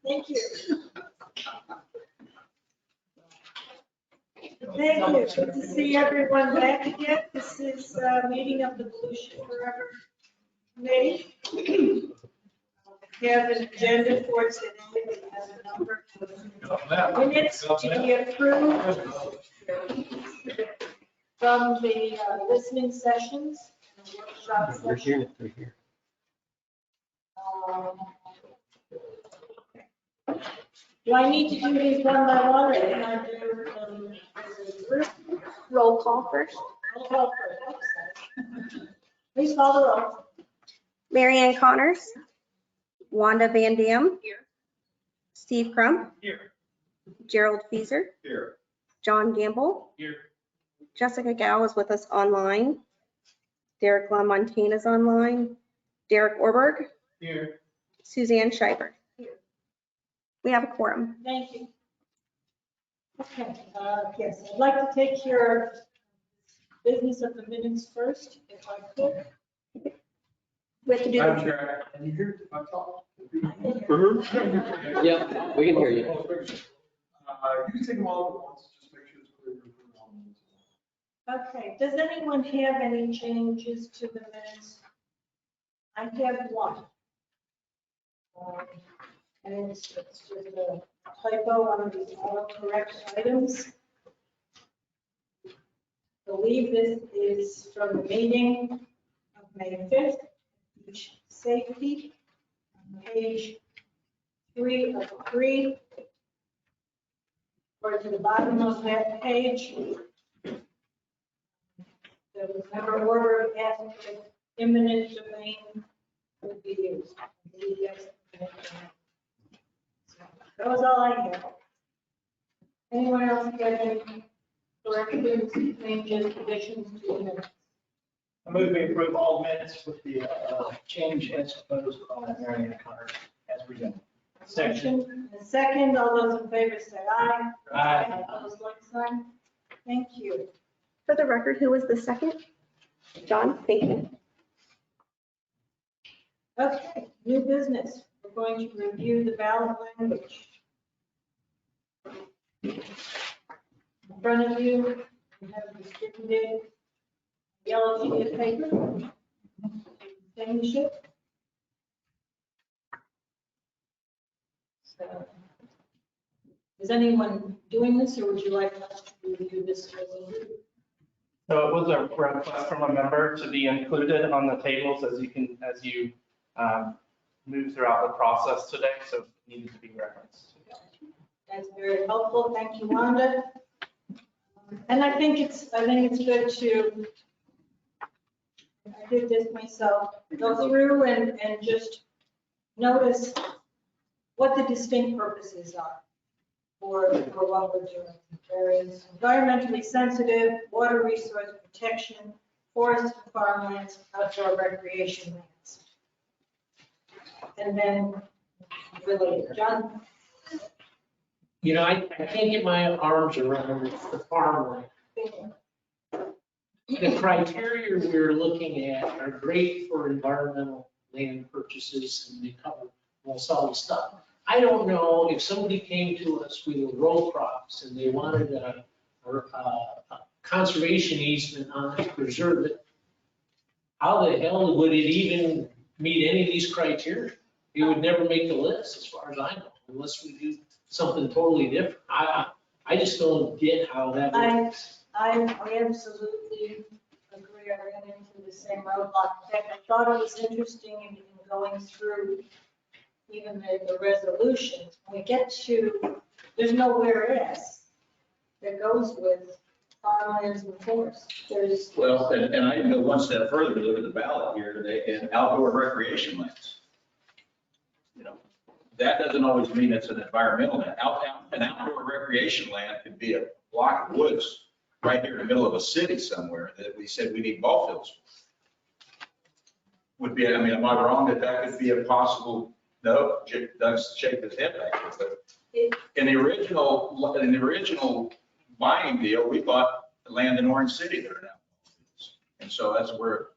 Thank you. Thank you. Good to see everyone back again. This is a meeting of the Volusia Forever Committee. We have an agenda for today that has a number of minutes to be approved from the listening sessions and workshop sessions. Do I need to do these one by one, or can I do them as a group? Roll call first. Roll call first. Please call the roll. Mary Ann Connors. Wanda Van Dam. Here. Steve Crump. Here. Gerald Feaser. Here. John Gamble. Here. Jessica Gow is with us online. Derek LaMontagne is online. Derek Orberg. Here. Suzanne Schreiber. Here. We have a quorum. Thank you. Okay, yes, I'd like to take your business of the minutes first, if I could. We have to do Madam the, Chair, can you hear my talk? Yeah, we can hear you. You can take them all at once, just make sure it's clear. Okay, does anyone have any changes to the minutes? I have one. And it's just a typo, one of these autocorrect items. I believe this is from the meeting of May 5th, beach safety, page 3 of 3. Or to the bottom of that page. The number order of aspect imminent domain would be used. That was all I had. Anyone else have any corrections, changes, additions to the minutes? I move we approve all minutes with the change as proposed by Mary Ann Connors as presented. Motion and second, all those in favor say aye. Aye. Opposed, like sign. Thank you. for the record, who was the second? John, thank you. Okay, new business. We're going to review the ballot language. In front of you, we have distributed yellow sheet of paper. Finish it. So, is anyone doing this, or would you like us to review this resolution? So it was a request from a member to be included on the tables as you move throughout the process today, so it needed to be referenced. That's very helpful. Thank you, Wanda. And I think it's good to, I did this myself, go through and just notice what the distinct purposes are for what we're doing. There is environmentally sensitive, water resource protection, forest and farmlands, outdoor recreation lands. And then related, John? You know, I can't get my arms around the farmland. The criteria we're looking at are great for environmental land purchases, and they cover almost all the stuff. I don't know if somebody came to us with a row crops and they wanted a conservation easement on it to preserve it, how the hell would it even meet any of these criteria? It would never make the list, as far as I know, unless we do something totally different. I just don't get how that works. I absolutely agree. I ran into the same roadblock. In fact, I thought it was interesting in going through even the resolution. When we get to, there's no whereas that goes with farmlands and forests. There's. Well, and I even go one step further, look at the ballot here today, and outdoor recreation lands. You know, that doesn't always mean it's an environmental land. An outdoor recreation land could be a block of woods right here in the middle of a city somewhere that we said we need ball fields. Would be, I mean, am I wrong that that could be a possible? No, Doug's shaking his head back. But in the original buying deal, we bought land in Orange City there now. And so that's where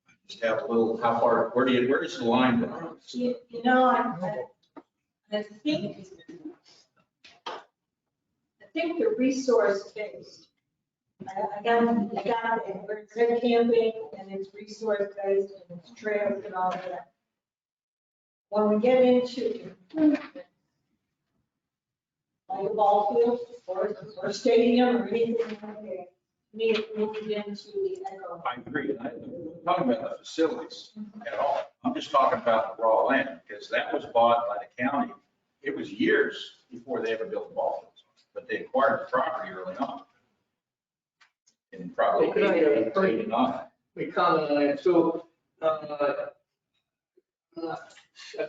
I just have a little, how far, where does the line go? You know, I think the resource based, I got it, where it's red camping and it's resource based and it's trails and all of that. When we get into improvement, like a ball field or stadium or anything like that, to me, it moves into the echo. I agree. And I'm not talking about the facilities at all. I'm just talking about the raw land, because that was bought by the county. It was years before they ever built the ball fields, but they acquired the property early on. And probably Could I, 89. We comment on it, so, I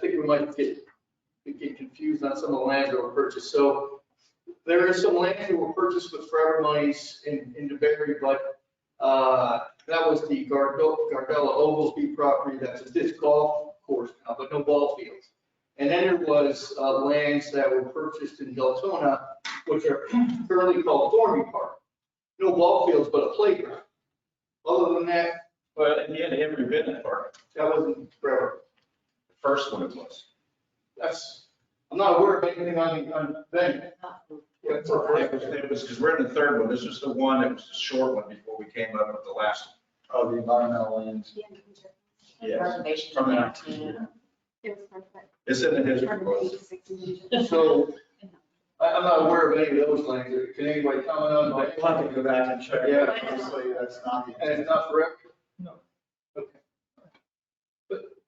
think we might get confused on some of the lands that were purchased. So there is some land that were purchased with forever monies in DeBerry, but that was the Gardella Oglesby property. That's a disc golf course now, but no ball fields. And then there was lands that were purchased in Deltona, which are currently called Thornby Park. No ball fields, but a playground. Other than that, Well, and yet every bit of part, that wasn't forever. the first one it was. I'm not aware of anything on venue. It was, because we're in the third one. This was the one that was the short one before we came up with the last one. Oh, the environmental lands. Yes. Reservation. From that. It's in the history books. So I'm not aware of any of those lands. Can anybody comment on I'll that? have to go back and check. Yeah. Obviously, that's not the. And it's not forever?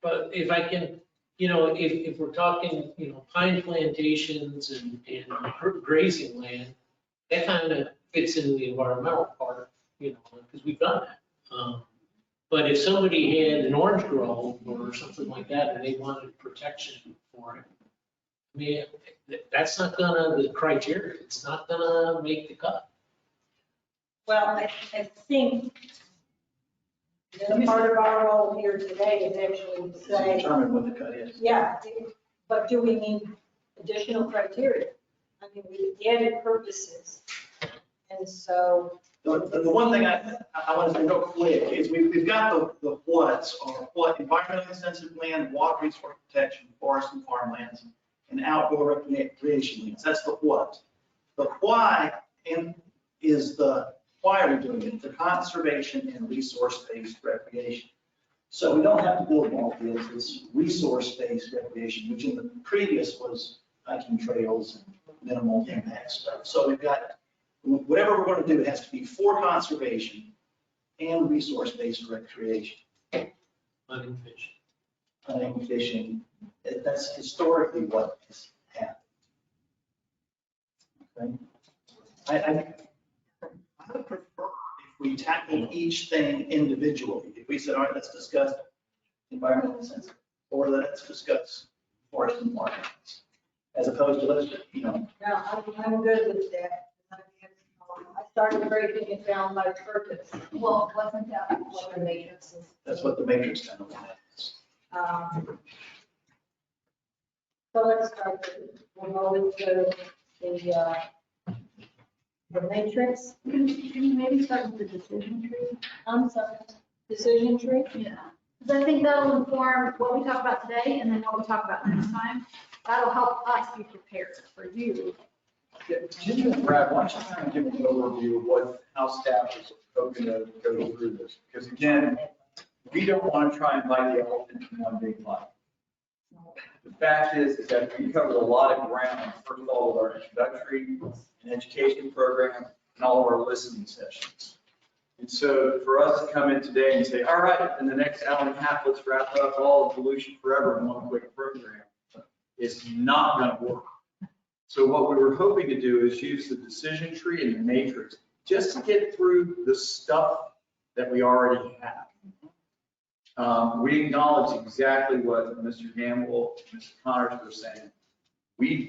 But if I can, if we're talking, pine plantations and grazing land, that kind of fits into the environmental part, because we've done that. But if somebody had an orange grove or something like that, and they wanted protection for it, I mean, that's not the criteria, it's not gonna make the cut. Well, I think part of our role here today is actually to say, Determine what the cut is. yeah, but do we need additional criteria? I mean, we added purposes. And so, The one thing I want to say real quick is we've got the whats, or what environmentally sensitive land, water resource protection, forest and farmlands, and outdoor recreation lands. That's the what. The why is why are we doing it? The conservation and resource-based recreation. So we don't have to build ball fields, it's resource-based recreation, which in the previous was hiking trails and minimal impact stuff. So we've got, whatever we're going to do, it has to be for conservation and resource-based recreation. Hunting, fishing. Hunting, fishing, that's historically what has happened. Okay. I would prefer if we tackled each thing individually. If we said, all right, let's discuss environmental sensitive, or let's discuss forest and farmlands, as opposed to let's, no, I'm good with that. I started breaking it down by purpose. Well, wasn't that what the matrix is? that's what the matrix kind of is. So let's start with the matrix. Can you maybe start with the decision tree? I'm sorry, decision tree? Yeah. Because I think that'll inform what we talk about today and then what we talk about next time. That'll help us be prepared for you. Yeah, Ginger and Brad, why don't you kind of give an overview of how staff is hoping to go through this? Because again, we don't want to try and bite the elephant in one big bite. The fact is that we covered a lot of ground, first of all, with our introductory and education program and all of our listening sessions. And so for us to come in today and say, all right, in the next hour and a half, let's wrap up all of Volusia forever in one quick program, is not going to work. So what we were hoping to do is use the decision tree and the matrix just to get through the stuff that we already have. We acknowledge exactly what Mr. Gamble and Mr. Connors were saying.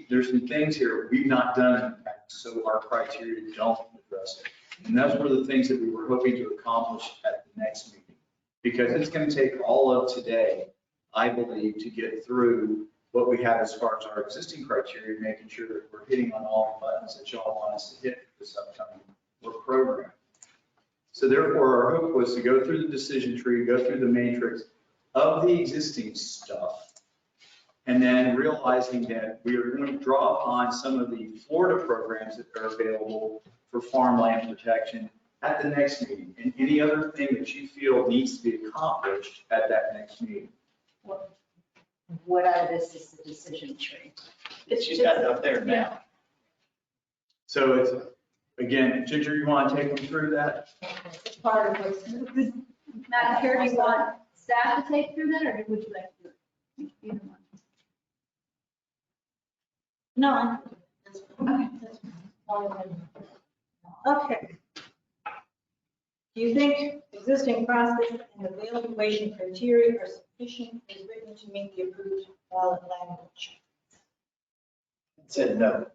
There's some things here we've not done in the past, so our criteria don't address it. And that's one of the things that we were hoping to accomplish at the next meeting. Because it's going to take all of today, I believe, to get through what we have as far as our existing criteria, making sure that we're hitting on all the buttons that y'all want us to hit for this upcoming work program. So therefore, our hope was to go through the decision tree, go through the matrix of the existing stuff, And then realizing that we are going to draw upon some of the Florida programs that are available for farmland protection at the next meeting, and any other thing that you feel needs to be accomplished at that next meeting. What out of this is the decision tree? She's got it up there now. So it's, again, Ginger, you want to take them through that? It's part of what's. Madam Chair, do you want staff to take through that, or would you like to? Either one. No. Okay. Do you think existing process and evaluation criteria are sufficient as written to meet the approved ballot language? Said no.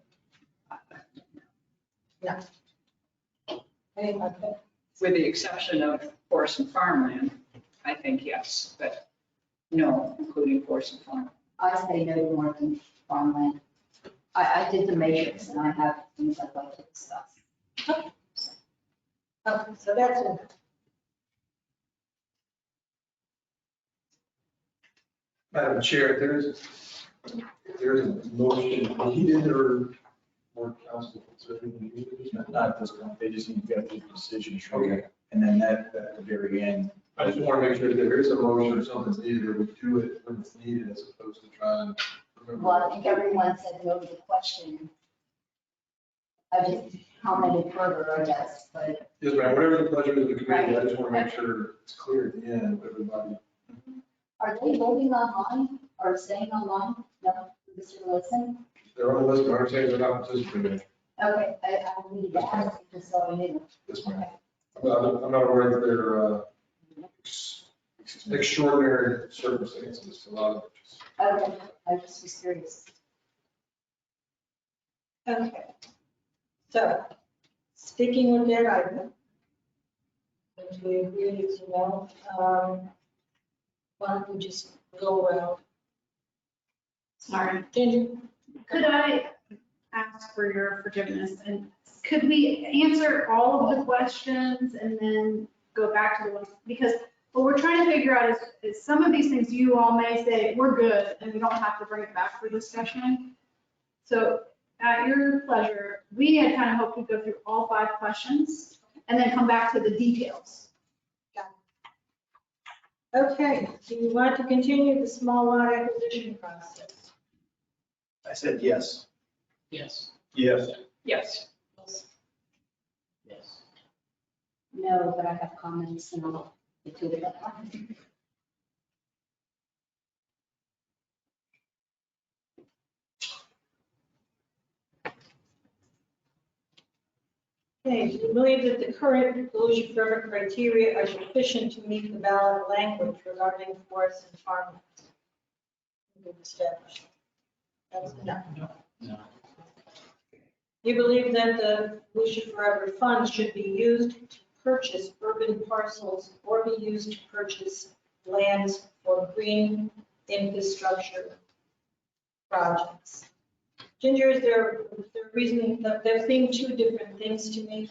No. Anybody? With the exception of forest and farmland, I think yes, but no, including forest and farm. I say no more than farmland. I did the matrix and I have things I'd like to discuss. Okay, so that's it. Madam Chair, there's a motion needed or council considering needed. Not at this point, they just need to go through the decision tree. Okay. And then that, at the very end. I just want to make sure that there is a motion or something's needed, or we do it when it's needed as opposed to trying to remember. Well, I think everyone said no to the question. I just commented further, I guess, but Yes, ma'am, whatever the pleasure of the committee, I just want to make sure it's clear at the end, what everybody. are they voting online or staying online? No, Mr. Wilson? They're on the list, but I'm saying they're not participating. Okay, I need to ask just so I knew. Yes, ma'am. I'm not aware that there are extraordinary circumstances to allow them. Okay, I just was curious. Okay. So, sticking with that item, which we agreed to know, why don't we just go around? Sorry. Ginger? Could I ask for your forgiveness, and could we answer all of the questions and then go back to the ones, because what we're trying to figure out is some of these things you all may say, we're good, and we don't have to bring it back for discussion. So at your pleasure, we had kind of hoped we'd go through all 5 questions and then come back to the details. Okay, do you want to continue the small lot acquisition process? I said yes. Yes, Yes. Yes. yes. No, but I have comments and I'll get to it. Okay, do you believe that the current Volusia Forever criteria are sufficient to meet the ballot language regarding forests and farmlands? We've established. That's no. No. You believe that the Volusia Forever funds should be used to purchase urban parcels or be used to purchase lands for green infrastructure projects? Ginger, is there a reason that there seem 2 different things to me?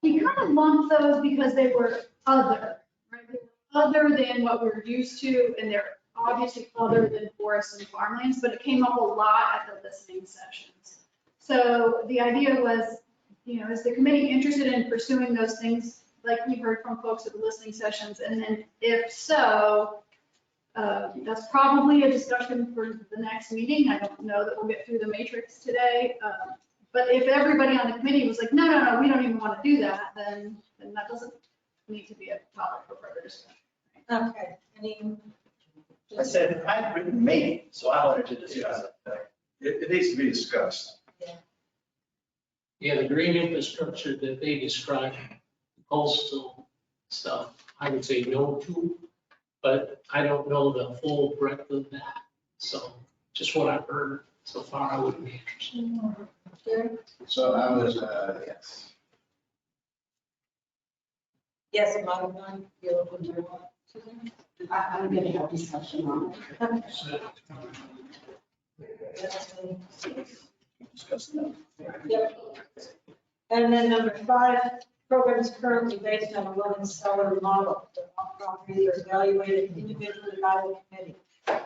We kind of lumped those because they were other, right? They were other than what we're used to, and they're obviously other than forests and farmlands, but it came up a lot at the listening sessions. So the idea was, is the committee interested in pursuing those things like we heard from folks at the listening sessions? And then if so, that's probably a discussion for the next meeting. I don't know that we'll get through the matrix today. But if everybody on the committee was like, no, we don't even want to do that, then that doesn't need to be a topic for further discussion. Okay. I said I had written maybe, so I wanted to discuss it. It needs to be discussed. Yeah, the green infrastructure that they described, coastal stuff, I would say no to, but I don't know the full breadth of that. So just what I've heard so far, I wouldn't be interested. So I was, yes. Yes, I'm feel open to it. I'm going to have discussion on it. Discuss that. Yep. And then number 5, program is currently based on a willing seller model. The properties are evaluated individually by the committee.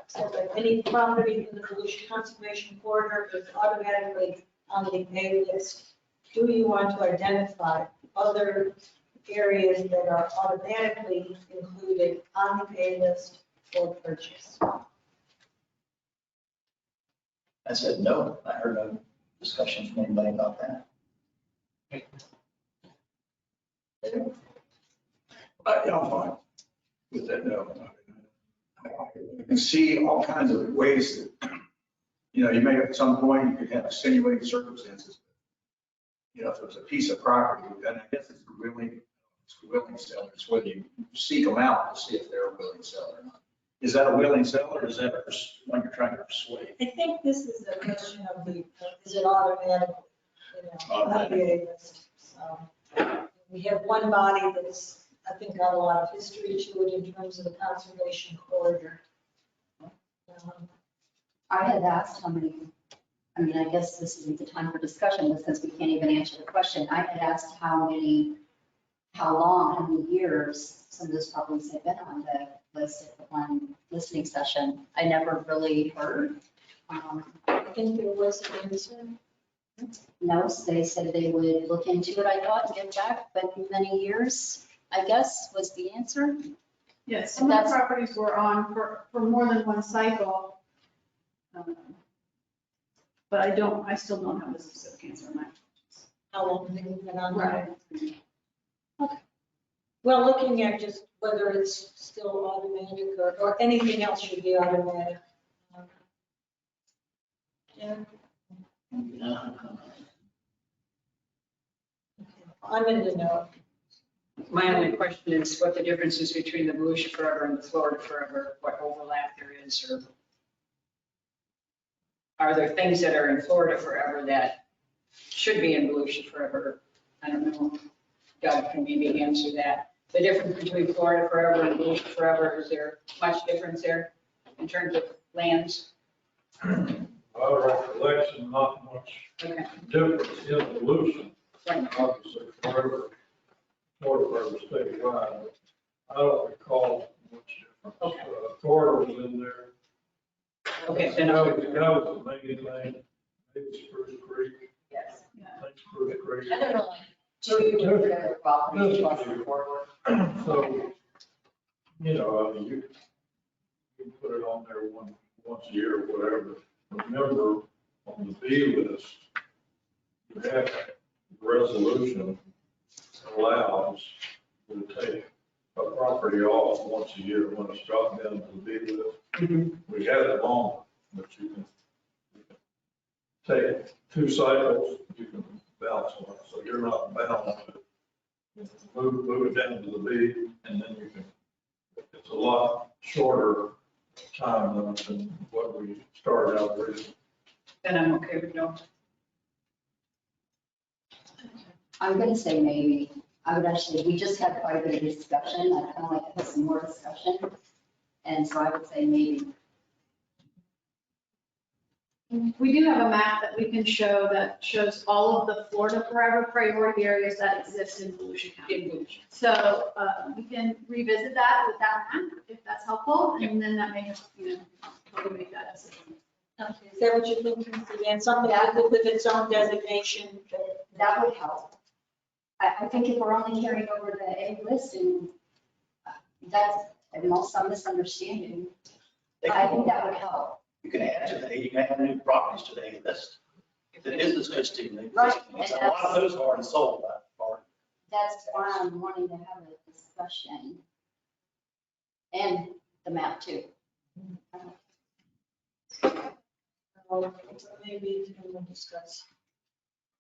So that any property in the Volusia Conservation Corridor is automatically on the A list. Do you want to identify other areas that are automatically included on the A list for purchase? I said no. I heard no discussion from anybody about that. I'm fine with that, no. You can see all kinds of ways that, you know, you may at some point, you could have extenuating circumstances. You know, if it was a piece of property, then I guess it's a willing seller. It's whether you seek them out to see if they're a willing seller or not. Is that a willing seller or is that one you're trying to persuade? I think this is a question of the, is it automatic, on the A list? So we have one body that's, I think, got a lot of history to it in terms of the conservation corridor. I had asked how many, I mean, I guess this isn't the time for discussion, but since we can't even answer the question, I had asked how long, how many years some of those properties have been on the list at the one listening session. I never really heard. I think there was an answer. No, they said they would look into it, I thought, and get back, but many years, I guess, was the answer. Yes, some of the properties were on for more than one cycle. But I still don't have the specific answer on that. How long have you been on Right. that? Okay. Well, looking at just whether it's still automatic or anything else should be automatic. Yeah. I'm in the know. My only question is what the difference is between the Volusia Forever and the Florida Forever, what overlap there is, or are there things that are in Florida Forever that should be in Volusia Forever? I don't know. Doug can maybe answer that. The difference between Florida Forever and Volusia Forever, is there much difference there in terms of lands? My recollection, not much Okay. difference in evolution. Right. Obviously, forever statewide, but I don't recall much difference. Okay. Florida was in there. Okay, then That was the main thing, maybe Spruce Creek. yes. I think Spruce Creek. I don't know, like 2 years ago, properties across the forward. So, you know, I mean, you can put it on there once a year or whatever. Remember, on the B list, you have a resolution that allows you to take a property off once a year when it's dropped down to the B list. We had it on, but you can take 2 cycles, you can bounce one, so you're not bound to move it down to the B, and then you can, it's a lot shorter time limit than what we started out with. Then I'm okay with no. I'm gonna say maybe. I would actually, we just had quite a bit of discussion. I kind of like to have some more discussion. And so I would say maybe. We do have a map that we can show that shows all of the Florida Forever priority areas that exist in Volusia County. So we can revisit that with that map, if that's helpful, and then that may help, help make that decision. Okay, is that what you're thinking, Suzanne? Something with its own designation? That would help. I think if we're only carrying over the A list, and that's at most some misunderstanding, I think that would help. You can add to the, you can add new properties to the A list. If it is listed, Right. a lot of those are already sold by far. That's why I'm wanting to have a discussion. And the map too. Or maybe we will discuss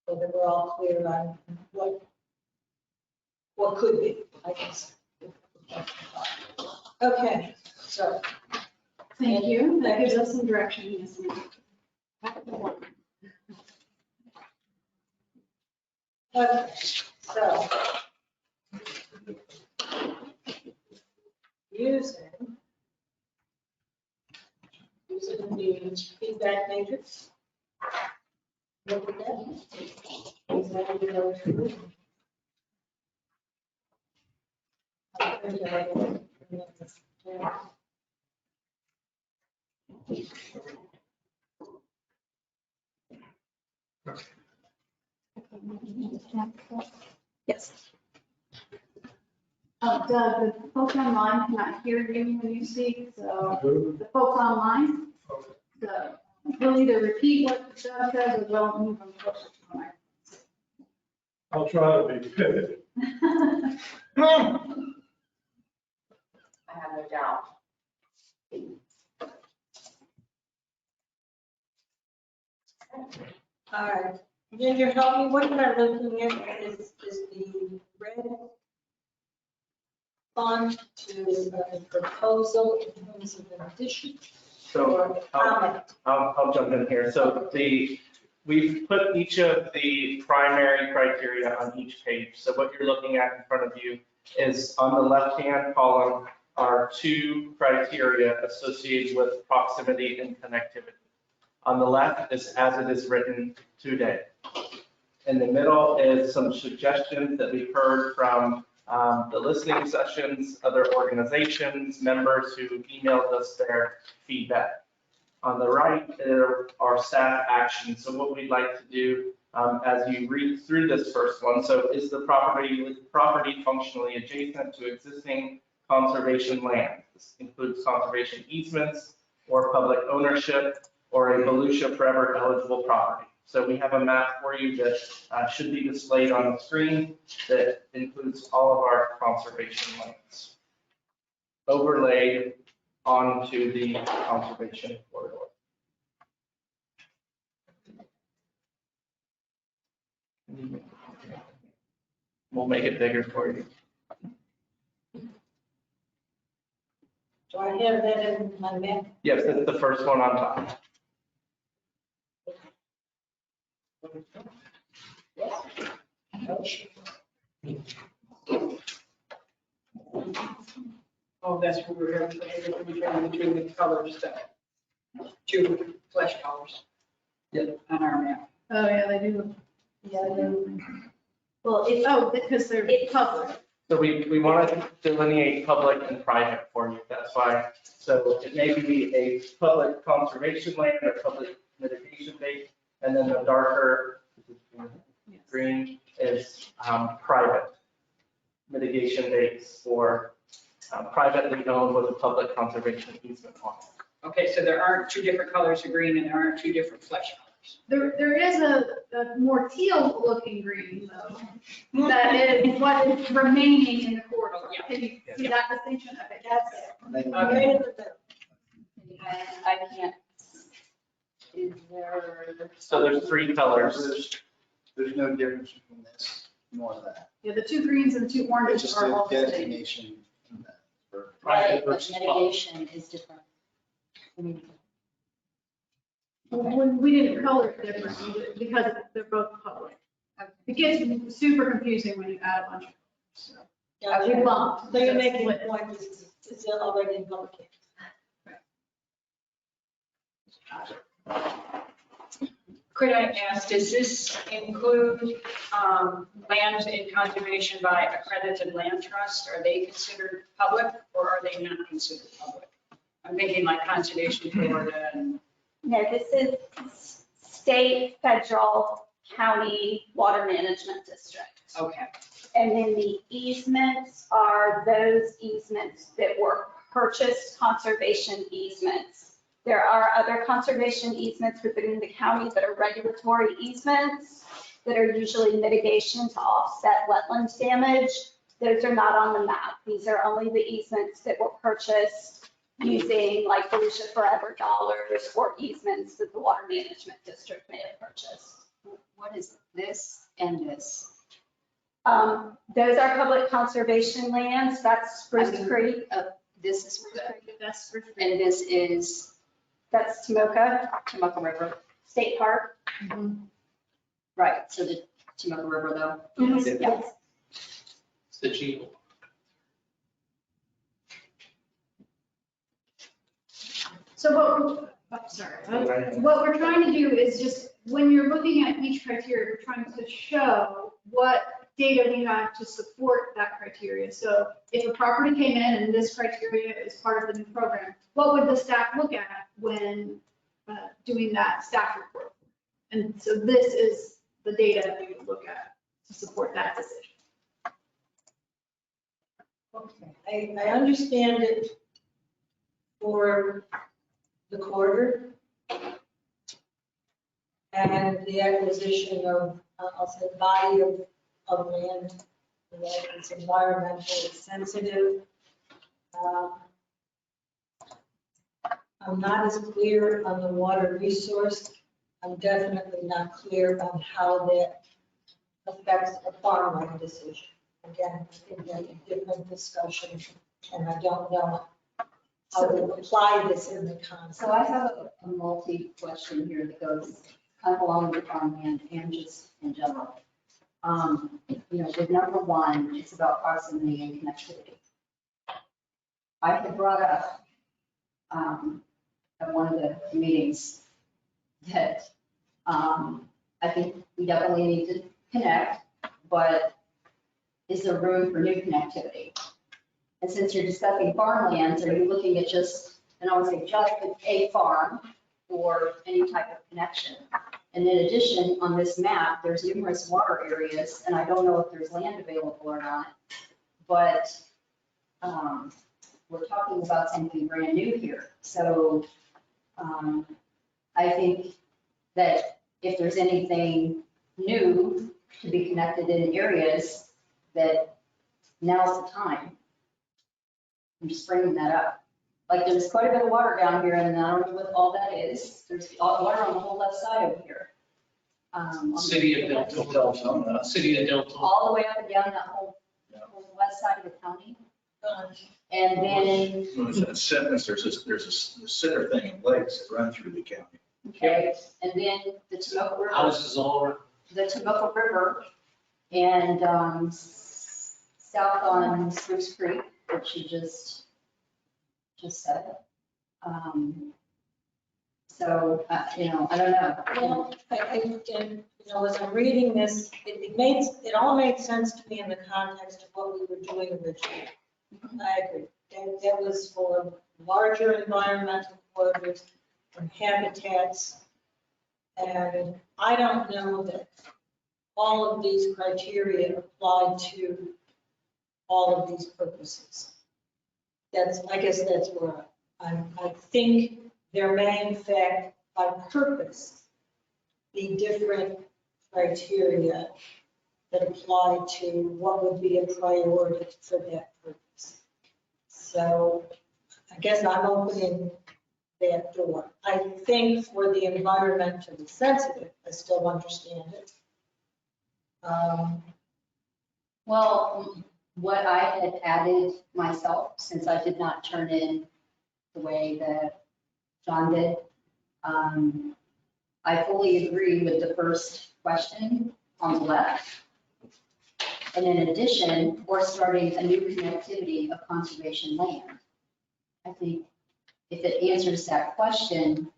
whether we're all clear on what could be, I guess. Okay, so. Thank you. That gives us some direction. Yes, ma'am. Okay, so. Using the feedback matrix. Look at that. Is that what you go through? Yes. Doug, the folks online cannot hear you when you speak, so the folks online, so they'll either repeat what Doug says or they'll move them closer to the mic. I'll try to be good. I have no doubt. All right, Ginger, help me, what am I looking at is the red font to a proposal in terms of an addition So or comment? I'll jump in here. So we've put each of the primary criteria on each page. So what you're looking at in front of you is on the left-hand column are 2 criteria associated with proximity and connectivity. On the left is as it is written today. In the middle is some suggestions that we've heard from the listening sessions, other organizations, members who emailed us their feedback. On the right, there are staff actions. So what we'd like to do as you read through this first one, so is the property functionally adjacent to existing conservation land? This includes conservation easements or public ownership or a Volusia Forever eligible property. So we have a map for you that should be displayed on the screen that includes all of our conservation lands overlaid onto the conservation corridor. We'll make it bigger for you. Do I have that in my map? Yes, it's the first one on top. Oh, that's what we're trying between the colors, the 2 flesh colors. Yep. On our map. Oh, yeah, they do. Yeah, then, Well, it's, oh, because they're public. So we want to delineate public and private for you, that's why. So it may be a public conservation land or public mitigation base, and then the darker green is private mitigation base or privately owned with a public conservation easement on it. Okay, so there aren't 2 different colors of green and there aren't 2 different flesh colors. There is a more teal looking green though, that is what is remaining in the corridor. Can you see that distinction? Okay, that's it. Okay. Right in the middle. I can't. Is there? So there's 3 colors. There's no difference between this nor that. Yeah, the 2 greens and the 2 It's oranges just are a all the same. designation from that. for- Right, but versus public. mitigation is different. I mean, When we didn't color it differently because they're both public. It gets super confusing when you add a bunch of colors. So Gotcha. we bumped. So you're making a point, it's already in public. Could I ask, does this include lands in conservation by accredited land trust? Are they considered public or are they not considered public? I'm thinking like Conservation Florida and. No, this is state, federal, county water management district. Okay. And then the easements are those easements that were purchased conservation easements. There are other conservation easements within the county that are regulatory easements that are usually mitigation to offset wetland damage. Those are not on the map. These are only the easements that were purchased using like Volusia Forever dollars or easements that the water management district may have purchased. what is this and this? Those are public conservation lands. That's Spruce Creek. This is Spruce Creek, That's for and this is That's Tomoka Timucua River. State Park. Right, so the Timucua River though. Yes. It's the cheap. So what we're trying to do is just, when you're looking at each criteria, we're trying to show what data we have to support that criteria. So if a property came in and this criteria is part of the new program, what would the staff look at when doing that staff report? And so this is the data that we would look at to support that decision. Okay, I understand it for the corridor and the acquisition of, I'll say, body of land that is environmentally sensitive. I'm not as clear on the water resource. I'm definitely not clear on how that affects a farmland decision. Again, I think that's a different discussion, and I don't know how to apply this in the context. So I have a multi-question here that goes kind of along with farmland and just in general. With number one, it's about proximity and connectivity. I had brought up at one of the meetings that I think we definitely need to connect, but is there room for new connectivity? And since you're discussing farmlands, are you looking at just, and I would say just a farm or any type of connection? And in addition, on this map, there's numerous water areas, and I don't know if there's land available or not, but we're talking about something brand new here. So I think that if there's anything new to be connected in areas, that now's the time. I'm just bringing that up. Like there's quite a bit of water down here, and I don't know what all that is. There's water on the whole left side over here. City of Deltona. City of Deltona. All the way up and down that whole west side of the county. And then, There's a sentence, there's a center thing in lakes that run through the county. okay, and then the Tomoka River. Houses all around. The Tomoka River and south on Spruce Creek, which you just said. So, I don't know. Well, as I'm reading this, it all made sense to me in the context of what we were doing originally. I agree. That was for larger environmental corridors and habitats. And I don't know that all of these criteria apply to all of these purposes. I guess that's where I think there may in fact, by purpose, be different criteria that apply to what would be a priority for that purpose. So I guess I'm opening that door. I think for the environmentally sensitive, I still understand it. Well, what I had added myself, since I did not turn in the way that John did, I fully agree with the first question on the left. And in addition, we're starting a new connectivity of conservation land. I think if it answers that question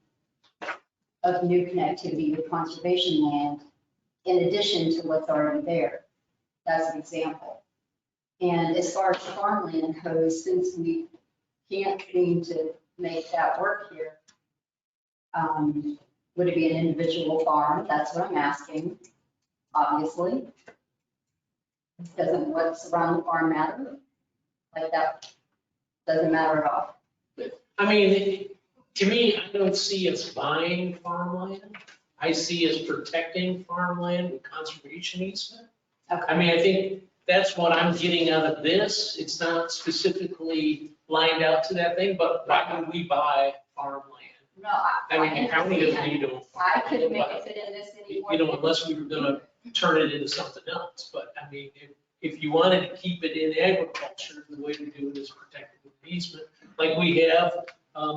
of new connectivity with conservation land, in addition to what's already there, that's an example. And as far as farmland goes, since we can't seem to make that work here, would it be an individual farm? That's what I'm asking, obviously. Doesn't what's around the farm matter? Like that doesn't matter at all. I mean, to me, I don't see us buying farmland. I see us protecting farmland with conservation easement. Okay. I mean, I think that's what I'm getting out of this. It's not specifically lined out to that thing, but why would we buy farmland? No, I mean, the county doesn't need to. I couldn't make it fit in this anymore. Unless we were gonna turn it into something else. But I mean, if you wanted to keep it in agriculture, the way to do it is protect it with easement. Like we have,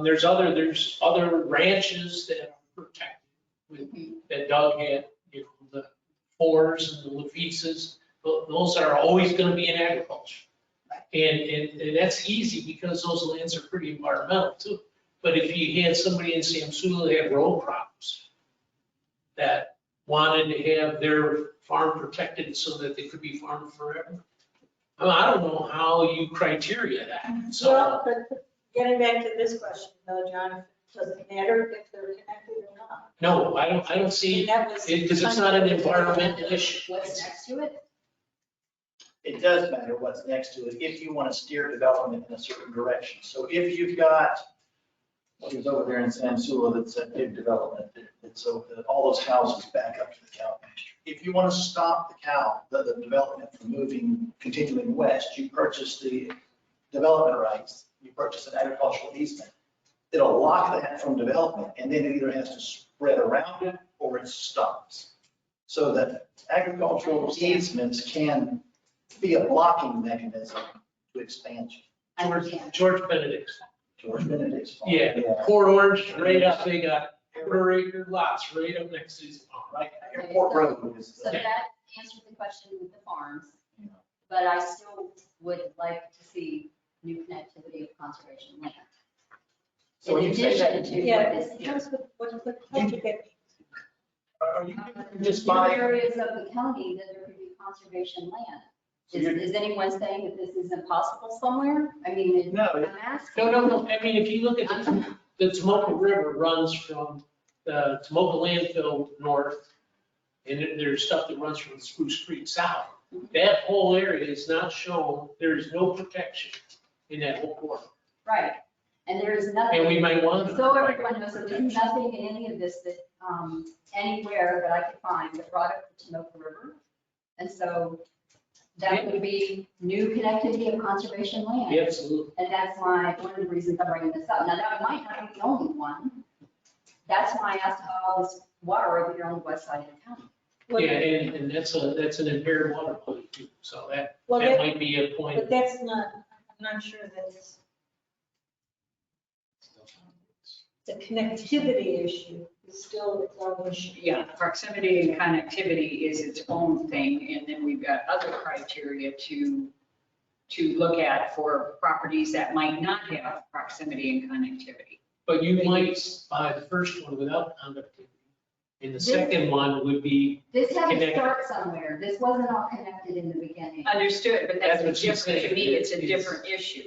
there's other ranches that are protected with, that Doug had, the Fours and the Levises. Those are always gonna be in agriculture. And that's easy because those lands are pretty environmental too. But if you had somebody in Samsula that had row crops that wanted to have their farm protected so that they could be farmed forever. I mean, I don't know how you criteria that, so. Well, but getting back to this question though, John, does it matter if they're connected or not? No, I don't see, And that was. because it's not an environmental issue. What's next to it? It does matter what's next to it if you want to steer development in a certain direction. So if you've got, what is over there in San Sula, that's a big development, it's so that all those houses back up to the cow pasture. If you want to stop the development from moving, continuing west, you purchase the development rights, you purchase an agricultural easement. It'll lock that from development, and then it either has to spread around it or it stops. So that agricultural easements can be a blocking mechanism to expansion. George Benedict. George Benedict's farm. Yeah, Port Orange, right up, they got quarter-acre lots right up next to his farm. Right, Airport Road is. So that answers the question with the farms, but I still would like to see new connectivity of conservation land. So when In you say addition that, to what Yeah, is it here. comes with what you get. are you just New buying? areas of the county that there could be conservation land. Is anyone saying that this isn't possible somewhere? I mean, No. I'm asking. No, I mean, if you look at the Tomoka River runs from the Tomoka landfill north, and there's stuff that runs from Spruce Creek south. That whole area is not shown, there is no protection in that whole corridor. Right, and there is nothing. And we might want to. So everyone knows that there's nothing in any of this that, anywhere that I could find that brought up the Tomoka River. And so that would be new connectivity of conservation land. Yeah, absolutely. And that's why, one of the reasons I'm bringing this up. Now, that might not be the only one. That's why I asked about all this water over here on the west side of the county. Yeah, and that's an impaired water body too, so that Well, that- might be a point. But that's not, I'm not sure that's the connectivity issue. It's still its own issue. Yeah, proximity and connectivity is its own thing, and then we've got other criteria to look at for properties that might not have proximity and connectivity. But you might buy the first one without conductivity. And the second one would be, This had to Connected. start somewhere. This wasn't all connected in the beginning. Understood, but That's that's what she's different, to saying. me, it's a It's- different issue.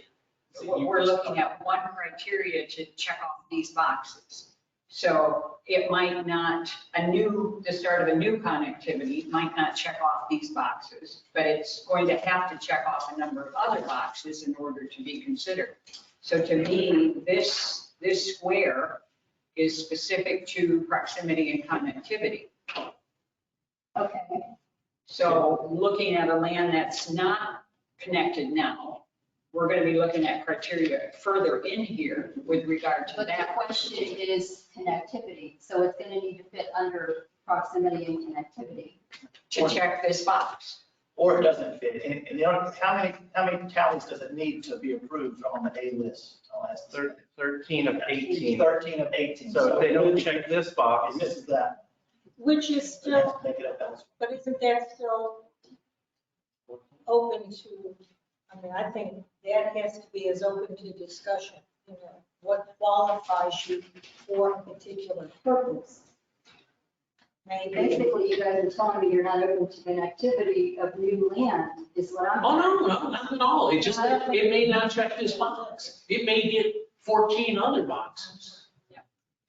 So What you we're just- looking at one criteria to check off these boxes. So it might not, the start of a new connectivity might not check off these boxes, but it's going to have to check off a number of other boxes in order to be considered. So to me, this square is specific to proximity and connectivity. Okay. So looking at a land that's not connected now, we're going to be looking at criteria further in here with regard to But the that. question is connectivity. So it's going to need to fit under proximity and connectivity. To check this box. Or it doesn't fit. And you know, how many counties does it need to be approved on the A list? I'll ask. 13 of 18. 13 of 18. So if they don't check this box, It misses that. Which is They have still, to make it up elsewhere. but isn't that still open to, I mean, I think that has to be as open to discussion, you know, what qualifies you for a particular purpose. Maybe, Basically, you guys are telling me you're not open to connectivity of new land is what I'm. oh, no, not at all. It just, it may not check this box. It may get 14 other boxes.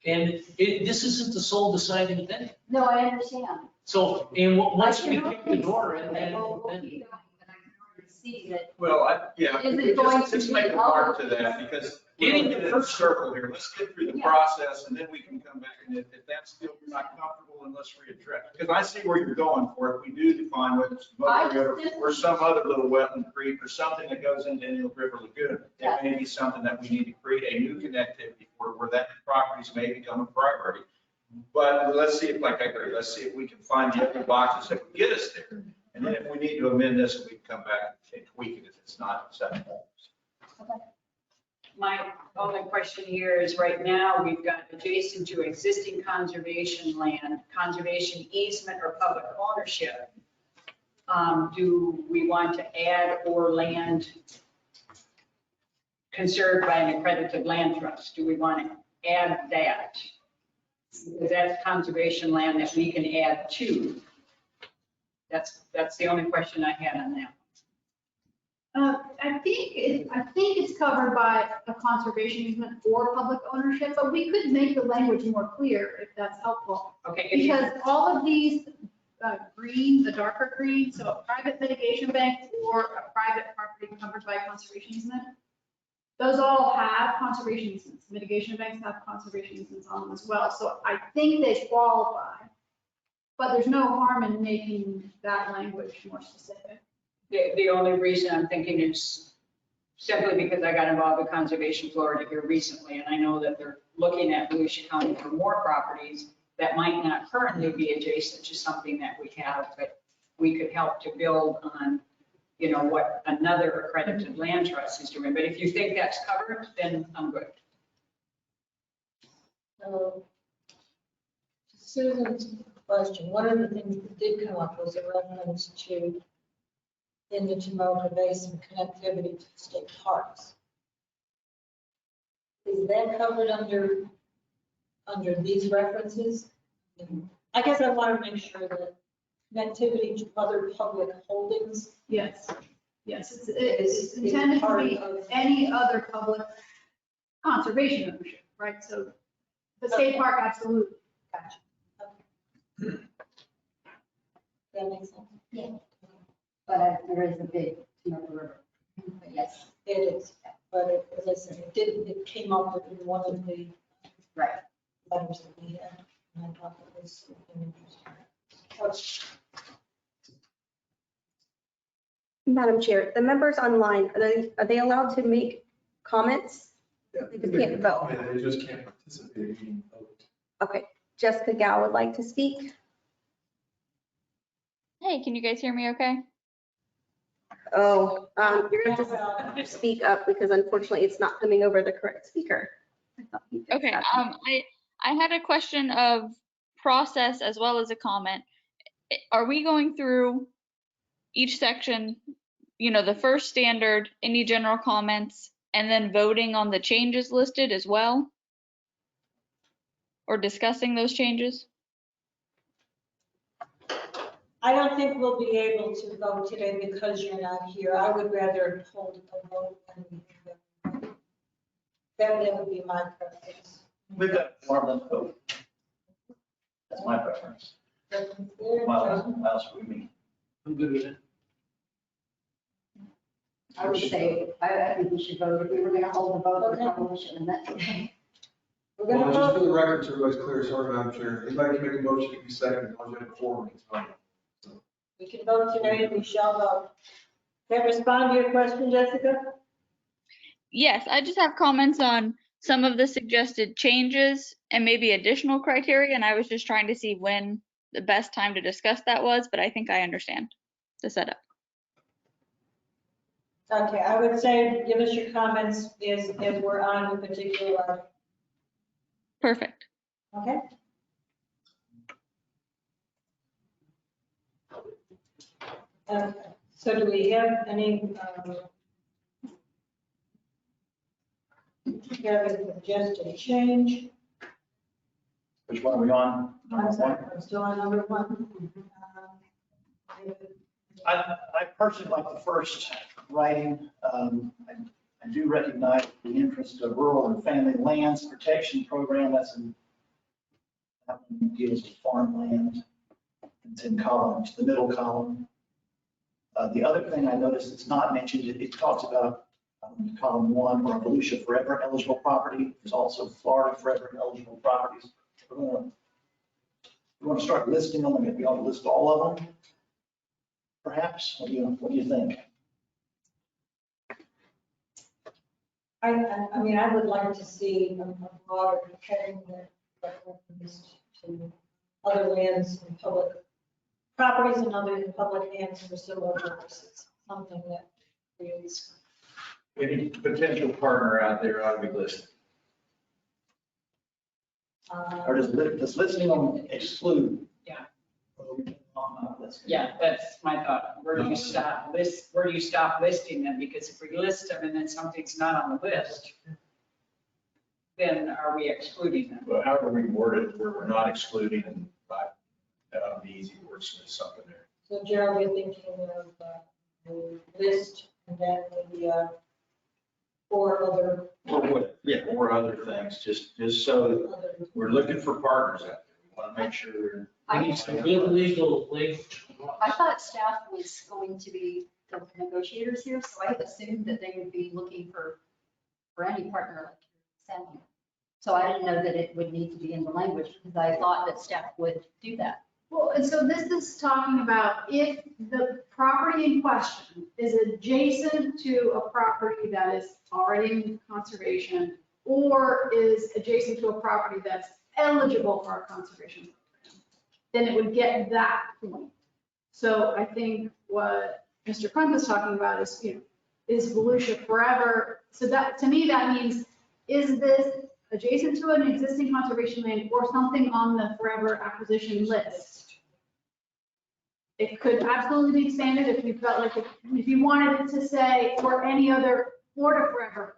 And this isn't the sole deciding thing. No, I understand. So, and once we I can kick the door in, then, But I can already see that. Well, yeah, Is it going to just be make a mark to that, because we're Getting going the to first- circle here. Let's get through the process, and then we can come back, and if that's still not comfortable, then let's readdress. Because I see where you're going for it. We do define whether it's Tomoka River or some other little wetland creek or something that goes into Indian River Lagoon. It may be something that we need to create a new connectivity for, where that properties may become a priority. But let's see if, like I agree, let's see if we can find the other boxes that would get us there. And then if we need to amend this, we can come back and tweak it if it's not acceptable. My only question here is right now, we've got adjacent to existing conservation land, conservation easement or public ownership. Do we want to add or land conserved by an accredited land trust? Do we want to add that? Because that's conservation land that we can add to. That's the only question I had on that. I think it's covered by a conservation easement for public ownership, but we could make the language more clear if that's helpful. Okay. if you- Because all of these green, the darker green, so a private mitigation bank or a private property covered by a conservation easement, those all have conservation easements. Mitigation banks have conservation easements on them as well. So I think they qualify, but there's no harm in making that language more specific. The only reason I'm thinking is simply because I got involved with Conservation Florida here recently, and I know that they're looking at Volusia County for more properties that might not currently be adjacent to something that we have, but we could help to build on, you know, what another accredited land trust is doing. But if you think that's covered, then I'm good. So, Susan's question, one of the things that did come up was a reference to in the Tomoka Basin connectivity to state parks. Is that covered under these references? I guess I want to make sure that connectivity to other public holdings. Yes, yes, it's intended to be any other public conservation ownership, right? So the state park, absolutely. Gotcha. That makes sense? Yeah. But there is a big Tomoka River. But yes, It is, but as I said, it came up in one of the right. letters that we had, and I thought that was interesting. Madam Chair, the members online, are they allowed to make comments? Yeah, They just can't vote. They just can't participate in the vote. Okay, Jessica Gal would like to speak. Hey, can you guys hear me okay? Oh, you're gonna have to speak up because unfortunately it's not coming over the correct speaker. I thought you fixed Okay, that. I had a question of process as well as a comment. Are we going through each section, you know, the first standard, any general comments, and then voting on the changes listed as well? Or discussing those changes? I don't think we'll be able to vote today because you're not here. I would rather hold a vote and that would be my preference. We've got Farmland vote. That's my preference. What else would we mean? I'm good with it. I would say, I think we should vote. If we were going to hold the vote, we probably shouldn't have met today. We're gonna Well, just for vote. the record, so everybody's clear, sorry, Madam Chair, anybody can make a motion, it can be seconded, I'll get it forward, it's fine. We can vote today and we shall vote. Can I respond to your question, Jessica? Yes, I just have comments on some of the suggested changes and maybe additional criteria, and I was just trying to see when the best time to discuss that was, but I think I understand the setup. Okay, I would say give us your comments as we're on the particular, Perfect. okay? So do we have any, have a suggested change? Which one are we on? I'm sorry, I'm still on number one. I personally like the first writing. I do recognize the interest of rural and family lands protection program. That one deals with farmland. It's in columns, the middle column. The other thing I noticed it's not mentioned, it talks about column one or Volusia forever eligible property. There's also Florida forever eligible properties. We want to start listing them, and we ought to list all of them. Perhaps, what do you think? I mean, I would like to see a broader heading that refers to other lands and public properties and other public lands for similar purposes, something that creates. Any potential partner out there ought to be listed. Or does listing them exclude? Yeah. Listing. Yeah, that's my thought. Where do you stop listing them? Because if we list them and then something's not on the list. then are we excluding them? Well, however we word it, we're not excluding, and but that ought to be easy wordsmith something there. So Gerald, we're thinking of the list and then the four other. Or other things, just so other- we're looking for partners out there. We want to make sure. We need some good legal language. I thought staff was going to be the negotiators here, so I assumed that they would be looking for any partner like you're saying. So I didn't know that it would need to be in the language because I thought that staff would do that. Well, and so this is talking about if the property in question is adjacent to a property that is already in conservation or is adjacent to a property that's eligible for a conservation program, then it would get that point. So I think what Mr. Crump is talking about is, is Volusia forever? So that, to me, that means, is this adjacent to an existing conservation land or something on the forever acquisition list? It could absolutely be expanded if you felt like, if you wanted it to say, or any other Florida forever.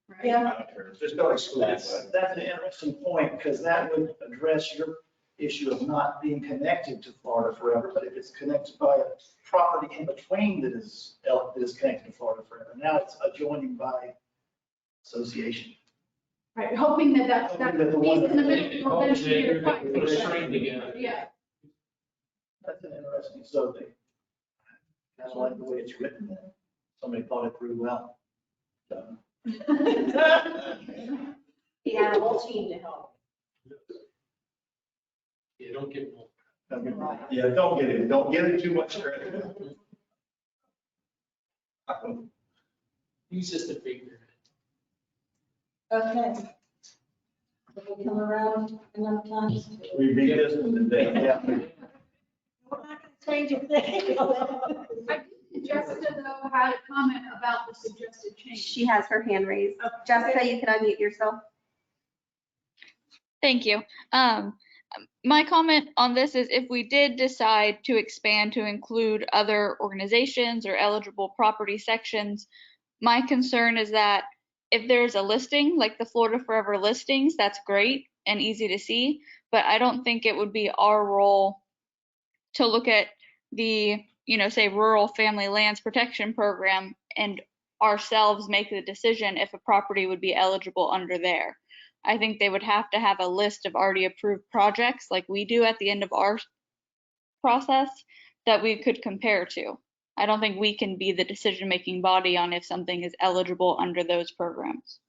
Right? Yeah. Just don't exclude it. That's an interesting point, because that would address your issue of not being connected to Florida forever, but if it's connected by a property in between that is connected to Florida forever, now it's adjoining by association. Right, hoping that that Hoping that the piece one in the that- middle will eventually get acquired. Put a string together. Yeah. That's an interesting subject. Kind of like the way it's written there. Somebody thought it pretty well done. Yeah, a whole team to help. Yeah, don't give them. Yeah, don't get it too much credit. He's just a figure. Okay. Will we come around enough times? We beat this one to death, yeah. We're not gonna change a thing. I think Jessica, though, had a comment about the suggested change. She has her hand raised. Jessica, you can unmute yourself. Thank you. My comment on this is if we did decide to expand to include other organizations or eligible property sections, my concern is that if there's a listing, like the Florida Forever listings, that's great and easy to see, but I don't think it would be our role to look at the, say Rural Family Lands Protection Program and ourselves make the decision if a property would be eligible under there. I think they would have to have a list of already approved projects like we do at the end of our process that we could compare to. I don't think we can be the decision-making body on if something is eligible under those programs.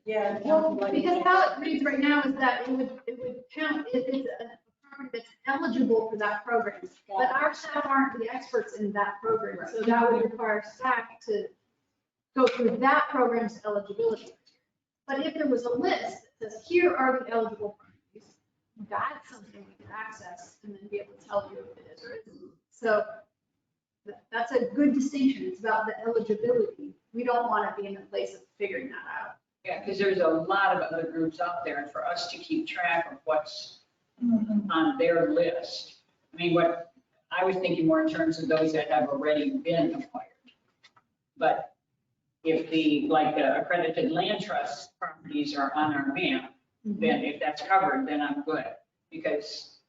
Yeah. Well, because how it reads right now is that it would count, it's a property that's eligible for that program. But our staff aren't the experts in that program, so that would require staff to go through that program's eligibility. But if there was a list that says, here are the eligible properties, that's something we could access and then be able to tell you if it is or isn't. So that's a good distinction. It's about the eligibility. We don't want to be in the place of figuring that out. Yeah, because there's a lot of other groups out there, and for us to keep track of what's on their list. I mean, what I was thinking more in terms of those that have already been acquired. But if the accredited land trust properties are on our map, then if that's covered, then I'm good. Because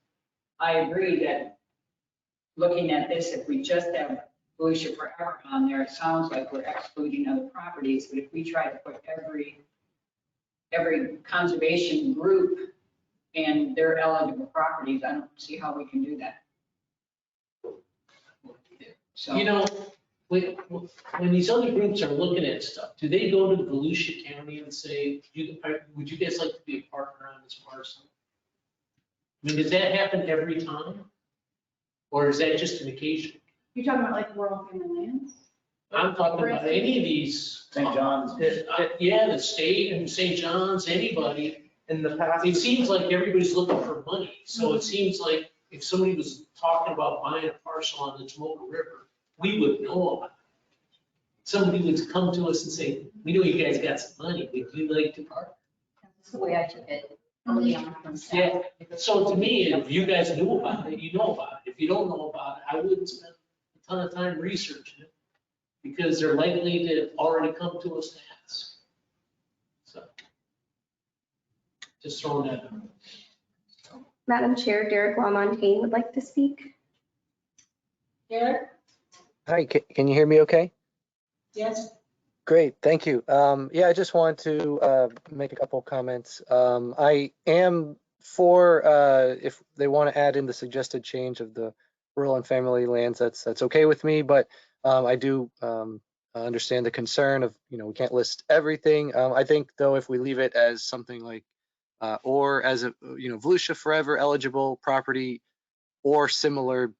I agree that looking at this, if we just have Volusia Forever on there, it sounds like we're excluding other properties. But if we try to put every conservation group and their eligible properties, I don't see how we can do that. So, when these other groups are looking at stuff, do they go to Volusia County and say, would you guys like to be a partner on this parcel? I mean, does that happen every time? Or is that just an occasion? You're talking about like rural family lands? I'm talking about any of these. St. John's. Yeah, the state and St. John's, anybody. In the past. It seems like everybody's looking for money. So it seems like if somebody was talking about buying a parcel on the Tomoka River, we would know about it. Somebody would come to us and say, we know you guys got some money, would you like to partner? That's the way I took it early on from staff. Yeah, so to me, if you guys knew about it, you know about it. If if you don't know about it, I wouldn't spend a ton of time researching it because they're likely to already come to us to ask. So just throwing that out. Madam Chair, Derek Lamontagne would like to speak. Derek? Hi, can you hear me okay? Yes? Great, thank you. Yeah, I just want to make a couple of comments. I am for if they want to add in the suggested change of the rural and family lands, that's okay with me, but I do understand the concern of, we can't list everything. I think though, if we leave it as something like, or as a, Volusia forever eligible property or similar,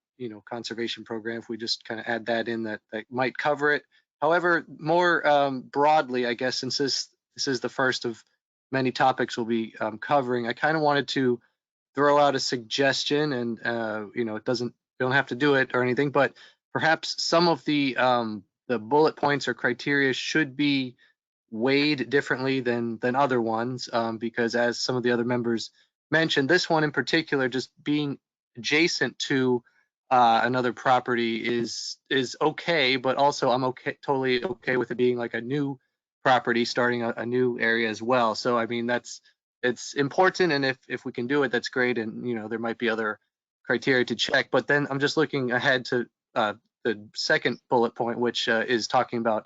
conservation program, if we just kind of add that in, that might cover it. However, more broadly, I guess, since this is the first of many topics we'll be covering, I kind of wanted to throw out a suggestion, and we don't have to do it or anything, but perhaps some of the bullet points or criteria should be weighed differently than other ones, because as some of the other members mentioned, this one in particular, just being adjacent to another property is okay, but also I'm totally okay with it being like a new property starting a new area as well. So I mean, it's important, and if we can do it, that's great. And there might be other criteria to check, but then I'm just looking ahead to the second bullet point, which is talking about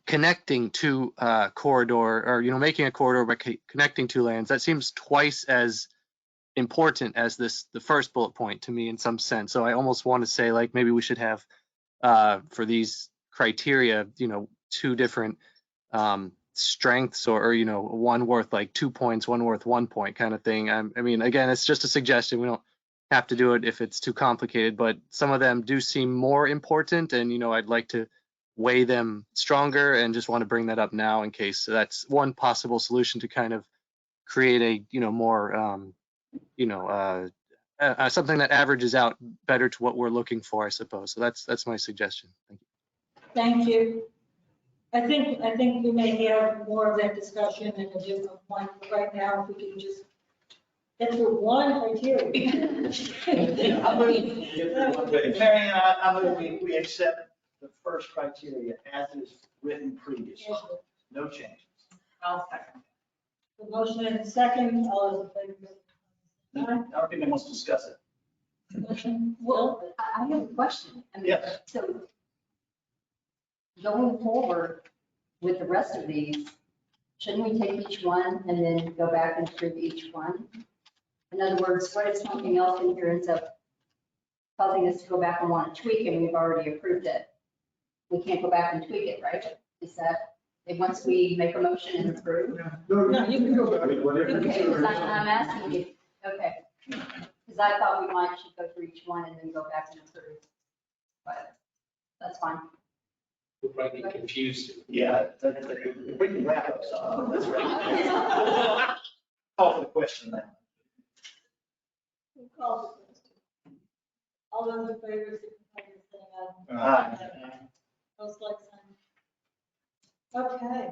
connecting to corridor, or making a corridor by connecting two lands. That seems twice as important as the first bullet point to me in some sense. So I almost want to say, like, maybe we should have for these criteria, two different strengths, or one worth like 2 points, one worth 1 point kind of thing. I mean, again, it's just a suggestion. We don't have to do it if it's too complicated, but some of them do seem more important, and I'd like to weigh them stronger, and just want to bring that up now in case. So that's one possible solution to kind of create a more something that averages out better to what we're looking for, I suppose. So that's my suggestion. Thank you. Thank you. I think we may have more of that discussion in a different point. Right now, if we can just get through one criteria. Marion, I move we accept the first criteria as is written previously. No changes. I'll second. The motion and second, all those in favor? I don't think we must discuss it. Motion, Well, I have a question. I mean, Yes. So going forward with the rest of these, shouldn't we take each one and then go back and approve each one? In other words, what if something else in here ends up causing us to go back and want to tweak, and we've already approved it? We can't go back and tweak it, right? Is that, once we make a motion and approve? No, you can go back. Okay, because I'm asking you, okay. Because I thought we should go through each one and then go back and approve. But that's fine. We'll probably be confused. Yeah, we can wrap up some. Let's wrap up. Call for the question now. We'll call the question. All those in favor, signify by saying Aye. aye. Those like sign. Okay.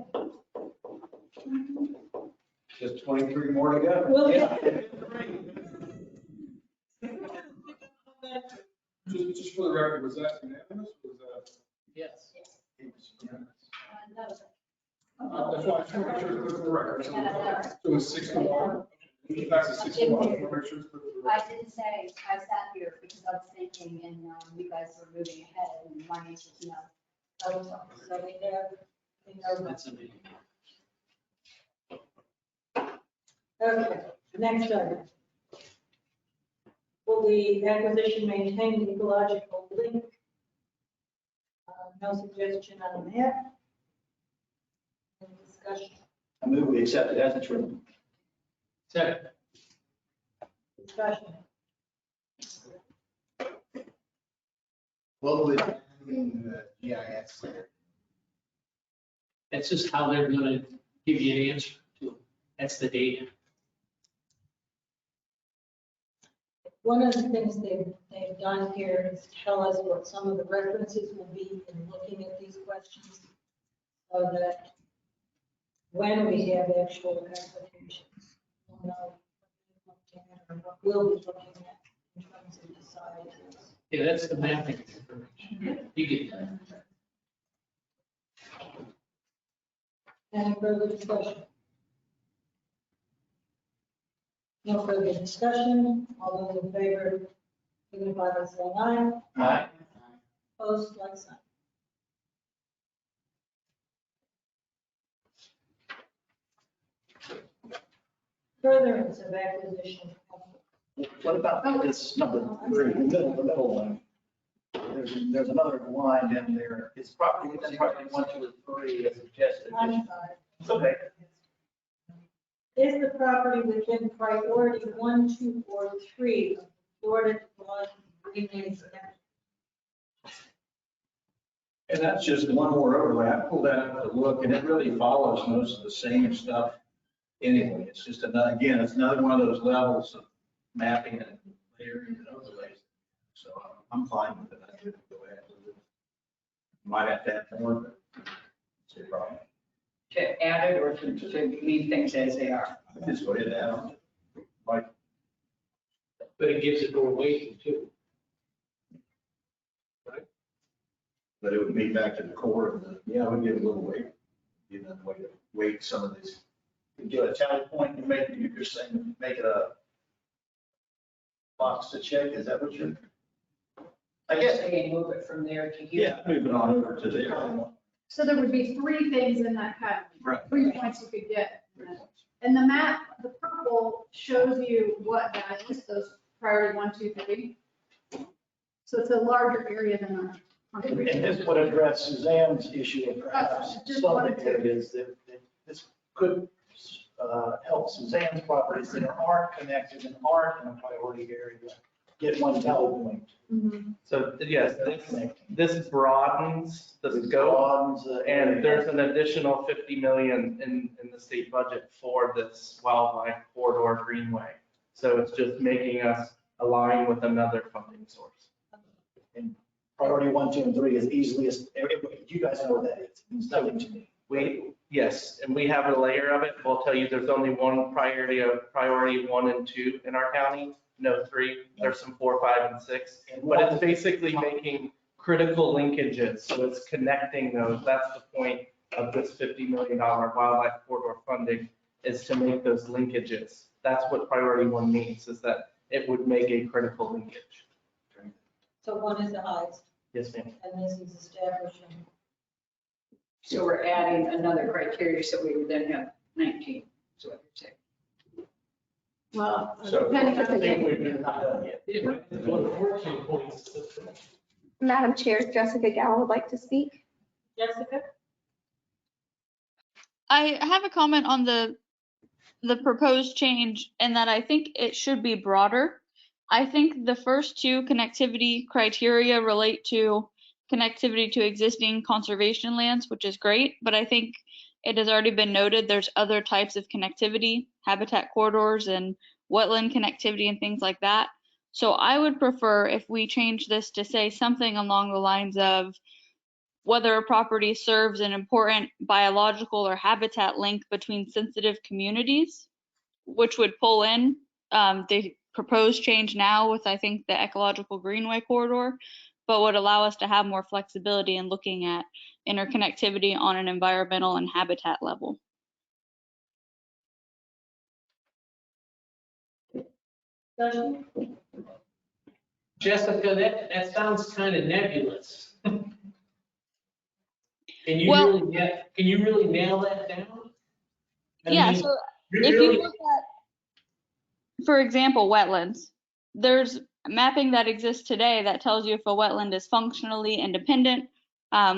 Just 23 more to go. We'll Yeah. Just for the record, was that unanimous? Was that? Yes. It was unanimous. That's why I just want to make sure it's for the record. So it was 6-1. It passes 6-1. I want to make sure it's for the I record. didn't say, I sat here because I was thinking, and you guys were moving ahead, and my answer is no. So we know. That's a big. Okay, next item. Will the acquisition maintain the ecological link? No suggestion on that. Any discussion? I move we accept it as it's written. Second. Discussion. What would the GIS there? That's just how they're gonna give you an answer to it. That's the data. One of the things they've done here is tell us what some of the references will be in looking at these questions, so that when we have actual applications, we'll know what we'll be looking at in terms of side. Yeah, that's the mapping information. You get that. Any further discussion? No further discussion. All those in favor, signify by saying aye. Aye. Opposed, like sign. Furtherance of acquisition. What about this number 3, the middle one? There's another line down there. It's property within priority 1, 2, or 3 as suggested. I'm sorry. It's okay. Is the property within priority 1, 2, or 3 of Florida Development Greenways Act? And that's just one more overlay. I pulled that up to look, and it really follows most of the same stuff anyway. It's just another, again, it's another one of those levels of mapping and layering and overlays. So I'm fine with it. I could go ahead with it. Might have to add more, but it's a problem. To add it or to leave things as they are? Just go ahead and add on. Like, But it gives it more weight too. but it would be back to the core of the, yeah, it would give a little weight. Give them a way to weight some of these. You get a tally point, you make, you're saying, make it a box to check, is that what you're? I guess. They move it from there to here. Yeah, moving on over to there. So there would be 3 things in that category, Right. 3 points you could get. And the map, the purple shows you what that is, those priority 1, 2, 3. So it's a larger area than our. And this would address Suzanne's issue of perhaps Just some wanted to- areas that this could help Suzanne's properties that aren't connected and aren't in a priority area get one tally point. Mhm. So yes, this broadens the scope, Broadens the and area. there's an additional 50 million in the state budget for this wildlife corridor greenway. So it's just making us align with another funding source. And priority 1, 2, and 3 is easily, you guys know what that is. It's nothing to me. Yes, and we have a layer of it. We'll tell you there's only one priority 1 and 2 in our county, no 3. There's some 4, 5, and 6. But it's basically making critical linkages, so it's connecting those. That's the point of this $50 million wildlife corridor funding, is to make those linkages. That's what priority 1 means, is that it would make a critical linkage. So 1 is the highest, Yes, ma'am. and this is establishing. So we're adding another criteria, so we would then have 19, is what you're saying. Well, So depending I on think the. we're not done yet. One of 14 points. Madam Chair, Jessica Gal would like to speak. Jessica? I have a comment on the proposed change, and that I think it should be broader. I think the first 2 connectivity criteria relate to connectivity to existing conservation lands, which is great, but I think it has already been noted there's other types of connectivity, habitat corridors and wetland connectivity and things like that. So I would prefer if we change this to say something along the lines of whether a property serves an important biological or habitat link between sensitive communities, which would pull in the proposed change now with, I think, the ecological greenway corridor, but would allow us to have more flexibility in looking at interconnectivity on an environmental and habitat level. Jessica, that sounds kind of nebulous. Can you Well- really nail that down? I Yeah, mean, so really- if you look at, for example, wetlands, there's mapping that exists today that tells you if a wetland is functionally independent,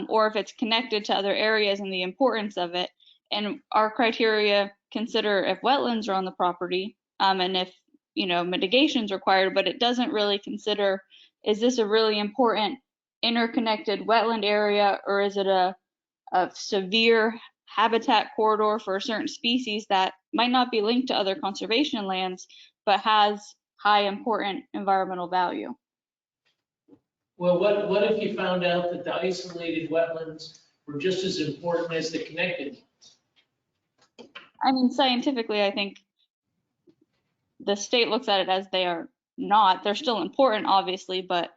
or if it's connected to other areas and the importance of it. And our criteria consider if wetlands are on the property, and if, mitigation's required, but it doesn't really consider, is this a really important interconnected wetland area, or is it a severe habitat corridor for a certain species that might not be linked to other conservation lands, but has high important environmental value? Well, what if you found out that the isolated wetlands were just as important as the connected ones? I mean, scientifically, I think the state looks at it as they are not. They're still important, obviously, but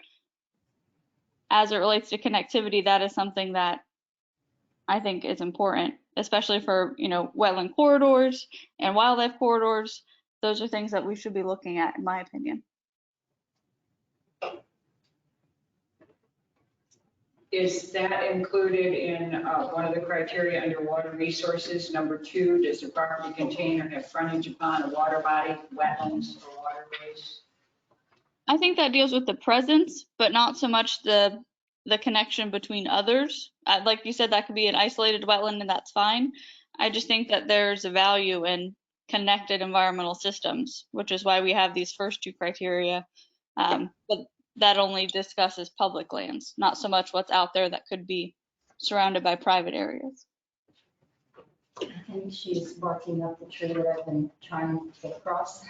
as it relates to connectivity, that is something that I think is important, especially for, wetland corridors and wildlife corridors. Those are things that we should be looking at, in my opinion. Is that included in one of the criteria under water resources? Number 2, does the property contain or have frontage upon a water body, wetlands, or waterways? I think that deals with the presence, but not so much the connection between others. Like you said, that could be an isolated wetland and that's fine. I just think that there's a value in connected environmental systems, which is why we have these first 2 criteria. But that only discusses public lands, not so much what's out there that could be surrounded by private areas. I think she's barking up the tree that I've been trying to get across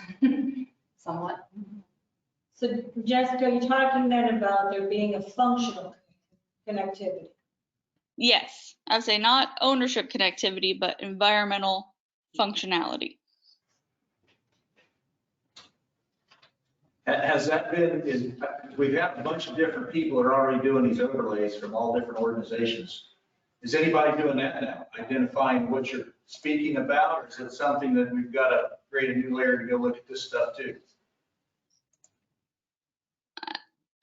somewhat. So Jessica, you're talking then about there being a functional connectivity. Yes, I would say not ownership connectivity, but environmental functionality. Has that been, we've got a bunch of different people that are already doing these overlays from all different organizations. Is anybody doing that now? Identifying what you're speaking about, or is it something that we've got to create a new layer to go look at this stuff too?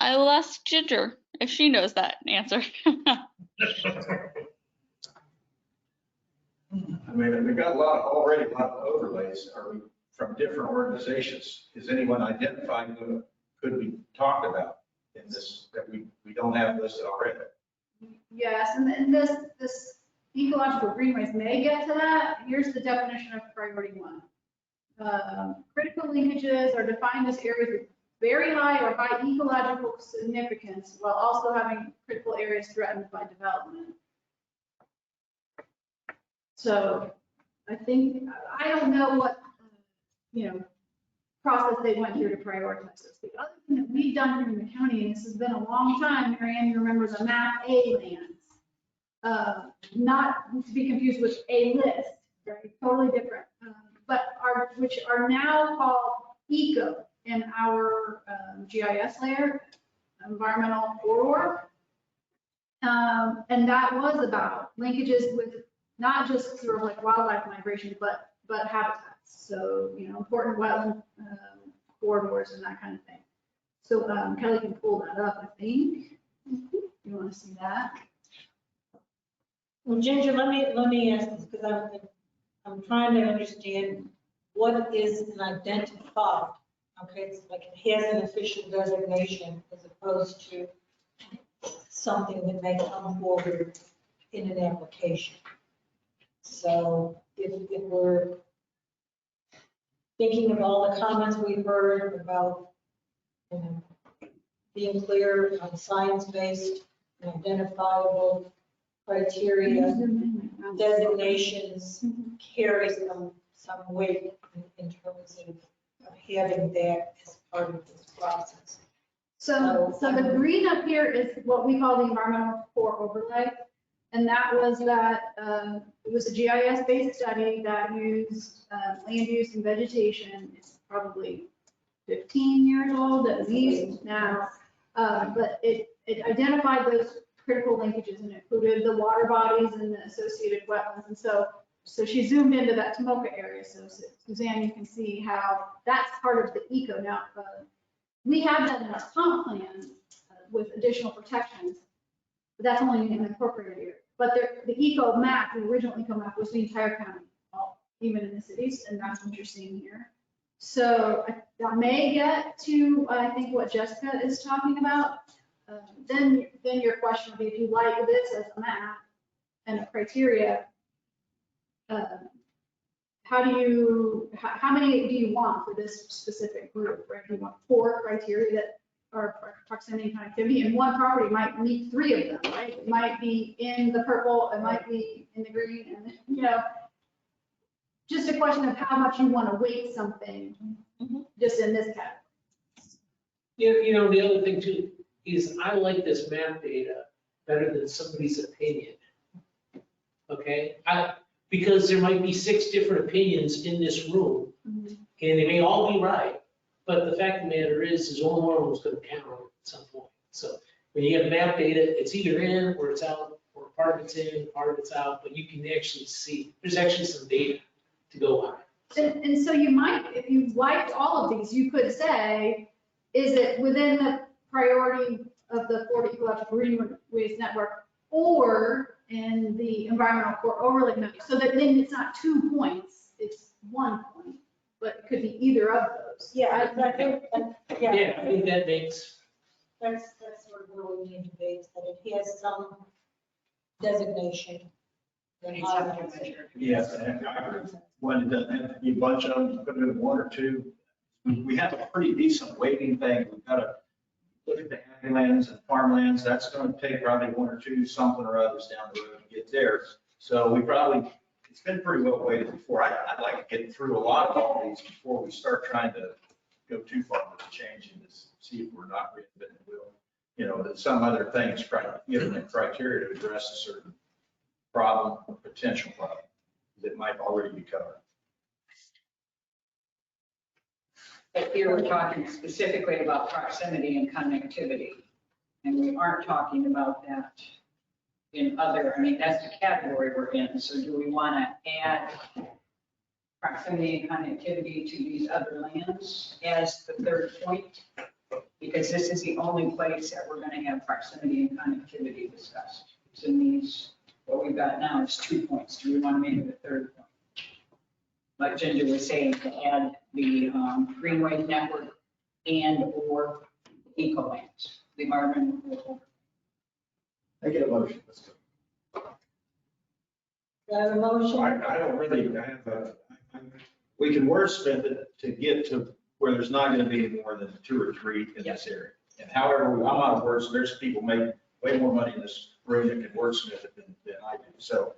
I will ask Ginger if she knows that answer. I mean, we've got already a lot of overlays from different organizations. Is anyone identifying who could be talked about in this that we don't have listed already? Yes, and this ecological greenways may get to that. Here's the definition of priority 1. Critical linkages are defined as areas with very high or high ecological significance while also having critical areas threatened by development. So I think, I don't know what, process they went through to prioritize this. The other thing that we've done here in the county, and this has been a long time, Marianne, you remember the map A lands. Not to be confused with a list, right? Totally different. Which are now called ECO in our GIS layer, environmental corridor. And that was about linkages with not just sort of like wildlife migration, but habitats. So, important wetland corridors and that kind of thing. So Kelly can pull that up, I think. You want to see that? Well, Ginger, let me ask this, because I'm trying to understand what is an identified. Okay, it's like it has an official designation as opposed to something that may come forward in an application. So if we're thinking of all the comments we've heard about being clear on science-based and identifiable criteria, designations carry some weight in terms of having that as part of this process. So the green up here is what we call the environmental core overlay. And that was it was a GIS-based study that used land use and vegetation. It's probably 15 years old at least now. But it identified those critical linkages and included the water bodies and the associated wetlands. And so she zoomed into that Tomoka area. So Suzanne, you can see how that's part of the eco. Now, we have that in our comp plan with additional protections, but that's only in the incorporated area. But the eco map, the original eco map was the entire county, even in the cities, and that's what you're seeing here. So that may get to, I think, what Jessica is talking about. Then your question would be, if you like this as a map and a criteria, how many do you want for this specific group, right? Do you want 4 criteria that are proximity and connectivity, and one property might meet 3 of them, right? It might be in the purple, it might be in the green, and just a question of how much you want to weight something just in this category. The other thing too is I like this map data better than somebody's opinion. Okay, because there might be 6 different opinions in this room, and they may all be right, But the fact of the matter is only one of them is gonna count at some point. So when you have map data, it's either in or it's out, or part of it's in, part of it's out, but you can actually see, there's actually some data to go on. And so you might, if you liked all of these, you could say, is it within the priority of the Florida Ecological Greenways Network or in the environmental core overlay mode? So that then it's not 2 points, it's 1 point, but it could be either of those. Yeah, I think, Yeah, I think that makes, that's sort of where we need to be, is that it has some designation. Yes, and I agree. When it doesn't have to be a bunch of them, put it in 1 or 2. We have a pretty decent weighting thing. We've got to look at the ag lands and farmlands. That's going to take probably 1 or 2 something or others down the road to get there. So we probably, it's been pretty well weighted before. I'd like to get through a lot of all these before we start trying to go too far with the change and see if we're not reinventing the wheel. You know, that some other things, given the criteria to address a certain problem or potential problem that might already be covered. But here we're talking specifically about proximity and connectivity. And we aren't talking about that in other, I mean, that's the category we're in. So do we want to add proximity and connectivity to these other lands as the third point? Because this is the only place that we're going to have proximity and connectivity discussed. It's in these, what we've got now is 2 points. Do we want to make it a third point? Like Ginger was saying, to add the Greenway Network and or eco-lands, the environmental. I get a motion. Let's go. Do I have a motion? I don't really have we can wordsmith it to get to where there's not going to be more than 2 or 3 in this area. And however, I'm not a wordsmith, there's people make way more money in this room that can wordsmith it than I do. So,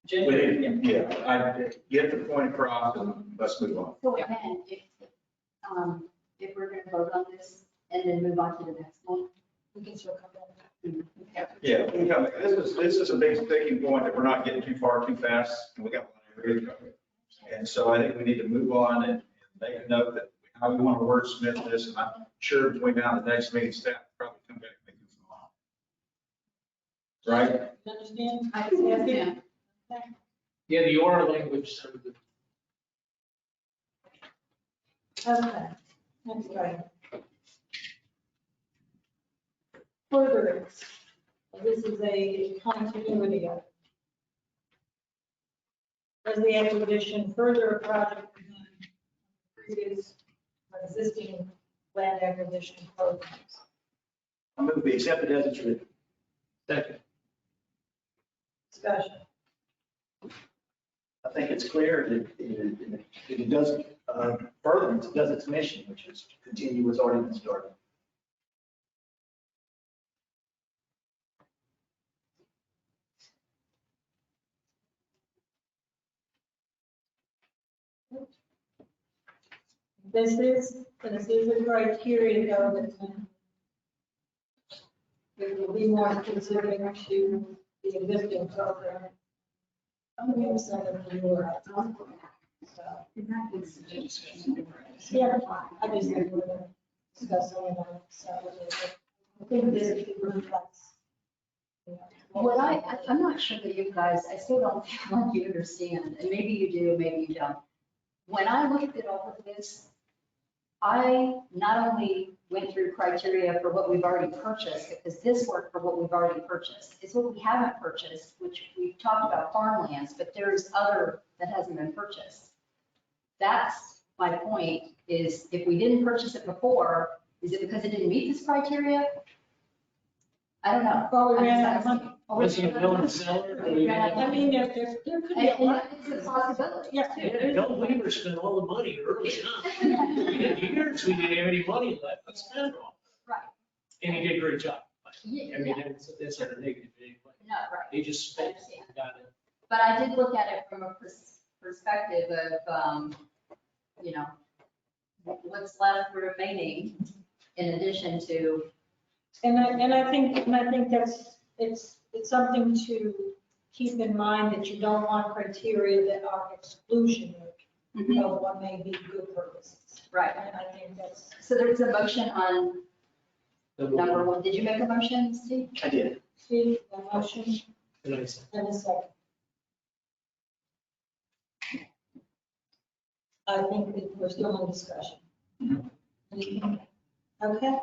yeah, I get the point across and let's move on. So then, if we're going to vote on this and then move on to the next one. We can still come back. Yeah, this is a big sticking point that we're not getting too far too fast. And we got a lot of area covered. And so I think we need to move on and make a note that how we want to wordsmith this. And I'm sure between now and the next meeting, staff will probably come back and make this law. Right? You understand? I understand. yeah, the oral language sounded good. Okay, next item. Furtherance. This is a continuity of. Does the acquisition further a project within previous or existing land acquisition programs? I move we accept it as it's written. Second. Discussion. I think it's clear that it does furtherance, it does its mission, which is to continue what's already been started. This is the criteria though that will be more specific to the existing program. I'm going to send it to you. So, yeah, I just think we're going to discuss some of that. So I think this reflects. What I'm not sure that you guys, I still don't feel like you understand, and maybe you do, maybe you don't. When I looked at all of this, I not only went through criteria for what we've already purchased, because this worked for what we've already purchased. It's what we haven't purchased, which we've talked about farmlands, but there's other that hasn't been purchased. That's my point, is if we didn't purchase it before, is it because it didn't meet this criteria? I don't know. Well, we ran out of money. Was he a villain seller? Or you had- I mean, there could be a And lot. it's a possibility. Yeah. Yeah, Bill Weaver spent all the money early on. We had years, we didn't have any money left to spend on. Right. And he did a great job. Yeah, I mean, that's not a negative thing, but No, right. he just spent, got it. But I did look at it from a perspective of, what's left remaining in addition to. And I think that's, it's something to keep in mind, that you don't want criteria that are exclusionary. of what may be good purposes. Right. And I think that's, So there's a motion on number one. Did you make a motion, Steve? I did. Steve, a motion And I said, and a second. I think that we're still in discussion. Okay.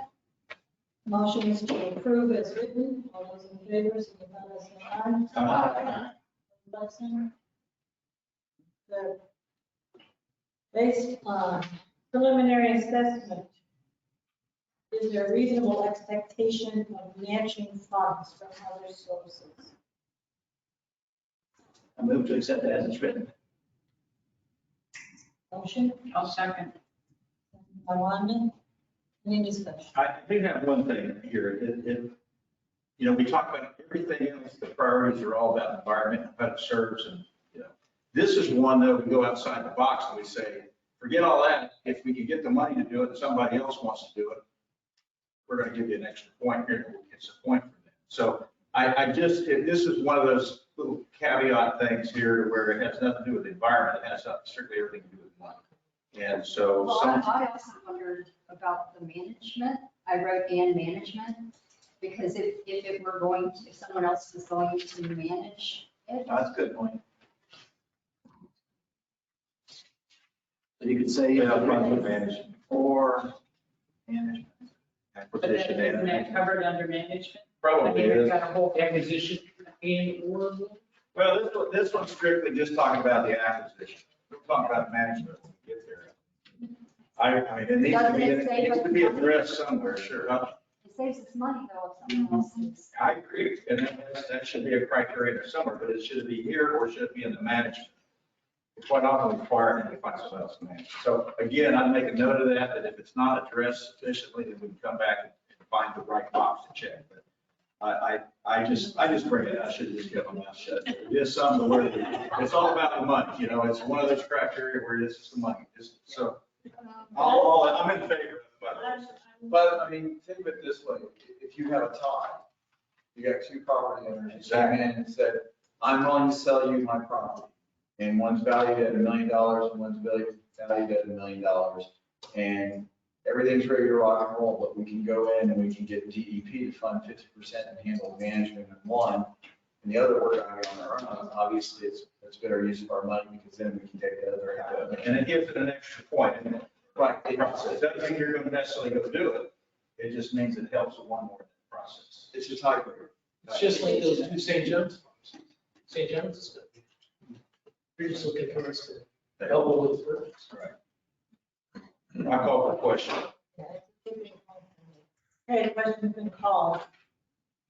Motion is to approve as written. All those in favor, signify by saying aye. Aye. Like sign. Good. Based on preliminary assessment, is there a reasonable expectation of matching funds from other sources? I move to accept it as it's written. Motion, I'll second. by Wanda. Any discussion? I do have one thing here. You know, we talk about everything else, the priorities are all about environment, how it serves, and, you know, this is one that we go outside the box and we say, forget all that. If we can get the money to do it and somebody else wants to do it, we're going to give you an extra point here, and we'll get some point from that. So this is one of those little caveat things here where it has nothing to do with the environment. It has strictly everything to do with money. And so Well, some. I also wondered about the management. I wrote and management, because if it were going, if someone else was going to manage it. That's a good point. So you could say. Management. Or management. But then Acquisition isn't and. that covered under management? Probably I mean, we've is. got a whole acquisition and or. Well, this one's strictly just talking about the acquisition. We're talking about management when we get there. I mean, it needs to be addressed somewhere, sure. It saves us money though if someone else is. I agree, and that should be a criteria there somewhere, but it should be here or should it be in the management? Quite often required to find someone else to manage. So again, I'd make a note of that, that if it's not addressed sufficiently, then we can come back and find the right box to check. But I just bring it, I should just get my mouth shut. It is something where it's all about the money, you know, it's one of those criteria where it's just the money, just so. I'm in favor of it. But I mean, think of it this way, if you have a tie, you got two property owners, you came in and said, I'm willing to sell you my property. And one's valued at $1 million and one's valued at $1 million. And everything's ready to rock and roll, but we can go in and we can get DEP to fund 50% and handle the management of one. And the other work on our own, obviously it's better use of our money because then we can take the other half of it. And it gives it an extra point. Right. It doesn't mean you're going to necessarily go do it. It just means it helps with one more process. It's a tiebreaker. It's just like those two St. John's farms. St. John's is good. You're just looking for us to help with the purpose. Right. I call for a question. Okay, question's been called.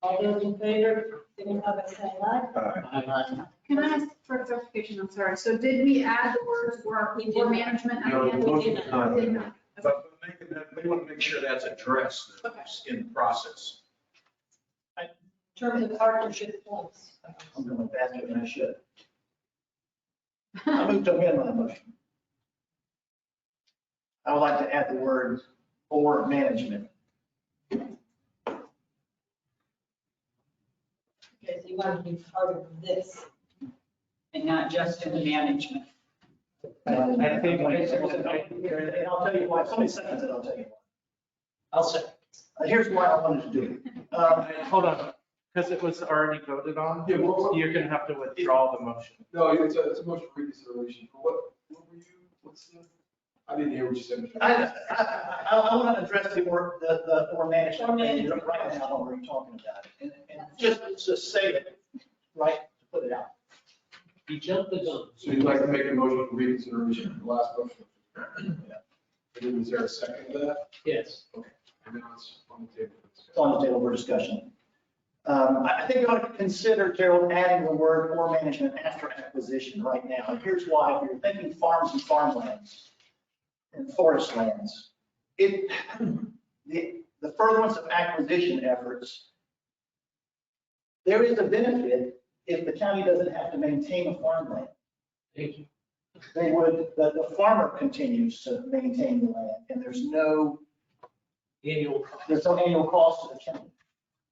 All those in favor, signify by saying aye. Can I ask for clarification? I'm sorry. So did we add the words or management at the end? No, We did not. We did not. But we want to make sure that's addressed in the process. In terms of partnership points. I'm going faster than I should. I move to amend my motion. I would like to add the word or management. Okay, so you want to be part of this. And not just in the management. I think, and I'll tell you why, somebody seconds it, I'll tell you I'll say. why. Here's why I wanted to do it. Hold on, because it was already voted on. Yeah, You're going to have to withdraw the motion. No, it's a motion for reconsideration. What were you, what's the, I didn't hear what you said. I want to address the or management thing right now when we're talking about it. And just say it, right, to put it out. You jumped the gun. So you'd like to make a motion for reconsideration of the last motion? Yeah. Is there a second to that? Yes. Okay. And now it's on the table. It's on the table for discussion. I think you ought to consider, Gerald, adding the word or management after acquisition right now. And here's why. If you're thinking farms and farmlands and forest lands, the furtherance of acquisition efforts, there is a benefit if the county doesn't have to maintain a farmland. Thank you. They would, the farmer continues to maintain the land and there's no Annual cost. annual cost to the county.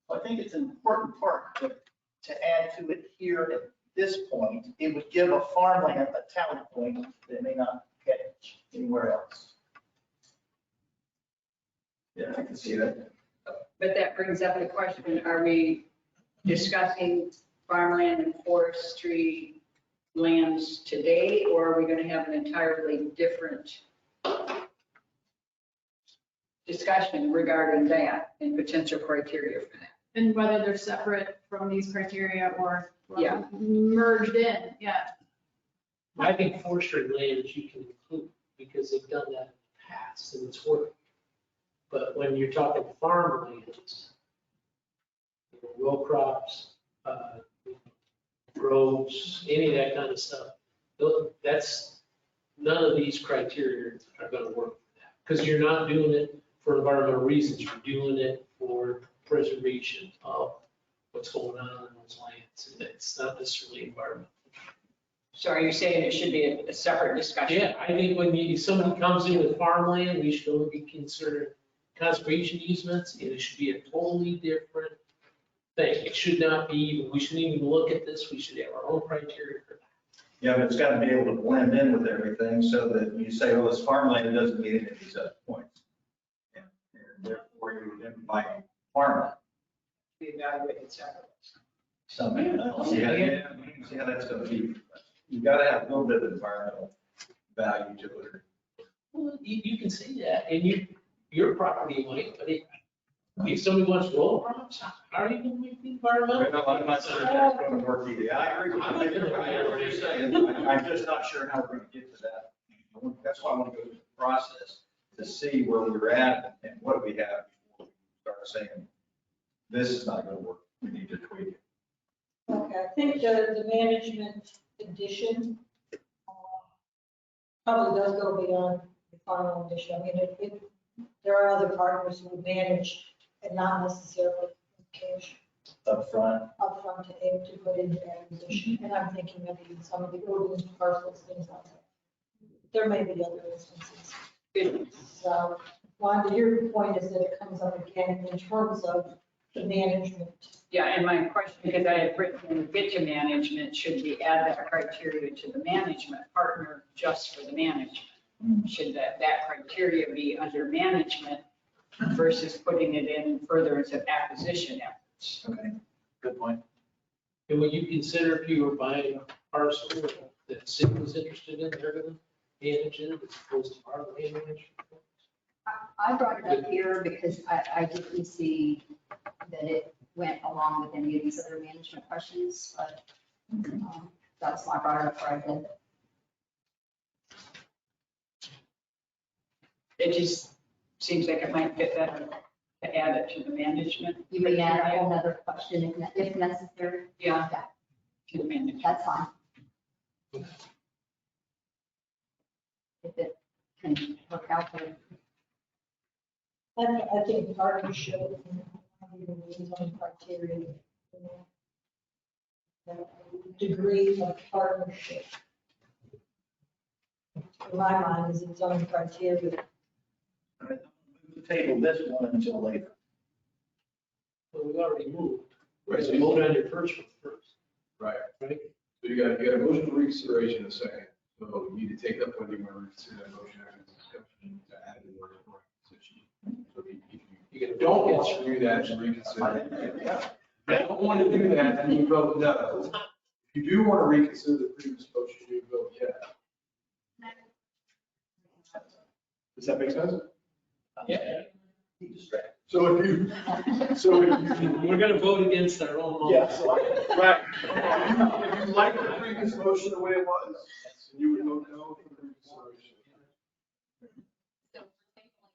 So I think it's an important part to add to it here at this point. It would give a farmland a talent point that may not catch anywhere else. Yeah, I can see that. But that brings up the question, are we discussing farmland and forestry lands today, or are we going to have an entirely different discussion regarding that and potential criteria for that? And whether they're separate from these criteria or Yeah. merged in, yeah. I think forestry lands you can include because they've done that in the past and it's worked. But when you're talking farmlands, row crops, roads, any of that kind of stuff, none of these criteria are gonna work for that. Because you're not doing it for environmental reasons, you're doing it for preservation of what's going on in those lands. And it's not necessarily environmental. So are you saying it should be a separate discussion? Yeah, I think if somebody comes in with farmland, we should only be considering conservation easements, and it should be a totally different thing. It should not be, we shouldn't even look at this, we should have our own criteria for that. Yeah, but it's got to be able to blend in with everything so that you say, oh, this farmland doesn't meet any of these other points. And therefore you would invite farmland. Be evaluated separately. Somehow. See how that's going to be. You've got to have a little bit of environmental value to it. Well, you can say that, and your property might, but if somebody wants roll crops, how are you gonna make the environmental? No, I'm not sure that's going to work either. I agree with what you're saying. I'm just not sure how we're going to get to that. That's why I want to go through the process to see where we're at and what we have before we start saying, this is not going to work. We need to tweak it. Okay, I think the management addition probably does go beyond the final addition. I mean, there are other partners who manage and not necessarily cash Upfront. upfront to aim to put into acquisition. And I'm thinking maybe some of the urban parcels, things like that. There may be other instances. So, Wanda, your point is that it comes up again in terms of the management. Yeah, and my question, because I had written, when we get to management, should we add that criteria to the management partner just for the management? Should that criteria be under management versus putting it in furtherance of acquisition efforts? Okay, good point. And would you consider if you were buying a parcel that city was interested in, they're gonna manage it as opposed to our land management? I brought it up here because I didn't see that it went along with any of these other management questions, but that's why I brought it up where I did. It just seems like it might fit better to add it to the management. You may add another question if necessary. Yeah, to the management. That's fine. If it can work out for I think partnership and on criteria, the degree of partnership. In my mind, is its own criteria. We'll table this one until later. Well, we already moved. Right, so So vote on your first one first. Right. Right? So you got a motion for reconsideration in a second. So you need to take up whether you want to reconsider that motion after the discussion to add the word for position. So if you don't get to do that and reconsider. If you don't want to do that, then you vote no. If you do want to reconsider the previous motion, you vote yes. Does that make sense? Yeah. So if you, We're gonna vote against our own motion. yes, right. If you like the previous motion the way it was, you would vote no for the reconsideration. So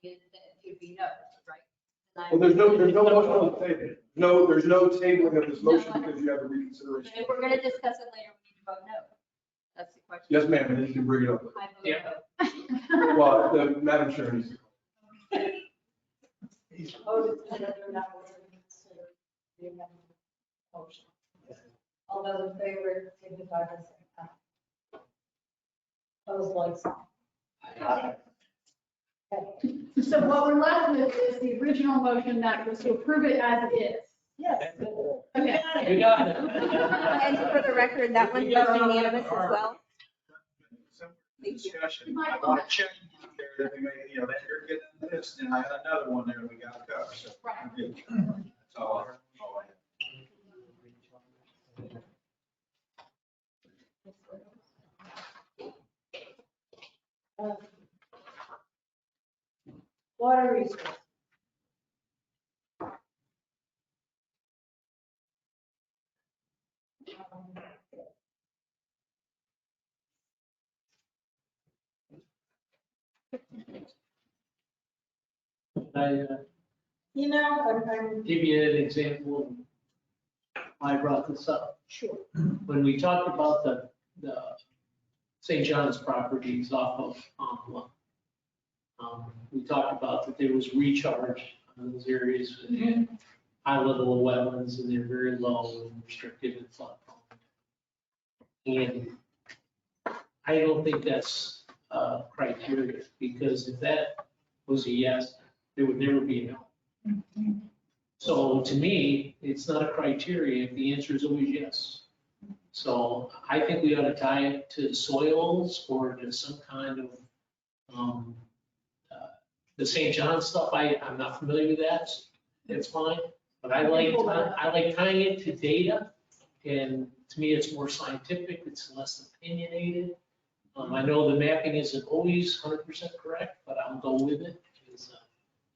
it would be no, right? Well, there's no motion on the table. No, there's no tabling of this motion because you have a reconsideration. If we're gonna discuss it later, we need to vote no. That's the question. Yes, ma'am, and you can bring it up. I vote Yeah. no. Well, the Madam Chair needs to. Voted whether or not we're going to consider the amendment motion. All those in favor, signify by saying aye. Opposed, like sign. Okay. So what we're left with is the original motion that was to approve it as it is. Yes. Okay. We got it. And for the record, that one was unanimous as well. discussion. I want to check there that we may, you know, that you're getting this, and I got another one there we got to cover, so. I'm good. That's all I have. Water resource. You know, I'm. Give you an example of why I brought this up. Sure. When we talked about the St. John's properties off of Pamela, we talked about that there was recharge on those areas that had high level of wetlands and they're very low and restricted and flood prone. And I don't think that's criteria, because if that was a yes, there would never be a no. So to me, it's not a criteria if the answer is always yes. So I think we ought to tie it to soils or to some kind of, the St. John stuff. I'm not familiar with that. It's fine. But I like tying it to data. And to me, it's more scientific. It's less opinionated. I know the mapping isn't always 100% correct, but I'll go with it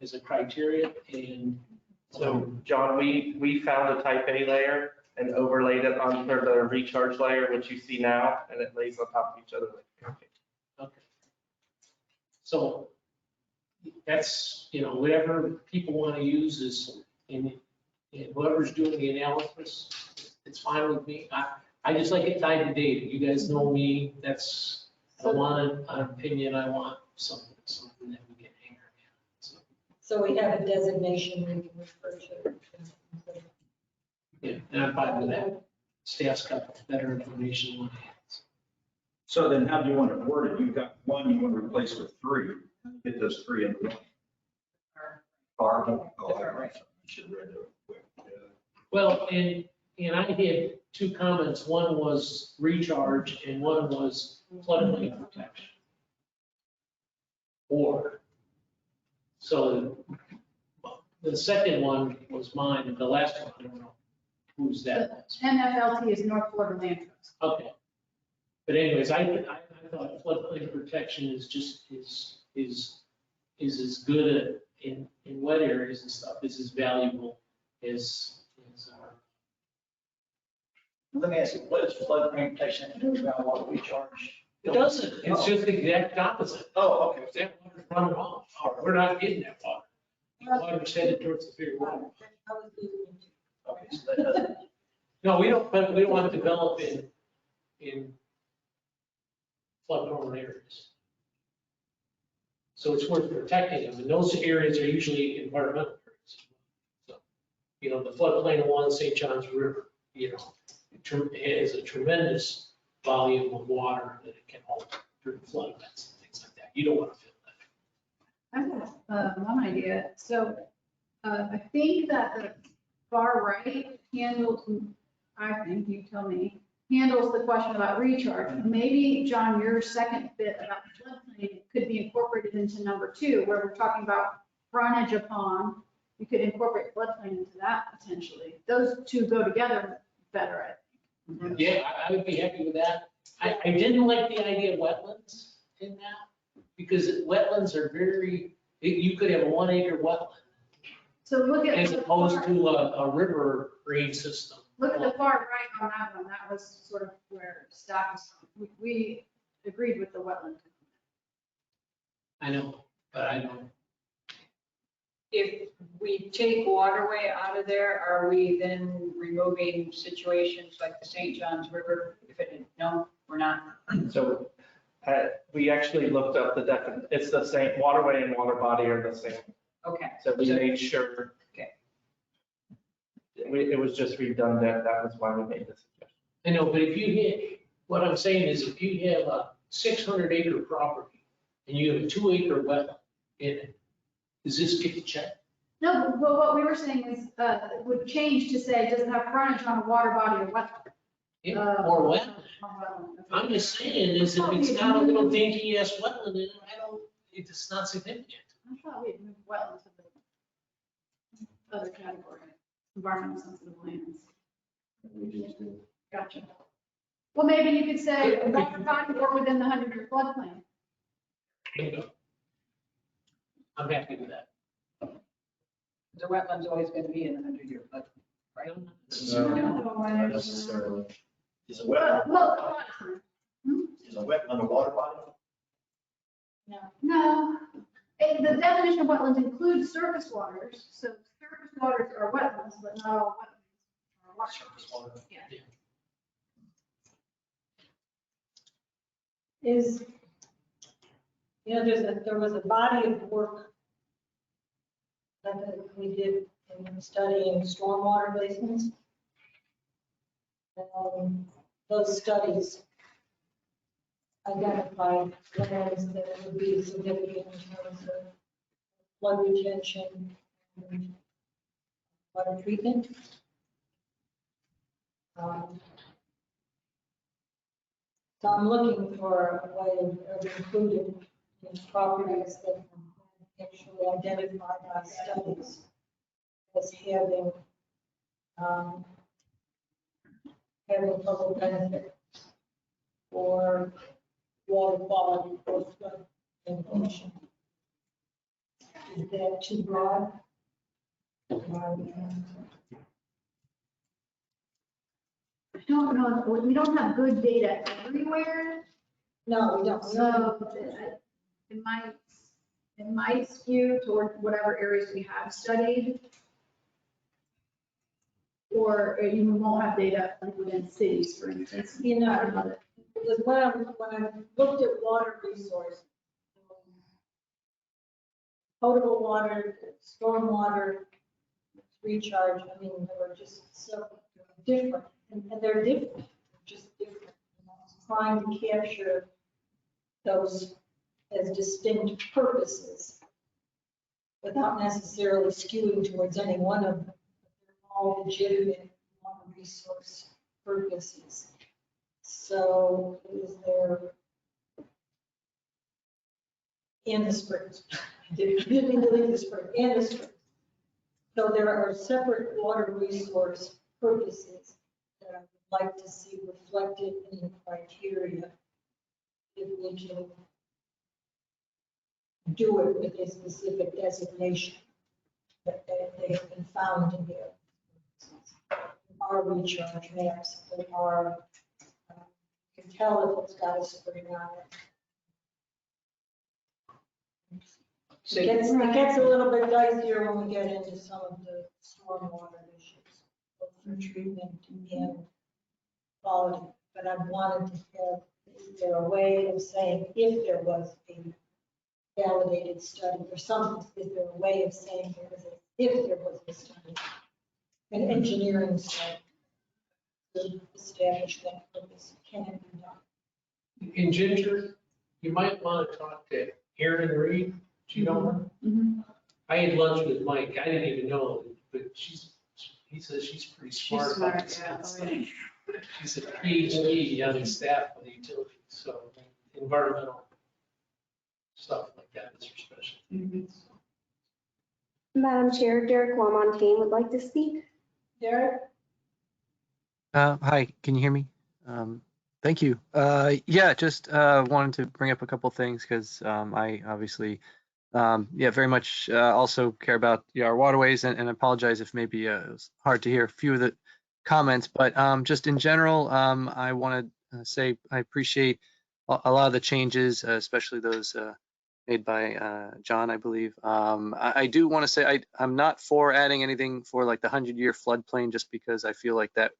as a criteria. And So, John, we found a type A layer and overlaid it onto the recharge layer, which you see now, and it lays on top of each other. okay. So that's, whatever people want to use is, and whoever's doing the analysis, it's fine with me. I just like it tied to data. You guys know me. I want an opinion. I want something that we can hang our hat on. So we have a designation we can refer to. Yeah, and I'm fine with that. Staff's got better information on hands. So then how do you want to word it? You've got one you want to replace with three. Get those three into one. Should read it quick. Well, and I had two comments. One was recharge and one was floodplain protection. So the second one was mine, and the last one, I don't know who's that was. NFLT is North Florida Land Trust. Okay. But anyways, I thought floodplain protection is just, is as good in wet areas and stuff, is as valuable as Let me ask you, what is floodplain protection and groundwater recharge? it doesn't, it's just the exact opposite. Oh, okay. If that water's running off, we're not getting that water. The water's headed towards the big water. Okay, so that doesn't. No, we don't, but we don't want to develop in flood-prone areas. So it's worth protecting them, and those areas are usually environmental areas. So, the floodplain along St. John's River, it has a tremendous volume of water that it can hold during flood events and things like that. You don't want to feel that. I have one idea. So I think that the far right handles, I think, you tell me, handles the question about recharge. Maybe, John, your second bit about floodplain could be incorporated into number 2, where we're talking about frontage upon. You could incorporate floodplain into that potentially. Those two go together better, I think. Yeah, I would be happy with that. I didn't like the idea of wetlands in that, because wetlands are you could have a 1 acre wetland So look at. as opposed to a river green system. Look at the far right on that one. That was sort of where staff was. We agreed with the wetland. I know, but I don't. If we take waterway out of there, are we then removing situations like the St. John's River? No, we're not. So we actually looked up the definition. It's the same, waterway and water body are the same. Okay. So we made sure. Okay. It was just redundant. That was why we made this suggestion. I know, but what I'm saying is if you have a 600 acre property and you have a 2 acre wetland in it, does this get the check? No, but what we were saying is, it would change to say, does it have frontage on a water body or wetland? Yeah, or wetland. I'm just saying is if it's got a little dinky ass wetland in it, it's not significant. I thought we had moved wetlands to the other category, environmental sensitive lands. Gotcha. Well, maybe you could say a water body or within the 100-year floodplain. There you go. I'm happy with that. The wetland's always going to be in the 100-year flood, right? Not necessarily. Is a wetland, Well, is a wetland a water body? no, the definition of wetlands includes surface waters, so surface waters are wetlands, but not all wetlands are water. Yeah. Is, there was a body of work that we did in studying stormwater basins. Those studies identified lands that would be significant in terms of flood retention and water treatment. So I'm looking for a way of including properties that are actually identified by studies as having public benefit or water quality or flood mitigation. Is that too broad? I don't know, we don't have good data everywhere, No, we don't. so it might skew toward whatever areas we have studied. Or you won't have data like within cities, for instance. Because when I looked at water resources, potable water, stormwater, recharge, I mean, they were just so different, and they're different, they're just different. And I was trying to capture those as distinct purposes without necessarily skewing towards any one of them. They're all legitimate water resource purposes. So is there, and the springs, I didn't mean to leave the spring, and the springs. So there are separate water resource purposes that I would like to see reflected in the criteria if we can do it with a specific designation that they have been found in there. Our recharge maps that are, you can tell if it's got a spring on it. It gets a little bit dicier when we get into some of the stormwater issues, both for treatment and quality. But I wanted to have, is there a way of saying if there was a validated study or something, is there a way of saying if there was a study, an engineering study to establish that purpose, can it be done? In Ginger, you might want to talk to Erin Reed. Do you know her? I had lunch with Mike. I didn't even know, but he says she's pretty smart about this kind of stuff. She's a PhD on the staff of the utility, so environmental stuff like that is her specialty. Madam Chair, Derek Lamontagne would like to speak. Derek? Hi, can you hear me? Thank you. Yeah, just wanted to bring up a couple things because I obviously, very much also care about our waterways and apologize if maybe it was hard to hear a few of the comments, but just in general, I want to say I appreciate a lot of the changes, especially those made by John, I believe. I do want to say I'm not for adding anything for like the 100-year floodplain just because I feel like that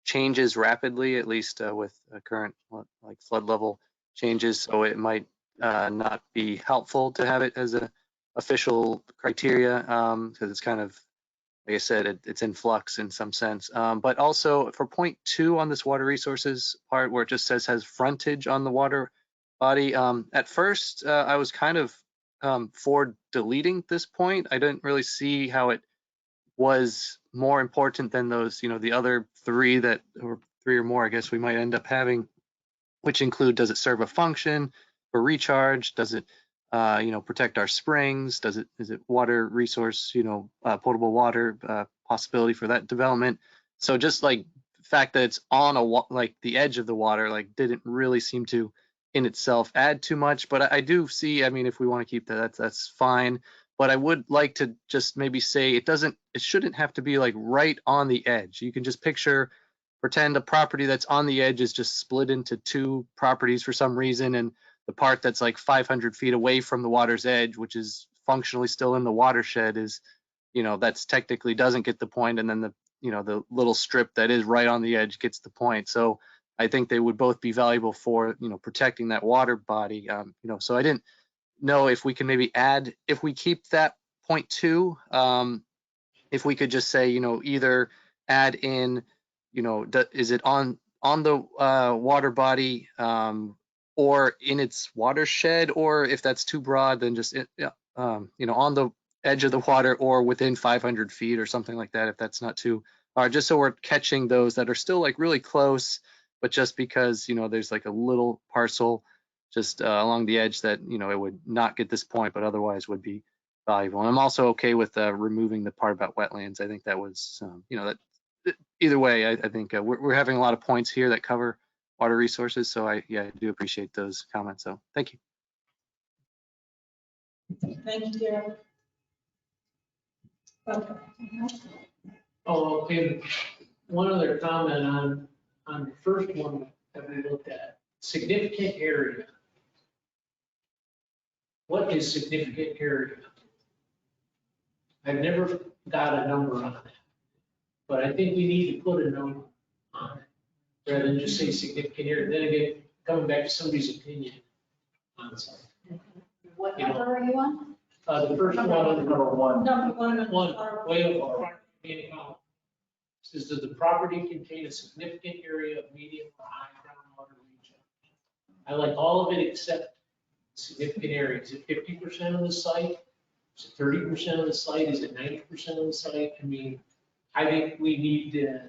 changes rapidly, at least with current like flood level changes. So it might not be helpful to have it as a official criteria because it's kind of, like I said, it's in flux in some sense. But also for point 2 on this water resources part where it just says has frontage on the water body. At first, I was kind of for deleting this point. I didn't really see how it was more important than those, the other 3 that were three or more, I guess we might end up having, which include, does it serve a function for recharge? Does it, protect our springs? Is it water resource, potable water, possibility for that development? So just like the fact that it's on like the edge of the water, like didn't really seem to in itself add too much, but I do see, I mean, if we want to keep that, that's fine. But I would like to just maybe say it shouldn't have to be like right on the edge. You can just pretend a property that's on the edge is just split into two properties for some reason, and the part that's like 500 feet away from the water's edge, which is functionally still in the watershed, is, that's technically doesn't get the point, and then the little strip that is right on the edge gets the point. So I think they would both be valuable for, protecting that water body. So I didn't know if we can maybe add, if we keep that 0.2, if we could just say, either add in, is it on the water body, or in its watershed, or if that's too broad, then just, on the edge of the water or within 500 feet or something like that, if that's not too, just so we're catching those that are still like really close, but just because, there's like a little parcel just along the edge that, it would not get this point, but otherwise would be valuable. And I'm also okay with removing the part about wetlands. I think that was, that either way, I think we're having a lot of points here that cover water resources. So I do appreciate those comments. So thank you. Thank you, Derek. Oh, okay. One other comment on the first one that we looked at, significant area. What is significant area? I've never got a number on it, but I think we need to put a number on it rather than just say significant area. Then again, coming back to somebody's opinion on something. What number are you on? The first one, Number one. way over. Says, does the property contain a significant area of medium or high groundwater recharge? I like all of it except significant area. Is it 50% of the site? Is it 30% of the site? Is it 90% of the site? I mean, I think we need to,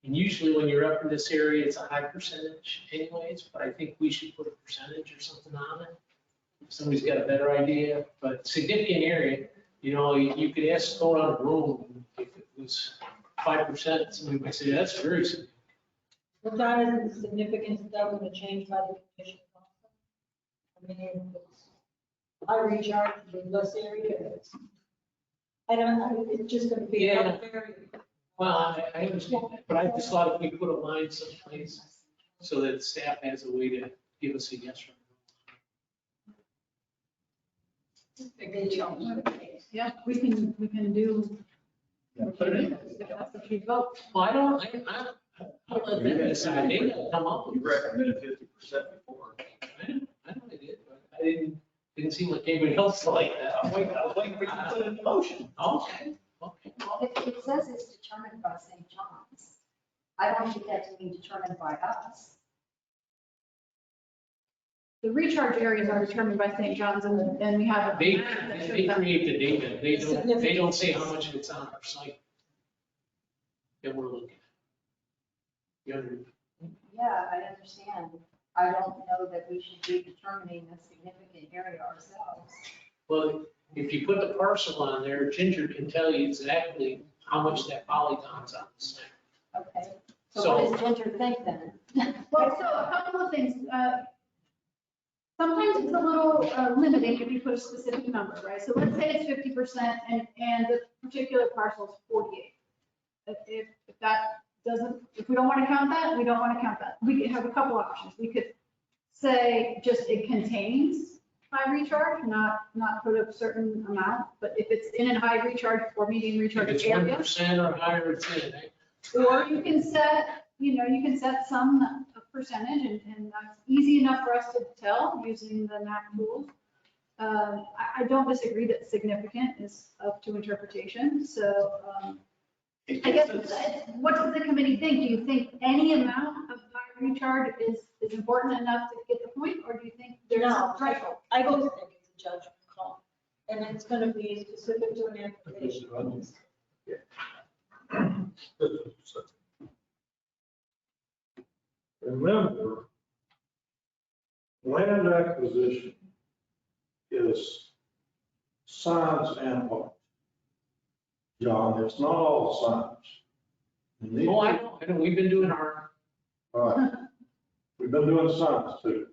and usually when you're up in this area, it's a high percentage anyways, but I think we should put a percentage or something on it. If somebody's got a better idea, but significant area, you could ask go around the room if it was 5%, somebody might say that's very significant. Well, that isn't the significance of that going to change by the commission. I mean, I recharge in this area. I don't know, it's just going to be Yeah. very. Well, I understand that, but I just thought if we put a line someplace so that staff has a way to give us a yes or no. Yeah, we can do. Put it in. If that's what you vote. Well, I'll let them decide. They gotta come up with. You recommended 50% before. I know they did, but I didn't seem like anybody else like that. I was waiting for you to put it in motion. Okay. Well, it says it's determined by St. John's. I don't think that to be determined by us. The recharge areas are determined by St. John's and we have. They create the data. They don't say how much of it's on our site that we're looking at. Yeah, I understand. I don't know that we should be determining a significant area ourselves. Well, if you put the parcel on there, Ginger can tell you exactly how much that polygon's on the site. Okay, so what does Ginger think then? Well, so a couple of things. Sometimes it's a little limiting if you put a specific number, right? So let's say it's 50% and the particular parcel is 48. If that doesn't, if we don't want to count that, we don't want to count that. We could have a couple options. We could say just it contains high recharge, not put a certain amount, but if it's in a high recharge or medium recharge If it's area. 1% or higher, it's in it. Or you can set, you can set some percentage and that's easy enough for us to tell using the map tools. I don't disagree that significant is up to interpretation. So I guess, what does the committee think? Do you think any amount of high recharge is important enough to get the point? Or do you think there's a threshold? I do think it's a judgment call, and it's going to be specific to an application. remember, land acquisition is science and art. John, it's not all science. You need Oh, I to- know, we've been doing our, All right. We've been doing science too.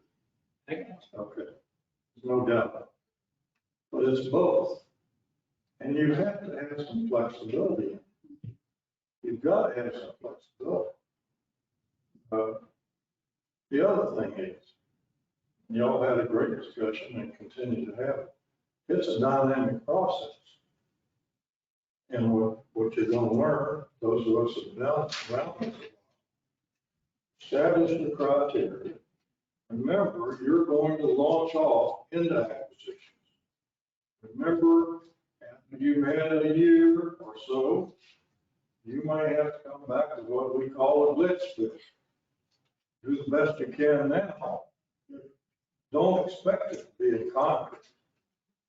I guess. Okay. There's no doubt. But it's both. And you have to have some flexibility. You've got to have some flexibility. The other thing is, y'all had a great discussion and continue to have it. It's a dynamic process. And what you're going to learn, those of us that have been around this, establish the criteria. Remember, you're going to launch off into acquisitions. Remember, after you've had a year or so, you may have to come back with what we call a blitz fix. Do the best you can now. Don't expect it to be a concrete.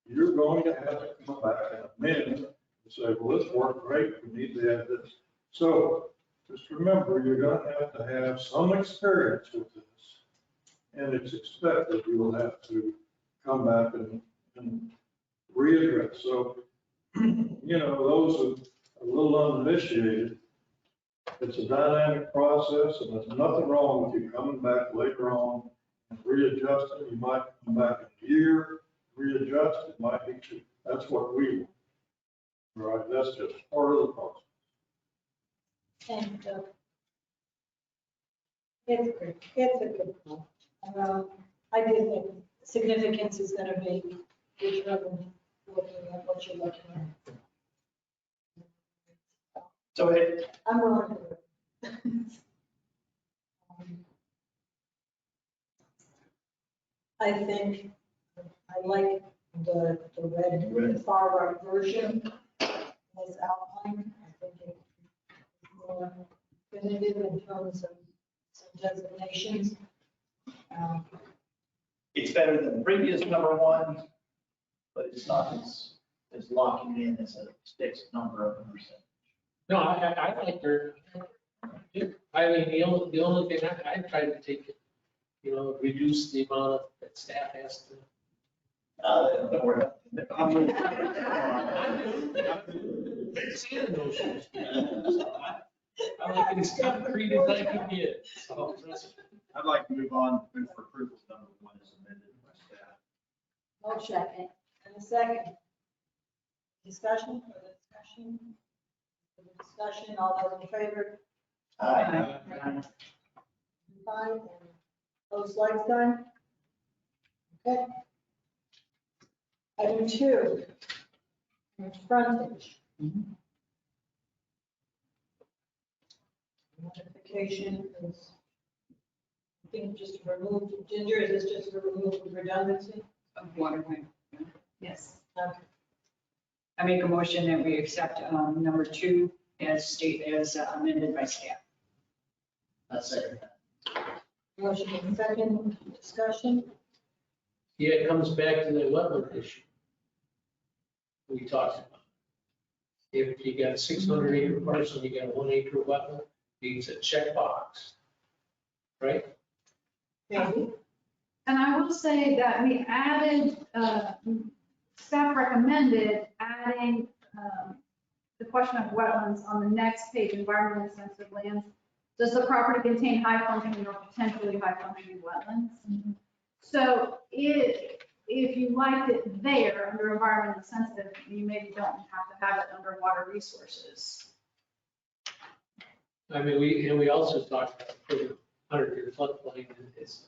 You're going to have to come back and amend and say, well, this worked great, we need to have this. So just remember, you're going to have some experience with this. And it's expected you will have to come back and readdress. So, those who are a little uninitiated, it's a dynamic process, and there's nothing wrong with you coming back later on and readjusting. You might come back in a year, readjust, it might be two. That's what we want. Right, that's just part of the process. And it's a good point. I do think significance is going to be determined looking at what you're looking at. So I'm willing to do it. I think I like the red far right version as outlined. I think it's more definitive in terms of some designations. it's better than the previous number one, but it's not as locking in as a fixed number of percent. No, I like her. I mean, the only thing I tried to take, reduce the amount of that staff has to. Don't worry about it. I'm gonna- Seeing those shoes. I like it concrete as I can get. So, I'd like to move for approval of number one as amended by staff. Motion and a second. Discussion, further discussion? Further discussion, all those in favor? Aye. Fine, and opposed, like sign? Okay. Item 2, frontage. Modification is, I think just remove, Ginger, is this just to remove the redundancy? Of waterway. Yes. Okay. I make a motion that we accept number 2 as amended by staff. That's it. Motion and second, discussion. yeah, it comes back to the wetland issue we talked about. If you got a 600 acre parcel, you got a 1 acre wetland, it's a checkbox, right? Maybe. And I will say that we added, staff recommended adding the question of wetlands on the next page, environmentally sensitive lands. Does the property contain high functioning or potentially high functioning wetlands? So if you liked it there under environmentally sensitive, you maybe don't have to have it under water resources. I mean, we also talked about putting 100-year floodplain as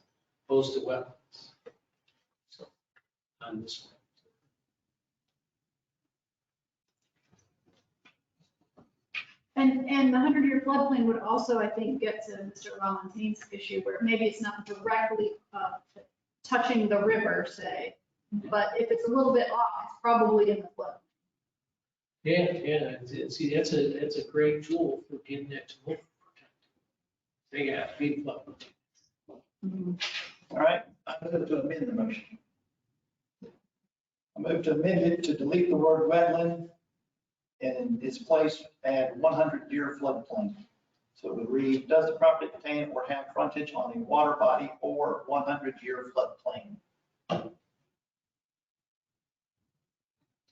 opposed to wetlands. So, on this one. And the 100-year floodplain would also, I think, get to Mr. Valentine's issue where maybe it's not directly touching the river, say, but if it's a little bit off, it's probably in the flood. Yeah, see, that's a great tool for getting that to look protected. They got big floodplain. All right, I move to amend the motion. I move to amend it to delete the word wetland and in its place add 100-year floodplain. So it would read, does the property contain or have frontage on a water body or 100-year floodplain?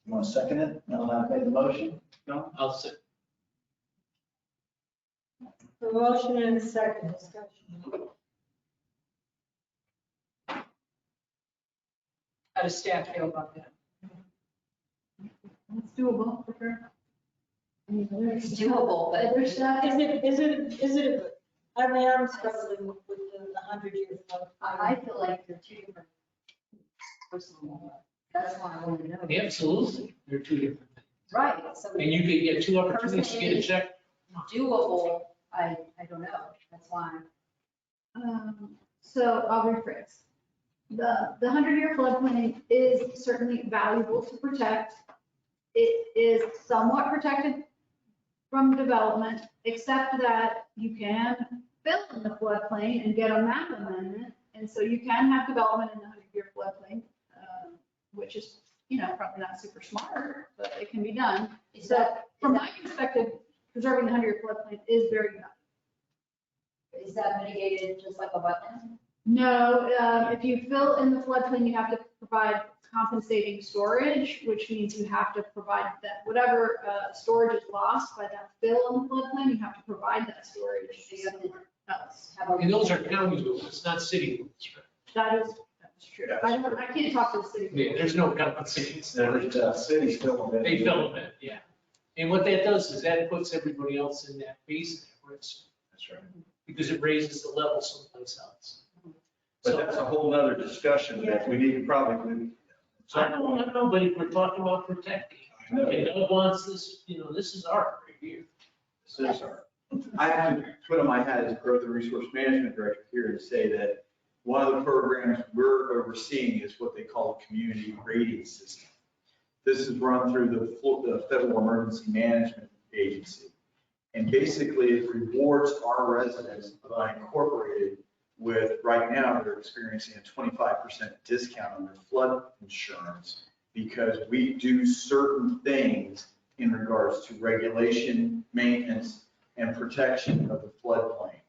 You want to second it? No, I'll make the motion. No? I'll say, The motion and a second discussion. How does staff feel about that? It's doable for sure. It's doable, but Is it, I mean, I'm struggling with the 100-year flood. I feel like they're two different personal. That's why I want to know. absolutely, they're two different things. Right, so And you could get two opportunities to get a check. doable, I don't know. That's why. So I'll rephrase. The 100-year floodplain is certainly valuable to protect. It is somewhat protected from development, except that you can fill in the floodplain and get a map amendment. And so you can have development in the 100-year floodplain, which is, probably not super smart, but it can be done. So from my perspective, preserving the 100-year floodplain is very valuable. Is that mitigated just like a wetland? No, if you fill in the floodplain, you have to provide compensating storage, which means you have to provide that whatever storage is lost by that fill in the floodplain, you have to provide that storage somewhere else. And those are county rules, it's not city rules, right? That's true. I can't talk to the city. Yeah, there's no compensation. Cities fill them in. They fill them in, yeah. And what that does is that puts everybody else in that basin at risk. That's right. Because it raises the level someplace else. But that's a whole nother discussion that we need to probably. I don't know, but if we're talking about protecting, and Doug wants this, this is art right here. This is our. I have to put on my hat as growth and resource management director here and say that one of the programs we're overseeing is what they call a community rating system. This is run through the Federal Emergency Management Agency. And basically it rewards our residents of unincorporated with, right now, they're experiencing a 25% discount on their flood insurance because we do certain things in regards to regulation, maintenance, and protection of the floodplain.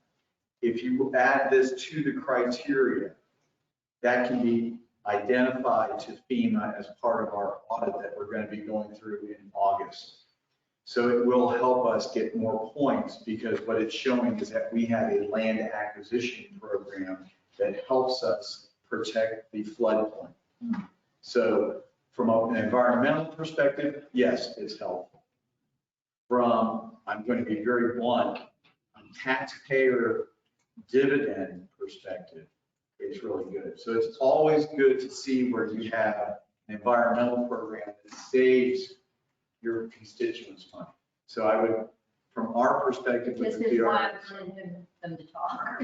If you add this to the criteria, that can be identified to FEMA as part of our audit that we're going to be going through in August. So it will help us get more points because what it's showing is that we have a land acquisition program that helps us protect the floodplain. So from an environmental perspective, yes, it's helpful. From, I'm going to be very blunt, a taxpayer dividend perspective, it's really good. So it's always good to see where you have an environmental program that saves your constituents money. So I would, from our perspective, This with is the why I wanted them to talk.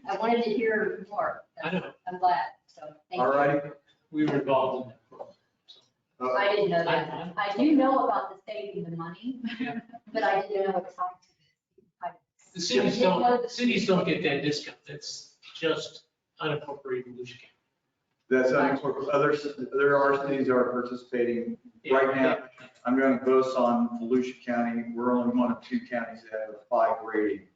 I wanted to hear more. I know. I'm glad, so thank you. all right. We were involved in that program. so. I didn't know that. I do know about the saving the money, but I didn't know what time. The cities don't get that discount, that's just unincorporated Volusia County. That's unincorporated. There are cities that are participating right now. I'm going to boast on Volusia County. We're only one of two counties that have a 5 rating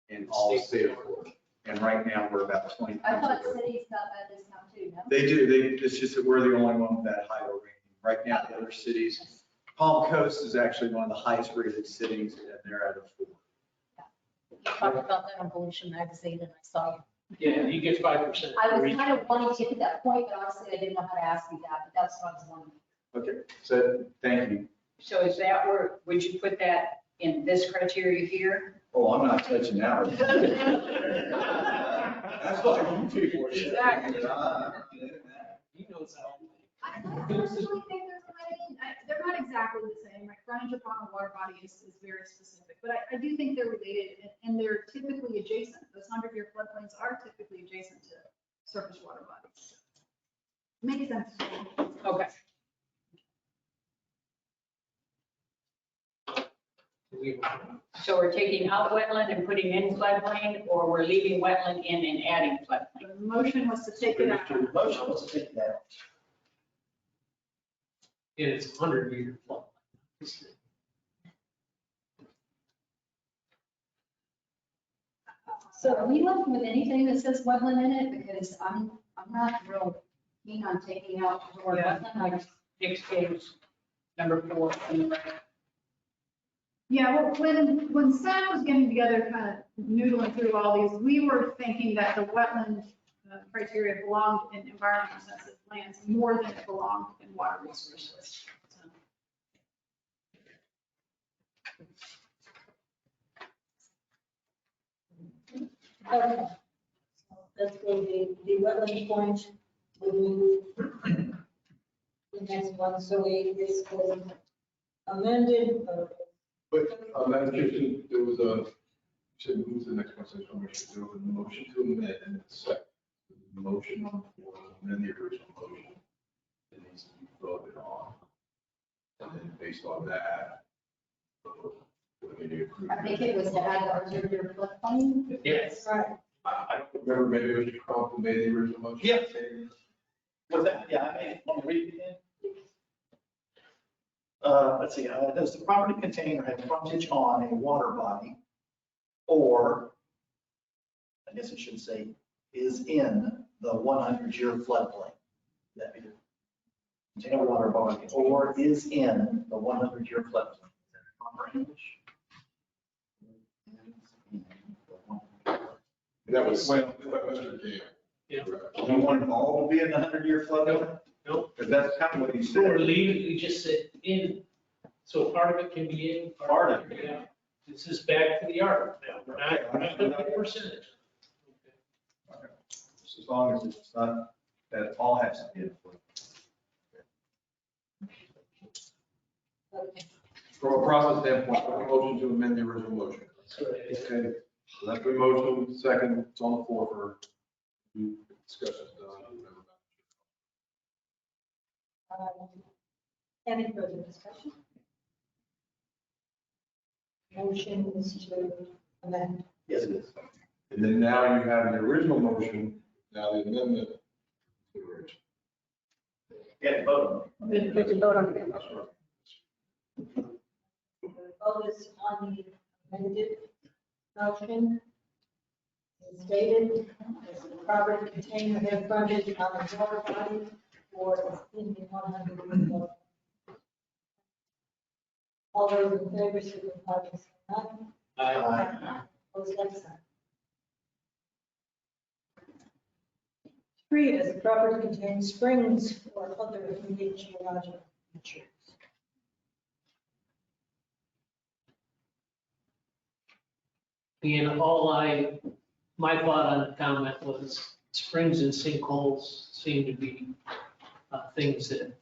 in all the state of Florida. And right now we're about 20. I thought cities got that discount too, no? They do. It's just that we're the only one with that high rating. Right now, the other cities, Palm Coast is actually one of the highest rated cities and they're at a 4. You talked about that on Volusia Magazine and I saw you. Yeah, he gets 5%. I was kind of wanting to get to that point, but honestly, I didn't know how to ask you that, but that's what I was wondering. Okay, so thank you. So is that where, would you put that in this criteria here? Oh, I'm not touching that one. That's what you people are saying. Exactly. He knows how. I personally think there's a way, they're not exactly the same, like frontage upon a water body is very specific, but I do think they're related and they're typically adjacent. Those 100-year floodplains are typically adjacent to surface water bodies. Makes sense. Okay. So we're taking out wetland and putting in floodplain, or we're leaving wetland in and adding floodplain? The motion was to take it out. The motion was to take it out. And it's 100-year flood. So are we looking with anything that says wetland in it? Because I'm not real keen on taking out the word Yeah. wetland. Like, Next page, number 4 in the red. Yeah, well, when staff was getting together, kind of noodling through all these, we were thinking that the wetland criteria belonged in environmental sensitive lands more than it belonged in water resources. So, Okay. So that's where the wetland point will move the next one. So this was amended, But, Madam Chair, there was a, should move to the next one, so there was a motion to amend and a second. The motion on the floor, and then the original motion, it needs to be voted on. And then based on that, I think it was to add the reservoir floodplain. Yes. right. I don't remember, maybe Mr. Crump who made the original motion. Yeah. Was that, yeah, I made it, want me to read it again? Let's see, does the property contain or have frontage on a water body? Or, I guess it should say, is in the 100-year floodplain? That be contain a water body, or is in the 100-year floodplain? Is that proper English? That was when, Mr. Gale. Yeah. You want them all to be in the 100-year flood? Nope. Because that's kind of what he So we're said. leaving, we just said in, so part of it can be in, part of it, yeah. This is back to the art now, we're not looking at percentage. Just as long as it's not, that it all has to be in the flood. Okay. From a process standpoint, a motion to amend the original motion. Okay, so that's the motion, second, it's on the floor for discussion. Any further discussion? Motion is to amend. Yes, it is. And then now you have the original motion, now the amendment. Yeah, vote on it. We can vote on it. That's right. Vote is on the amended motion. As stated, as the property containing the frontage on the water body or in the 100 year flood. All those in favor, signify by saying aye. Aye. Opposed, like sign. 3, as the property contains springs or other unique geological features. And my thought on the comment was springs and sinkholes seem to be things that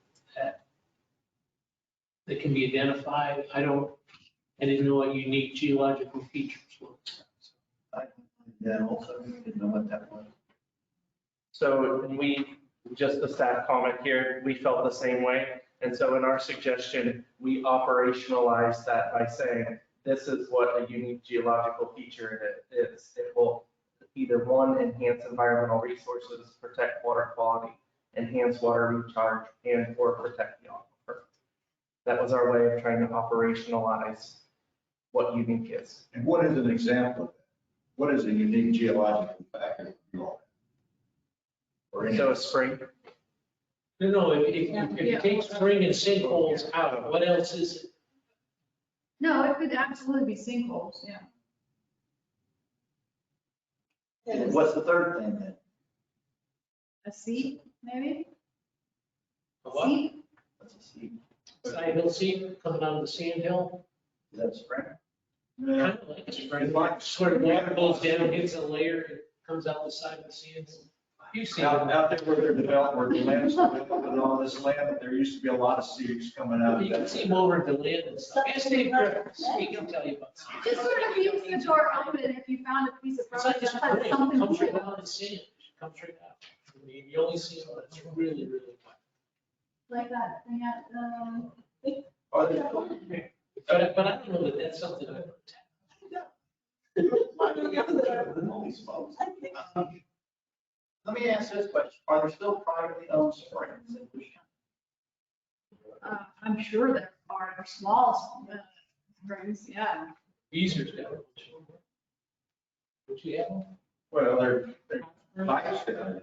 can be identified. I didn't know what unique geological features were. Yeah, also, didn't know what that was. So just the staff comment here, we felt the same way. And so in our suggestion, we operationalized that by saying, this is what a unique geological feature it is. It will either one, enhance environmental resources, protect water quality, enhance water recharge, and or protect the aquifer. That was our way of trying to operationalize what unique is. And what is an example of that? What is a unique geological factor? Or any- So a spring, No, if you take spring and sinkholes out, what else is it? No, it could absolutely be sinkholes, yeah. And what's the third thing then? A seat, maybe? A what? Seat? What's a seed? Side hill seep coming out of the sand hill? Is that a spring? Kind of like a spring, sort of water goes down, hits a layer, and comes out the side of the sand. You see Out it. out there where they're developing, where the land's developing all this land, there used to be a lot of seeds coming out of You can that. see them over at the land and stuff. Yes, Dave Griffin, he can tell you about seeds. Just sort of leaves the door open if you found a piece of It's like property a that had spring, it something. comes to right it. out of the sand, it comes right out. I mean, you only see it when it's really, really wet. Like that thing at, Are they? But I don't know that that's something I would protect. Holy smokes. Let me ask this question. Are there still privately owned springs in Volusia? I'm sure there are small springs, yeah. Geezer's got it. Would you have? Well, they're pipes down.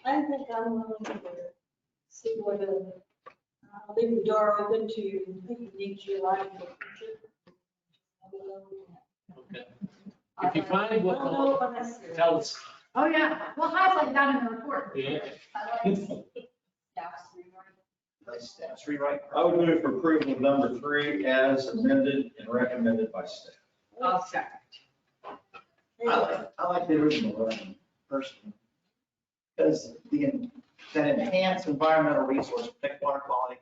I think I'm willing to see what I'll leave the door open to unique geological feature. Okay. If you find what, I'll know when I see it. tell us. Oh, yeah, we'll highlight that in the report. Yeah. I like staff's rewrite. Staff's rewrite. I would move for approval of number 3 as amended and recommended by staff. I'll second. I like the original version personally. Because that enhanced environmental resource, protect water quality.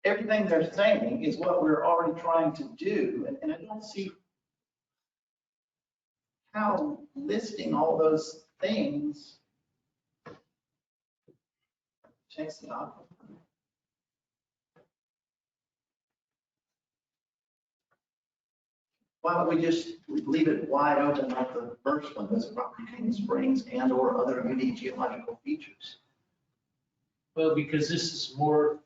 Everything they're saying is what we're already trying to do, and I don't see how listing all those things checks the box. Why don't we just leave it wide open like the first one, does property containing springs and or other unique geological features? Well, because this is more,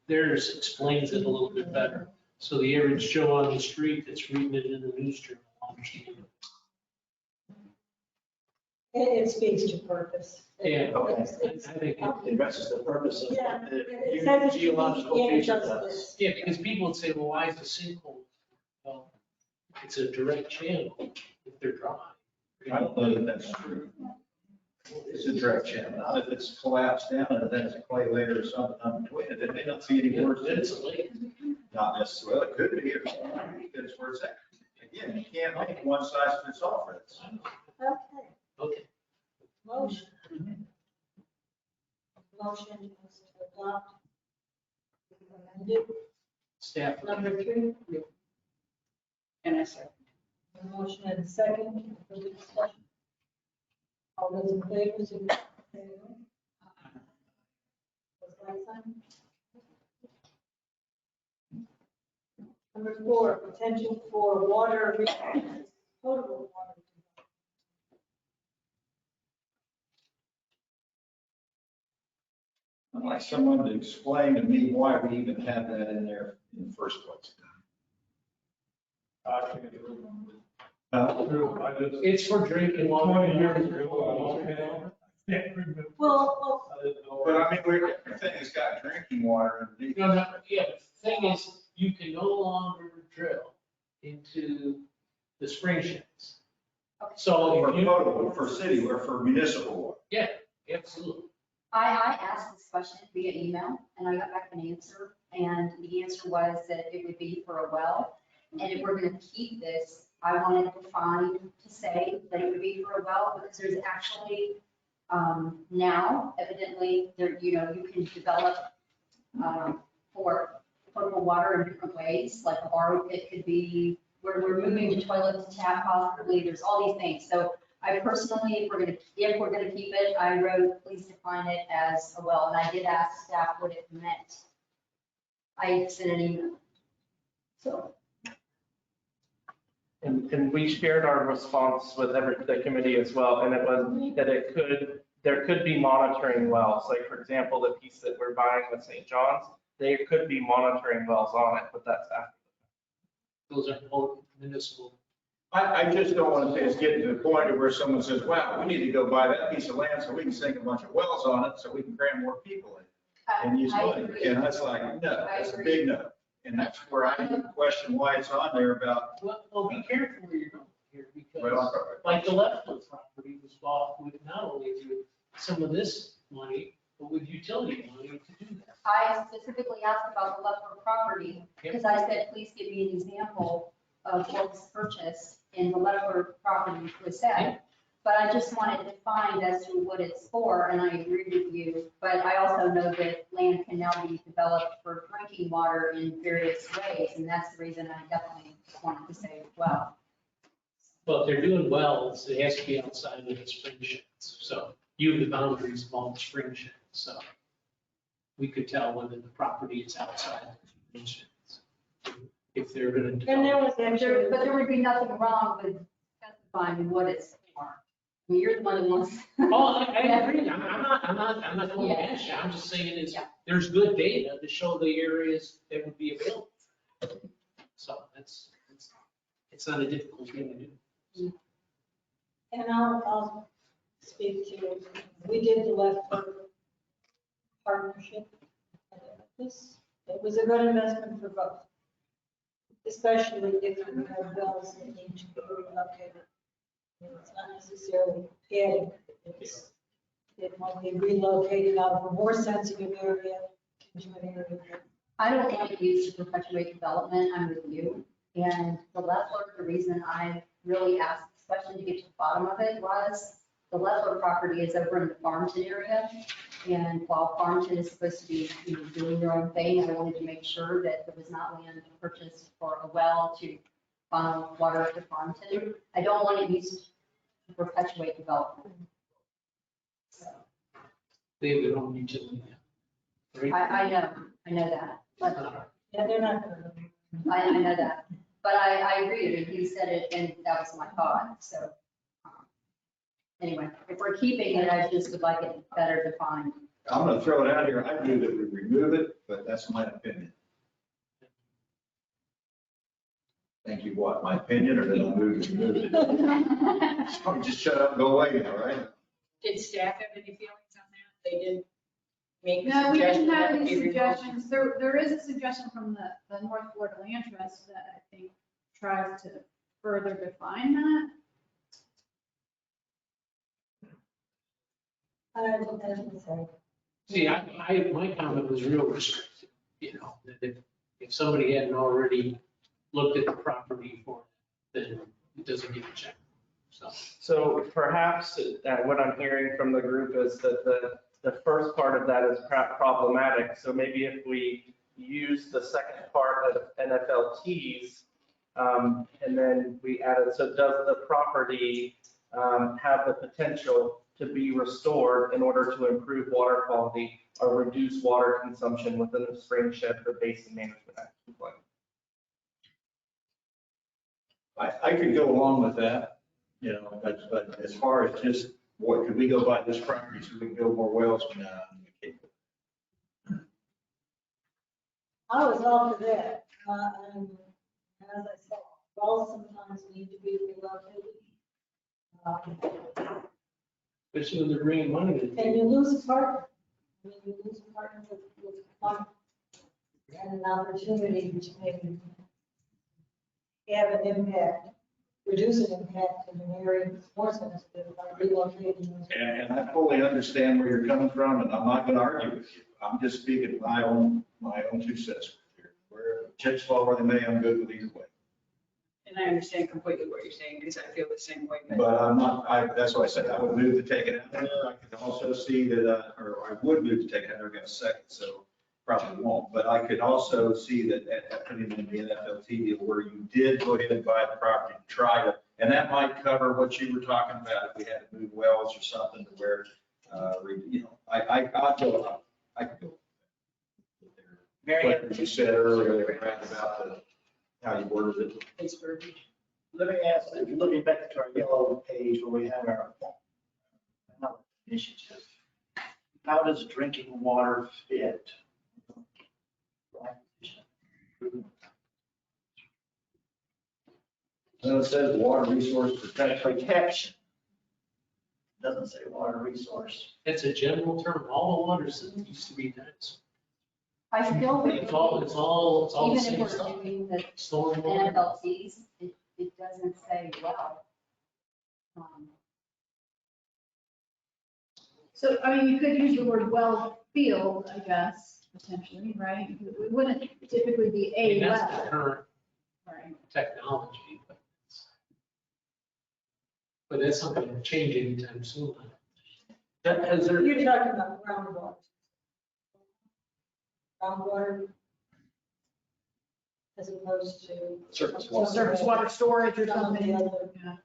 theirs explains it a little bit better. So the average Joe on the street that's reading it in the news journal understands it. It speaks to purpose. Yeah, Okay. I think, It addresses the purpose of Yeah, the it says it's geological unique and it feature does does. this. yeah, because people would say, well, why is the sinkhole? Well, it's a direct channel if they're dry. I don't know that that's true. It's a direct channel. Now, if it's collapsed down and then it's a clay layer or something on between it, they may not see any worse. It's a lake. Not necessarily, it could be, it's where it's at. Again, you can't make one size fits all for this. Okay, Okay. motion. Motion is to adopt. Amended. Staff. Number 3, And I second. a motion and a second for the discussion. All those in favor, say aye. Those like sign? Number 4, potential for water resources, potable water. I'd like someone to explain to me why we even have that in there in the first place. I can't remember. Uh, I just, It's for drinking water. 20 years ago, I can't remember. Well, I didn't know. But I mean, everything has got drinking water underneath. No, no, yeah, but the thing is, you can no longer drill into the spring sheds. So For if you, potable, for city or for municipal water. yeah, absolutely. I asked this question via email and I got back an answer. And the answer was that it would be for a well. And if we're going to keep this, I wanted to find to say that it would be for a well because there's actually now evidently there, you can develop for potable water in different ways, like a borrow pit could be, we're moving to toilet to tap possibly, there's all these things. So I personally, if we're gonna keep it, I wrote, please define it as a well, and I did ask staff what it meant. I sent an email. So, And we shared our response with the committee as well, and it was that there could be monitoring wells. Like, for example, the piece that we're buying with St. John's, there could be monitoring wells on it, but that's after. Those are all municipal. I just don't want to see us get to the point where someone says, wow, we need to go buy that piece of land so we can sink a bunch of wells on it so we can cram more people in and use I money. agree. And that's like, no, that's a big no. And that's where I question why it's on there about, Well, be careful where you're going here because well, like the Lefkoe property was bought with not only with some of this money, but with utility money to do that. I specifically asked about the Lefkoe property because I said, please give me an example of what was purchased in the Lefkoe property was said. But I just wanted to find as to what it's for, and I agree with you. But I also know that land can now be developed for drinking water in various ways, and that's the reason I definitely wanted to say well. But if they're doing wells, it has to be outside of the spring sheds. So you have the boundaries of all the spring sheds. So we could tell whether the property is outside of the spring sheds. If they're going to. and there was actually. But there would be nothing wrong with specifying what it's for. I mean, you're the one who wants. Oh, I agree. I'm not going against you. I'm just saying is there's good data to show the areas that would be available. So it's not a difficult thing to do. And I'll speak to, we did the Leffer partnership. It was a good investment for both, especially if you have wells that need to be relocated. It's not necessarily adding, it might be relocated out of a more sensitive area into an area that I don't want to use to perpetuate development, I'm with you. And the Leffler, the reason I really asked this question to get to the bottom of it was, the Leffler property is over in the Farmington area. And while Farmington is supposed to be, you know, doing their own thing, I wanted to make sure that there was not land purchased for a well to funnel water to Farmington. I don't want it used to perpetuate development. They have their own utility. Right? I know that, but yeah, they're not. I know that, but I agree, and he said it, and that was my thought, so. Anyway, if we're keeping it, I just would like it better defined. I'm gonna throw it out here. I do that we remove it, but that's my opinion. Thank you, what, my opinion, or did I move it? So just shut up and go away now, right? Did staff have any feelings on that? They didn't make a No, we suggestion didn't have that any it be removed? suggestions. There is a suggestion from the North Florida Land Trust that I think tries to further define that. See, my comment was real restrictive, you know, that if somebody hadn't already looked at the property for it, then it doesn't get a check. So perhaps what I'm hearing from the group is that the first part of that is problematic. So maybe if we use the second part of NFLTs, and then we added, so does the property have the potential to be restored in order to improve water quality or reduce water consumption within the spring shed or basin management action plan? I could go along with that, you know, but as far as just, what, could we go buy this property so we can build more wells? No, we can't. I was all for that. And as I said, wells sometimes need to be relocated. Especially when they're bringing money to. And you lose a partner. I mean, you lose a partner with money and an opportunity to maybe have an impact, reduce an impact in an area that's more sensitive by relocating those. And I fully understand where you're coming from, and I'm not gonna argue with you. I'm just speaking my own 2 cents here. Where chips fall where they may, I'm good with either way. And I understand completely what you're saying, because I feel the same way. But I'm not, that's why I said I would move to take it out there. I could also see that, or I would move to take it out there, I got a second, so probably won't. But I could also see that putting in the NFLT deal where you did go ahead and buy the property to try to, and that might cover what you were talking about if we had to move wells or something to where, you know, I could go. What you said earlier, Brad, about how you worded it. Pittsburgh. Let me ask, if you're looking back to our yellow page where we have our initiatives, how does drinking water fit? So it says water resource protection. Doesn't say water resource. It's a general term. All the water systems used to be dense. I still. It's all the Even same if stuff. we're doing the Stormwater. NFLTs, it doesn't say well. So, I mean, you could use the word well field, I guess, potentially, right? It wouldn't typically be I mean, a that's the well. current Right. technology, but that's not going to change anytime soon. Has there, You're talking about groundwater. Groundwater as opposed to. Surface Surface water storage or something. Yeah.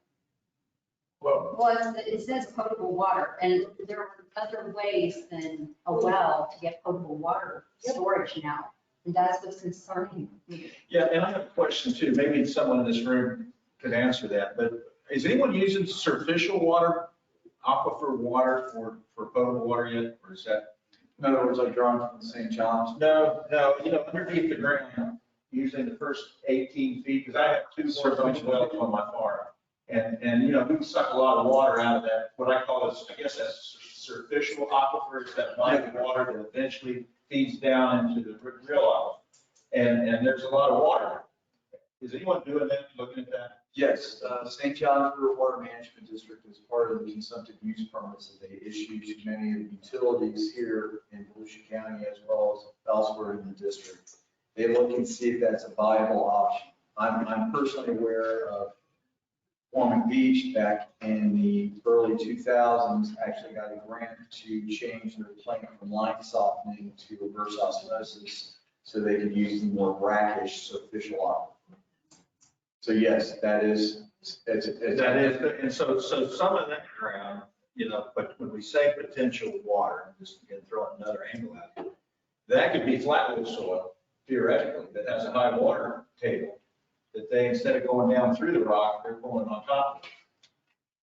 Well, it says potable water, and there are other ways than a well to get potable water storage now. And that's what's concerning me. Yeah, and I have a question too. Maybe someone in this room could answer that, but is anyone using surficial water, aquifer water for potable water yet? Or is that? In other words, like drawing from the same challenge. No, you know, underneath the ground, usually in the first 18 feet, because I have 2 horizontal wells on my farm. And, you know, we suck a lot of water out of that, what I call is, I guess that's superficial aquifers, that body of water that eventually feeds down into the real aquifer. And there's a lot of water. Is anyone doing that, looking at that? Yes, St. John's River Water Management District is part of the consumptive use permits that they issue to many of the utilities here in Volusia County as well as elsewhere in the district. They look and see if that's a viable option. I'm personally aware of Foreman Beach back in the early 2000s actually got a grant to change their plant from line softening to reverse osmosis so they could use the more brackish superficial aquifer. So yes, that is, And so some of that ground, you know, but when we say potential water, just again, throw another angle out here, that could be flatwood soil theoretically, that has a high water table, that they, instead of going down through the rock, they're pulling on top of it.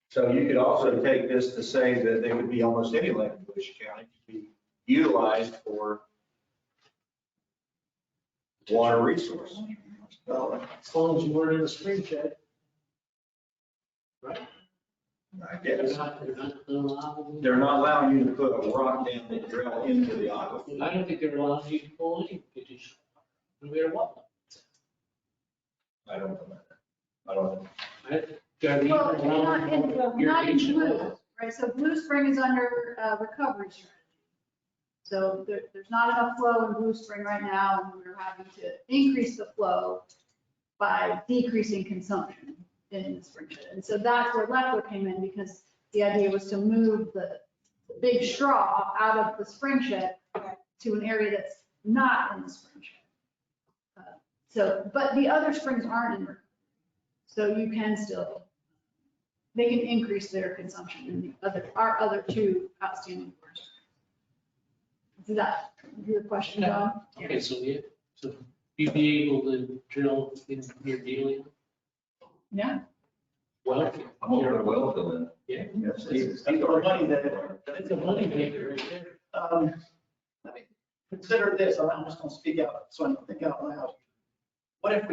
So you could also take this to say that they would be almost any land in Volusia County could be utilized for water resource. As long as you weren't in a spring shed. Right? I guess. They're not allowing. They're not allowing you to put a rock down the drill into the aquifer. I don't think they're allowing you to pull any pitches, no matter what. I don't know. I don't know. Well, not in Blue, right? So Blue Spring is under recovery strategy. So there's not enough flow in Blue Spring right now, and we're having to increase the flow by decreasing consumption in the spring shed. And so that's where Leckler came in, because the idea was to move the big straw out of the spring shed to an area that's not in the spring shed. So, but the other springs aren't in recovery. So you can still, they can increase their consumption in our other 2 outstanding forest. Is that your question, John? Okay, so you'd be able to drill in your daily Yeah. well. I'm gonna put a well fill in. Yeah. Yes, That's the money that, That's a money maker right there. let me consider this, I'm just gonna speak out, so I don't think out loud. What if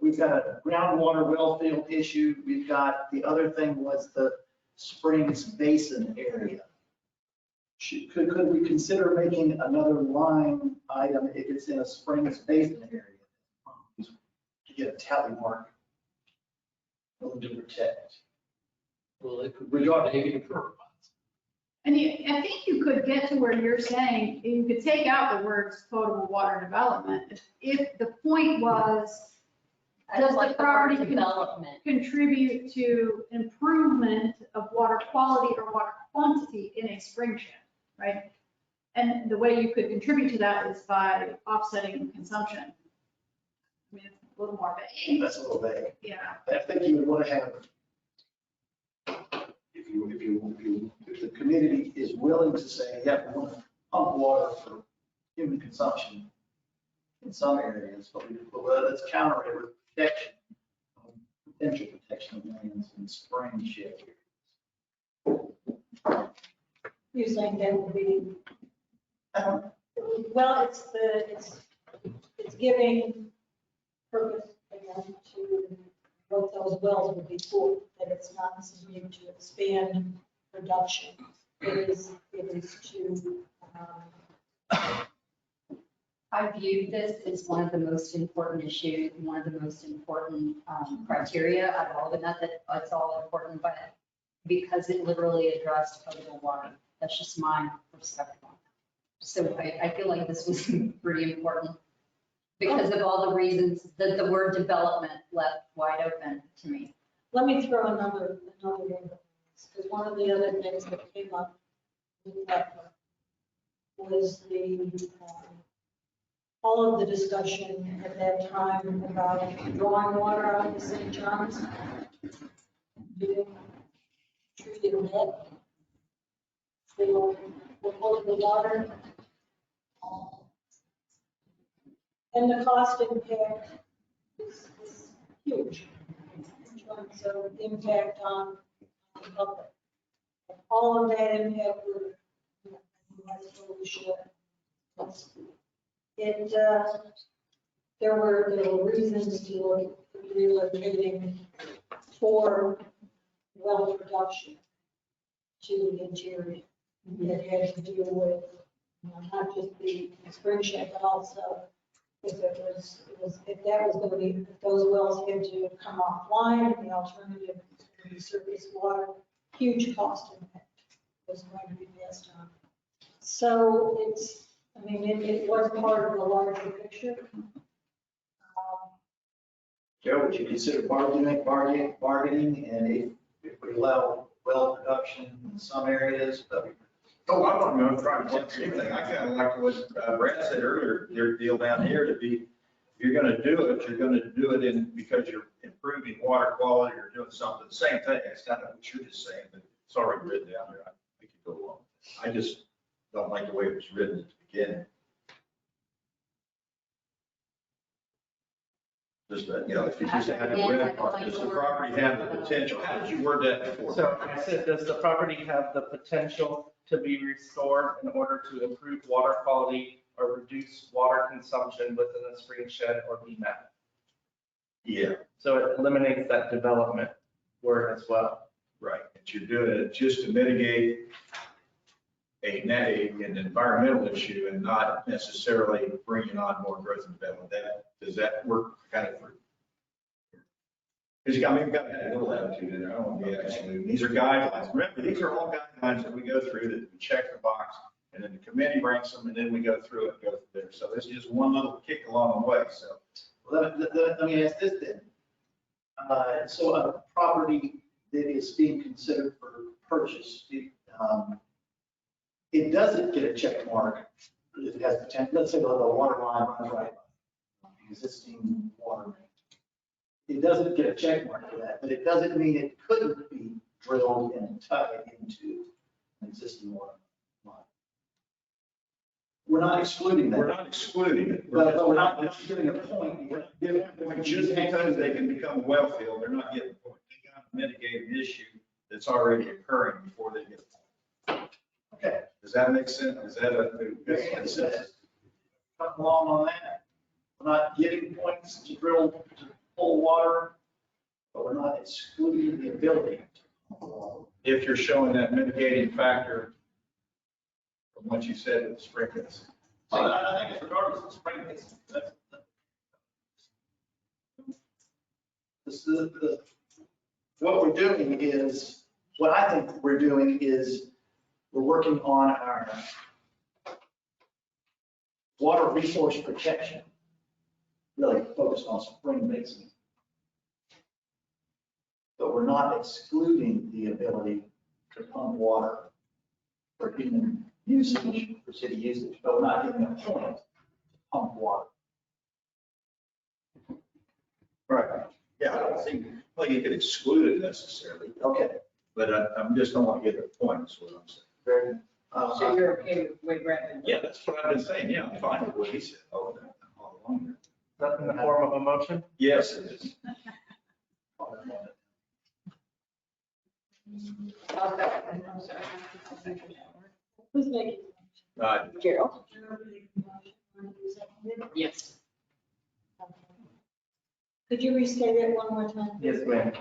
we've got a groundwater well field issue, we've got, the other thing was the Springs Basin area. Could we consider making another line item if it's in a Springs Basin area? To get a tally mark. To protect. Well, it could be negative for And I think you could get to where you're saying, you could take out the words potable water development. If the point was, does the property development contribute to improvement of water quality or water quantity in a spring shed, right? And the way you could contribute to that is by offsetting consumption. I mean, it's a little more vague. That's a little vague. Yeah. I think you would want to have, if the community is willing to say, yeah, we want to pump water for human consumption in some areas, but let's counter it with protection, potential protection of lands in spring shed. You're saying that would be, well, it's giving purpose again to what those wells would be for, that it's not necessarily to expand production. It is to, I view this as one of the most important issues, one of the most important criteria of all of it. Not that it's all important, but because it literally addressed potable water. That's just my perspective on it. So I feel like this was pretty important because of all the reasons that the word development left wide open to me. let me throw another angle, because one of the other things that came up with that was all of the discussion at that time about drawing water out of the St. John's, doing treated lead, for potable water. And the cost impact is huge in terms of impact on the public. All of that impact would, that's what we should. It, there were reasons to look at relocating for well production to the interior. It had to do with, not just the spring shed, but also if if that was going to be, if those wells had to come offline, and the alternative was to be surface water, huge cost impact was going to be passed on. So it's, I mean, it was part of the larger picture. Joe, would you consider bargaining, and if we allow well production in some areas, but Oh, I'm not going to try to change anything. I kind of like what Brad said earlier, your deal down here to be, if you're going to do it, you're going to do it because you're improving water quality or doing something. The same thing. It's kind of what you're just saying, but it's already written down there. I think you go along. I just don't like the way it was written at the beginning. Just, if you just add the red part, does the property have the potential? How did you word that before? So I said, does the property have the potential to be restored in order to improve water quality or reduce water consumption within a spring shed or be met? Yeah. So it eliminates that development word as well. Right, but you're doing it just to mitigate an environmental issue and not necessarily bringing on more growth and development. Does that work kind of for? Because we've got a little attitude in there. I don't want to be absolute. These are guidelines. Remember, these are all guidelines that we go through, that we check the box, and then the committee ranks them, and then we go through it and go from there. So this is just one little kick along the way, so. let me ask this then. So a property that is being considered for purchase, it doesn't get a check mark if it has potential. Let's say the water line runs right by the existing water main. It doesn't get a check mark for that, but it doesn't mean it couldn't be drilled and tied into an existing water line. We're not excluding that. We're not excluding it. But we're not giving a point. We're giving a point Just because they can become a well field, they're not getting a point. They got to mitigate an issue that's already occurring before they get a point. Okay. Does that make sense? Is that a good consensus? Come along on that. We're not giving points to drill to pull water, but we're not excluding the ability to pull water. If you're showing that mitigating factor from what you said with the sprinklers. I think it's regardless of spring. What we're doing is, what I think we're doing is, we're working on our water resource protection, really focused on spring basin. But we're not excluding the ability to pump water for human usage, for city usage, but we're not giving a point to pump water. Right. Yeah, I don't think, like you could exclude it necessarily. Okay. But I just don't want to get a point, is what I'm saying. Very. So you're okay with Brad? Yeah, that's what I've been saying. Yeah, I'm fine with what he said all along there. Is that in the form of a motion? Yes, it is. Who's making? Gerald? Yes. Could you restate it one more time? Yes, ma'am.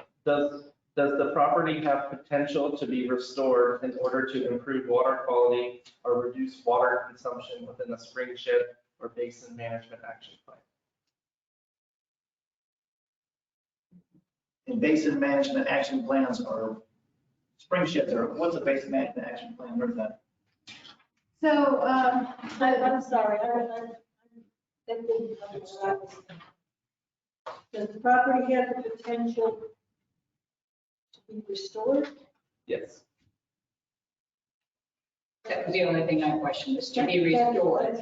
Does the property have potential to be restored in order to improve water quality or reduce water consumption within a spring shed or basin management action plan? And basin management action plans are spring sheds, or what's a basin management action plan? Where's that? So, I'm sorry, that didn't cover what I was saying. Does the property have the potential to be restored? Yes. That was the only thing I questioned, is to be restored.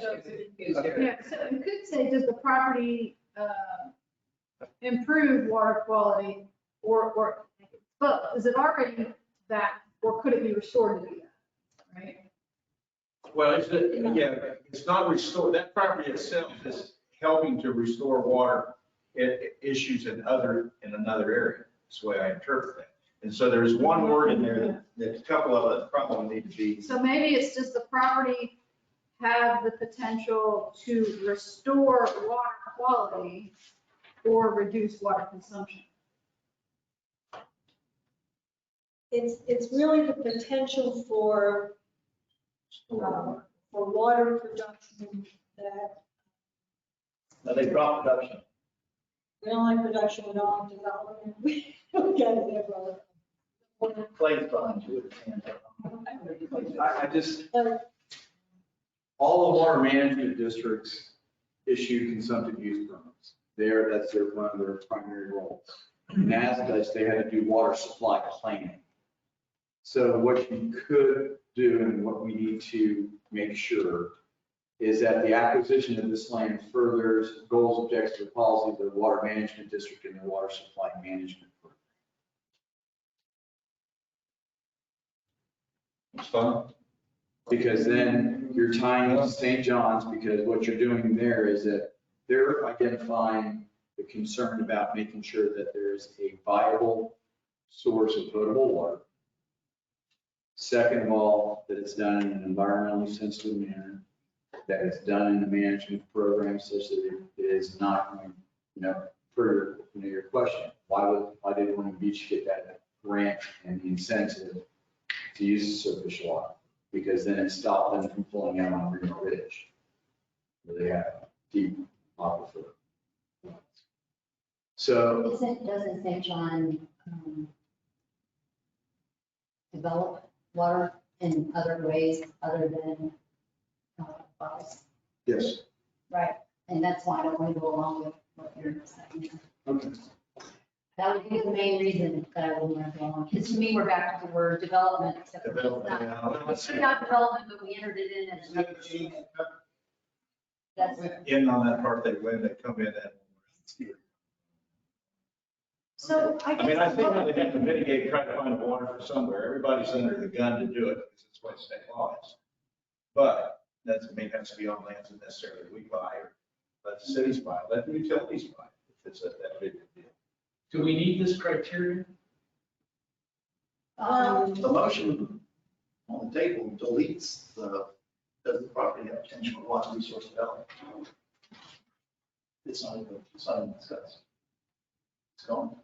Is there? yeah, so you could say, does the property improve water quality or, but is it already that, or could it be restored to be that, right? Well, it's not restored. That property itself is helping to restore water issues in another area. That's the way I interpret that. And so there's one word in there that a couple of it probably need to be. So maybe it's just the property have the potential to restore water quality or reduce water consumption? It's really the potential for water production that, Now they drop production. we don't like production, we don't like development. We don't get it there, brother. Clay's behind you. I just, all the water management districts issue consumptive use permits. That's one of their primary roles. And as such, they had to do water supply planning. So what you could do and what we need to make sure is that the acquisition of this land furthers goals, objectives, and policies of the water management district and their water supply management program. It's fun. Because then you're tying into St. John's, because what you're doing there is that they're identifying the concern about making sure that there is a viable source of potable water. Second of all, that it's done in an environmentally sensitive manner, that it's done in a management program such that it is not going, per your question, why did Winter Beach get that grant and the incentive to use the surface water? Because then it stopped them from pulling out on Green Ridge, where they have deep aquifer. So Doesn't St. John develop water in other ways other than bottles? yes. Right, and that's why I don't want to go along with what you're saying. Okay. That would be the main reason that I wouldn't want to go along, because to me, we're back to the word development, except for it's not development, but we entered it in as. That's. In on that part, they win, they come in and. So I I mean, guess. I think that they have to mitigate, try to find water from somewhere. Everybody's under the gun to do it because it's what state law is. But that doesn't mean it has to be on lands that necessarily we buy or let the cities buy, let the utilities buy if it's that big a deal. Do we need this criteria? The motion on the table deletes does the property have potential for water resource development? It's not even discussed. It's gone.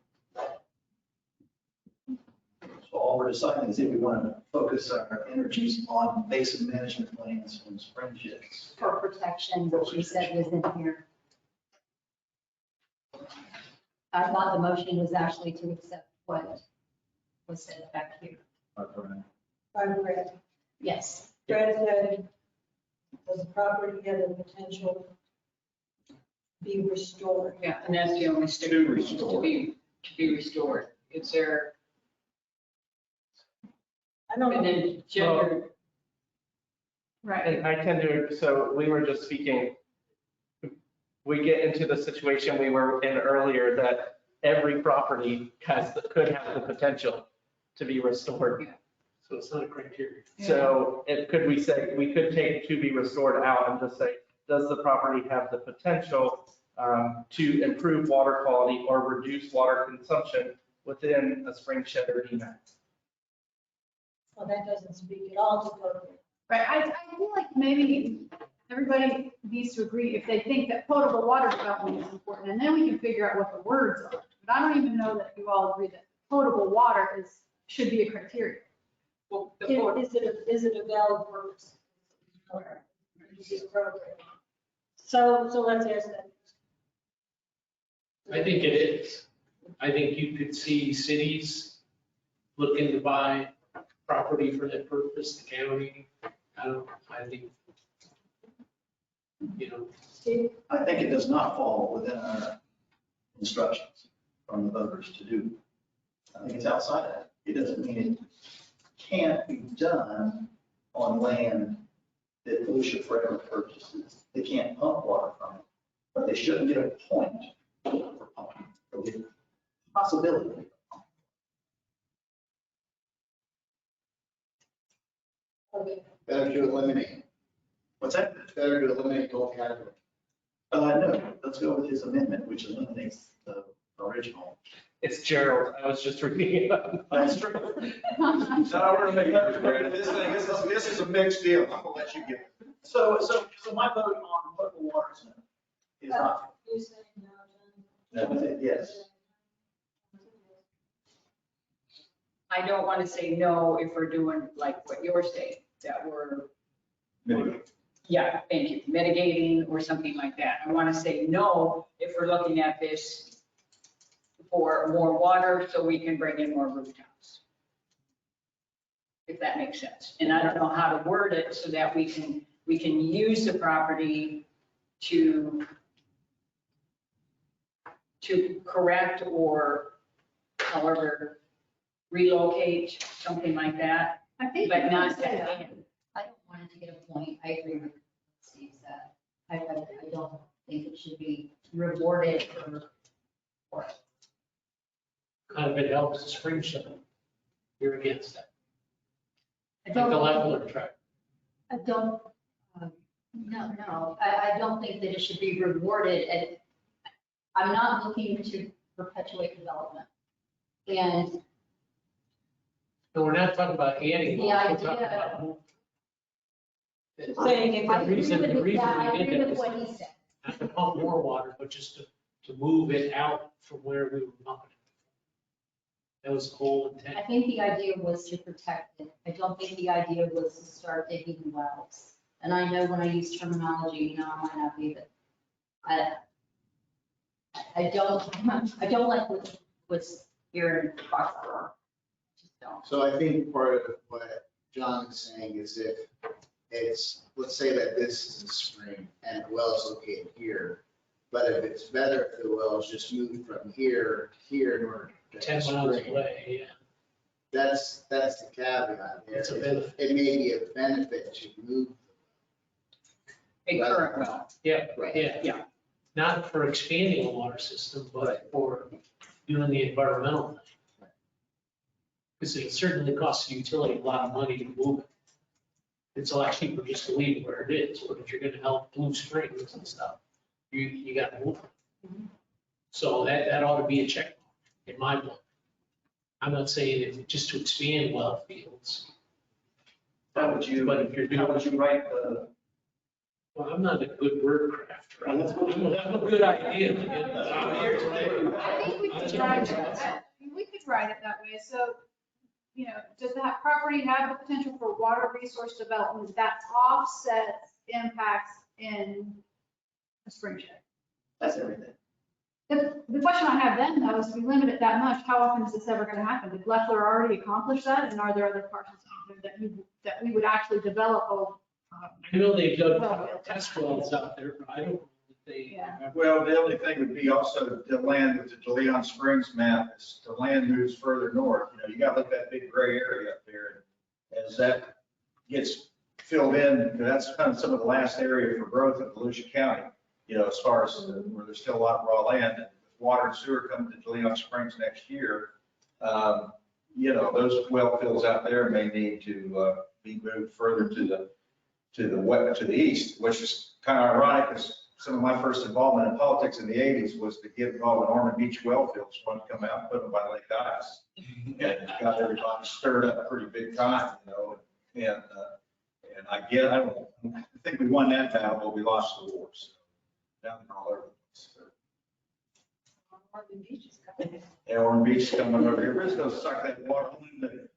So all we're deciding is if we want to focus our energies on basin management plans and spring shifts. For protection, which you said was in here. I thought the motion was actually to accept what was said back here. By Brad. Yes. Brad said, does the property have the potential to be restored? Yeah, and that's the only sticker, to be restored. Is there, I don't and know. then gender, Right. And I tend to, so we were just speaking, we get into the situation we were in earlier that every property could have the potential to be restored. So it's not a criteria. So could we say, we could take to be restored out and just say, does the property have the potential to improve water quality or reduce water consumption within a spring shed or DMAX? Well, that doesn't speak at all to code. Right, I feel like maybe everybody needs to agree if they think that potable water development is important, and then we can figure out what the words are. But I don't even know that you all agree that potable water should be a criteria. well, the Is it a valid purpose? Is it appropriate? So let's ask that. I think it is. I think you could see cities looking to buy property for that purpose, the county. I think, I think it does not fall within our instructions from the voters to do. I think it's outside of that. It doesn't mean it can't be done on land that Volusia Forever purchases. They can't pump water from it, but they shouldn't get a point for pumping, for the possibility. Okay. Better to eliminate. What's that? Better to eliminate both categories. No, let's go with his amendment, which eliminates the original. It's Gerald, I was just reading it. That's true. So we're gonna make that, Brad. This is a mixed deal. I'm gonna let you get it. So my vote on potable water is not. You saying no, John? That was it, yes. I don't want to say no if we're doing like what you're saying, that we're, yeah, thank you, mitigating or something like that. I want to say no if we're looking at this for more water so we can bring in more rooftops. If that makes sense. And I don't know how to word it so that we can use the property to correct or however relocate, something like that, I think. but not. I don't want it to get a point. I agree with Steve said. I don't think it should be rewarded for. Kind of it helps the spring shuttle. You're against that. I Like the don't, leveler track. I don't, no, I don't think that it should be rewarded. And I'm not looking to perpetuate development. And And we're not talking about adding. the lots, we're talking idea. about moving. Saying if I The agree reason with we I did agree that with is what he said. not to pump more water, but just to move it out from where we were pumping it. That was the whole intent. I think the idea was to protect it. I don't think the idea was to start digging wells. And I know when I use terminology, I might not be, but I don't like what's here in Foxborough. Just don't. So I think part of what John is saying is if it's, let's say that this is a spring and the well is located here, but if it's better if the well is just moved from here to here in order to 10 get a miles spring. away, yeah. That's the caveat there. It's a benefit. It may be a benefit to move. A current well. Yeah, Right. yeah. Not for expanding a water system, but for doing the environmental thing. Because it certainly costs the utility a lot of money to move it. It's a lot cheaper just to leave it where it is, but if you're gonna help Blue Springs and stuff, you gotta move it. So that ought to be a check in my book. I'm not saying it just to expand well fields. How would you, But if you're how doing, would you write the? well, I'm not a good word crafter. I have a good idea. I'm here today. I think we could write it that way. So, does that property have the potential for water resource development that offsets impacts in a spring shed? That's everything. The question I have then, though, is if we limit it that much, how often is this ever going to happen? Did Leffler already accomplish that? And are there other parcels out there that we would actually develop? I know they've done test wells out there, but I don't know that they. Yeah. Well, the only thing would be also the land with the DeLeon Springs map, is the land moves further north. You got to look at that big gray area up there. As that gets filled in, that's kind of some of the last area for growth in Volusia County, as far as where there's still a lot of raw land. And with water and sewer coming to DeLeon Springs next year, those well fields out there may need to be moved further to the east, which is kind of ironic because some of my first involvement in politics in the 80s was to get all the Norman Beach well fields, one to come out and put them by Lake Ice. And it got everybody stirred up pretty big time, and I think we won that battle, but we lost the war. So down there all over the place. Norman Beach is coming. Yeah, Ormond Beach is coming over here. We're just gonna suck that water in.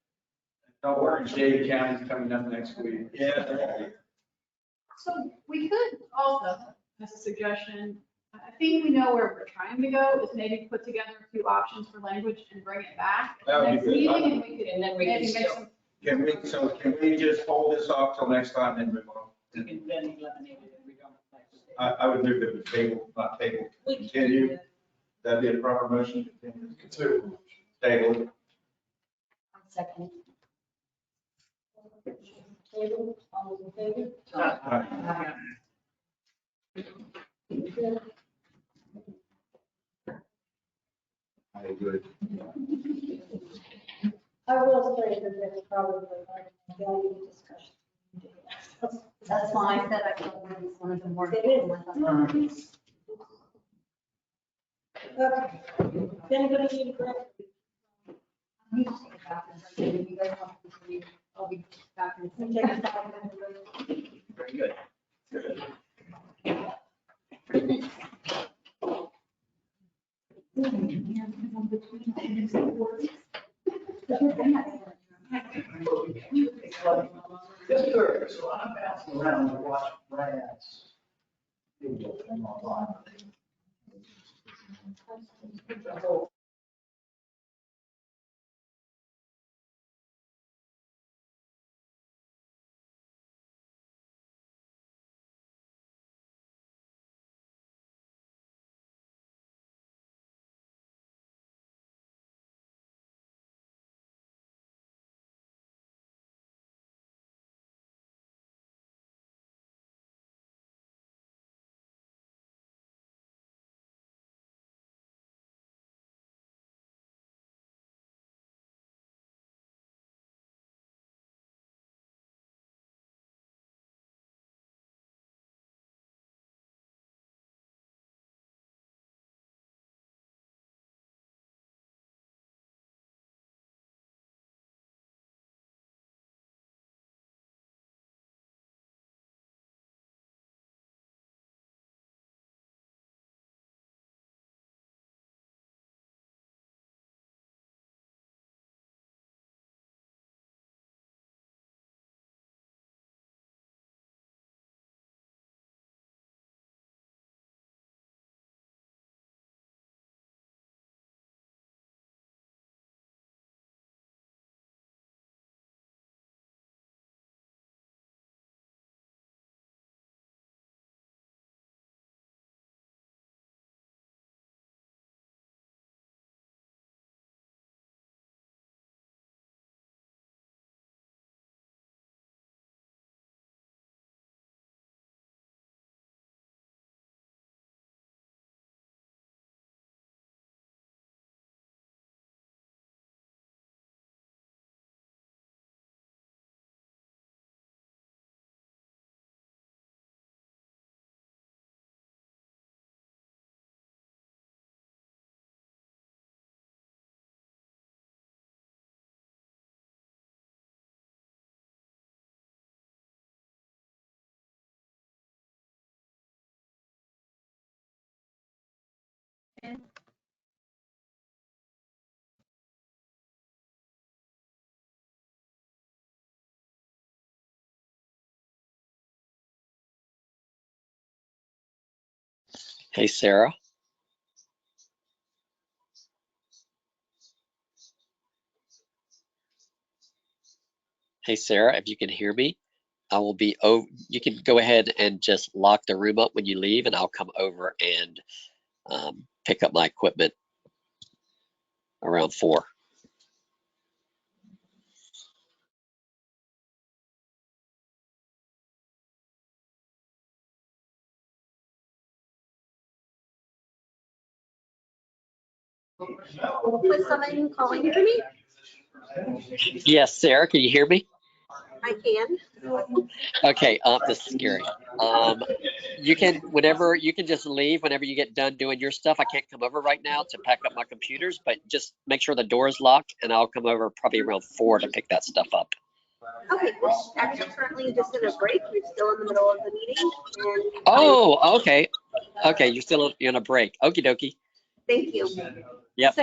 Don't worry, Dade County's coming up next week. Yeah. So we could also, as a suggestion, I think we know where we're trying to go, is maybe put together a few options for language and bring it back. That would be next good. meeting, and we could, And then we maybe can make still, some. Can we just hold this off till next time and move on? we can then eliminate it if we don't like it. I would move it to table, not table, continue. That'd be a proper motion. Continue. Table. Second. Table, all those in favor? I agree. I will say that there's probably a value discussion. That's why I said I thought it was one of the more. It is. Okay. If anybody need a break? You take it back and if you guys want to continue, I'll be back in. We take a 5-minute break. Very good. Yes, sir. So I'm passing around to watch Brad's video from online. Hey, Sarah. Hey, Sarah, if you can hear me, I will be, oh, you can go ahead and just lock the room up when you leave, and I'll come over and pick up my equipment around 4. Was someone calling for me? Yes, Sarah, can you hear me? I can. Okay, this is scary. You can, whenever, you can just leave whenever you get done doing your stuff. I can't come over right now to pack up my computers, but just make sure the door is locked, and I'll come over probably around 4 to pick that stuff up. Okay, we're actually currently just in a break. We're still in the middle of the meeting. And Oh, okay. Okay, you're still in a break. Okie dokie. thank you. Yep.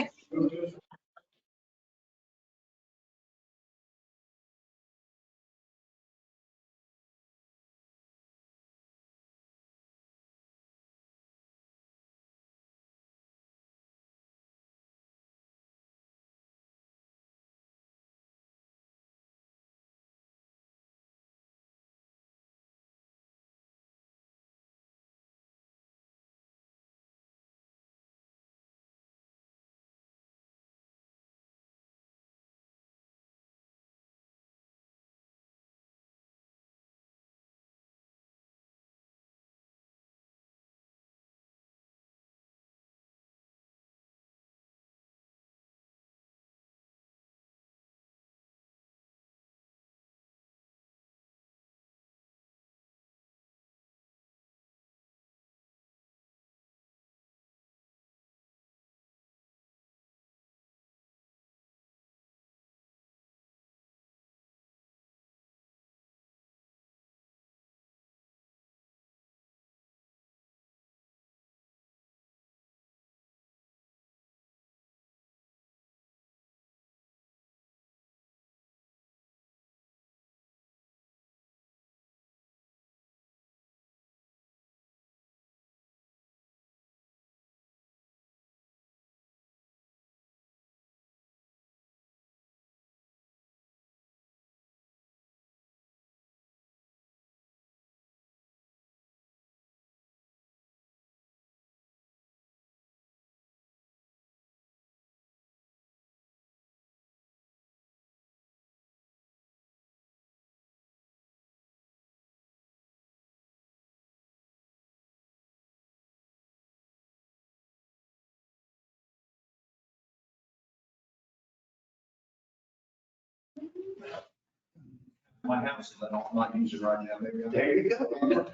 My house is, I'm not using it right now, maybe. There you go.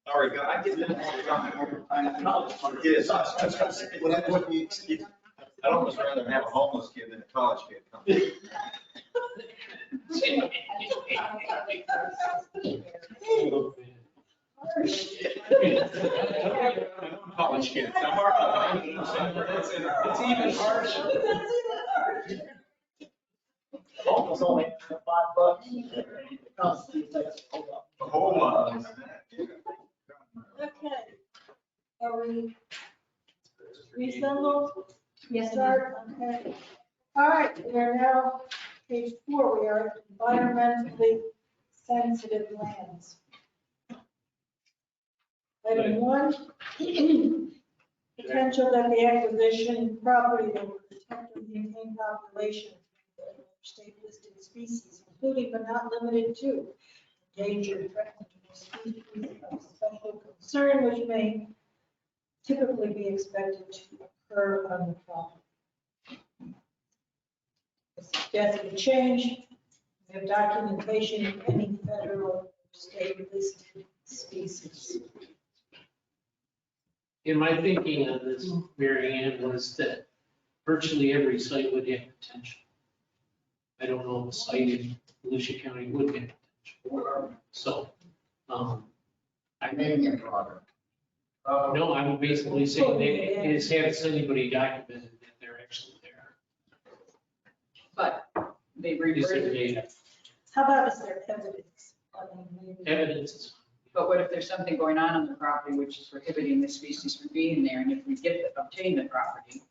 Sorry, guys, I get that. Yes, I was gonna say, I'd almost rather have a homeless kid than a college kid come. College kids. I'm already. It's even harsher. Almost only $5. Hold on. Okay. Are we reassembled? Yes. Start, okay. All right, we are now, page 4, we are at environmentally sensitive lands. Item 1, potential that the acquisition property that will protect and maintain population of state listed species, including but not limited to endangered, threatened species of special concern, which may typically be expected to occur on the property. The suggested change, we have documentation of any federal or state listed species. In my thinking on this, Mary Ann, was that virtually every site would have potential. I don't know if a site in Volusia County would have potential. So, I'm making it broader. no, I'm basically saying that has anybody documented that they're actually there? But they Is there reverted. data? How about is there evidence? I mean, maybe- Evidence is. But what if there's something going on the property which is prohibiting the species from being there? And if we obtain the property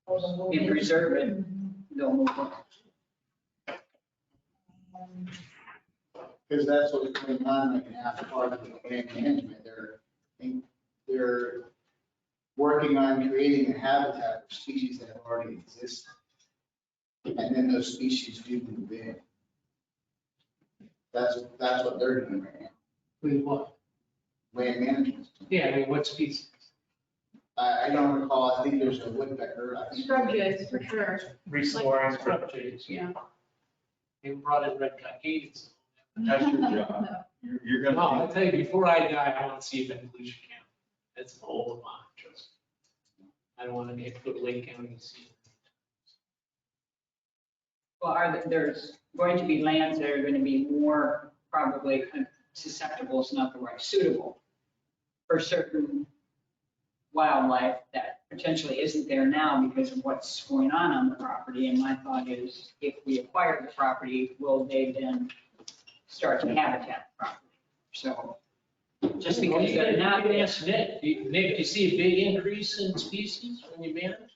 and preserve it, they'll move on. Because that's what's going on right now, as part of the land management. They're working on creating a habitat for species that have already existed. And then those species do move in. That's what they're doing right now, With what? land management. Yeah, I mean, what species? I don't recall, I think there's a woodpecker. I think- Scrub jays, for sure. Restoring scrub jays. Yeah. They brought in red cockades. That's your job. You're No, gonna. I'll tell you, before I die, I want to see if in Volusia County. That's the whole of mine, trust me. I don't want to get to Lake County and see. Well, there's going to be lands that are going to be more probably susceptible is not the right, suitable for certain wildlife that potentially isn't there now because of what's going on the property. And my thought is, if we acquire the property, will they then start to habitat the property? So just because they're not there. Yes, Nick, do you see a big increase in species when you manage?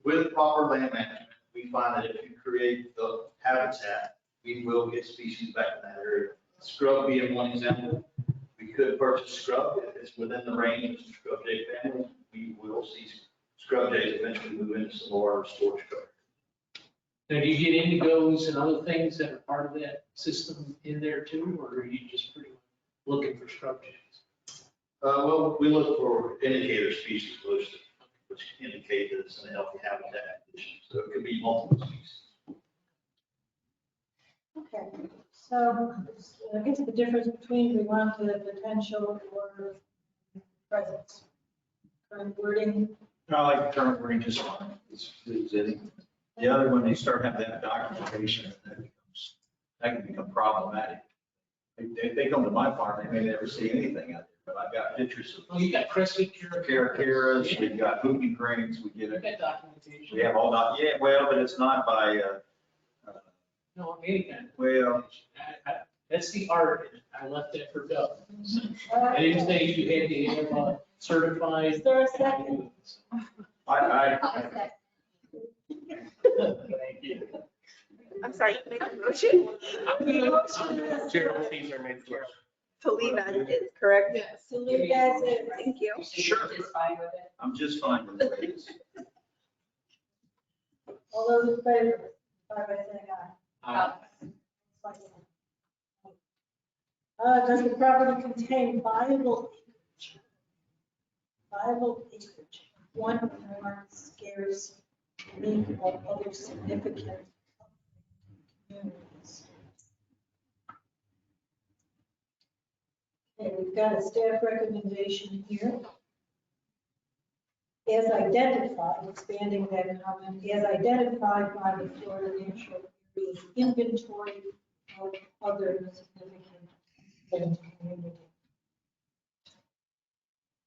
With proper land management, we find that if you create the habitat, we will get species back in that area. Scrub being one example. We could purchase scrub if it's within the range of some scrub jay families. We will see scrub jays eventually move into some more storage cover. Now, do you get indigos and other things that are part of that system in there too, or are you just pretty much looking for scrub jays? Well, we look for indicator species listed, which indicate that it's in a healthy habitat condition. So it could be multiple species. Okay, so I guess the difference between we want the potential or presence. Current wording, I like the current wording just fine. It's it. The other one, they start having that documentation, that can become problematic. They come to my farm, they may never see anything out there, but I've got pictures of. Oh, you got crested caracaras, we've got hooting cranes, we get You it. got documentation. We have all that, yeah, well, but it's not by, No, any kind. well, That's the art. I left that for Doug. I didn't say you had to have certified. is there a second? I. Thank you. I'm sorry, make a motion Gerald, these are made for. to leave as is, correct? Yes. So leave as is. Thank you. Sure. Just fine with it. I'm just fine with the way it is. All those in favor, by saying aye. Does the property contain viable acreage? Viable acreage, one or more scarce league of other significant communities. Okay, we've got a staff recommendation here. As identified, expanding that comment, as identified by the Florida Natural Areas Inventory of other significant communities.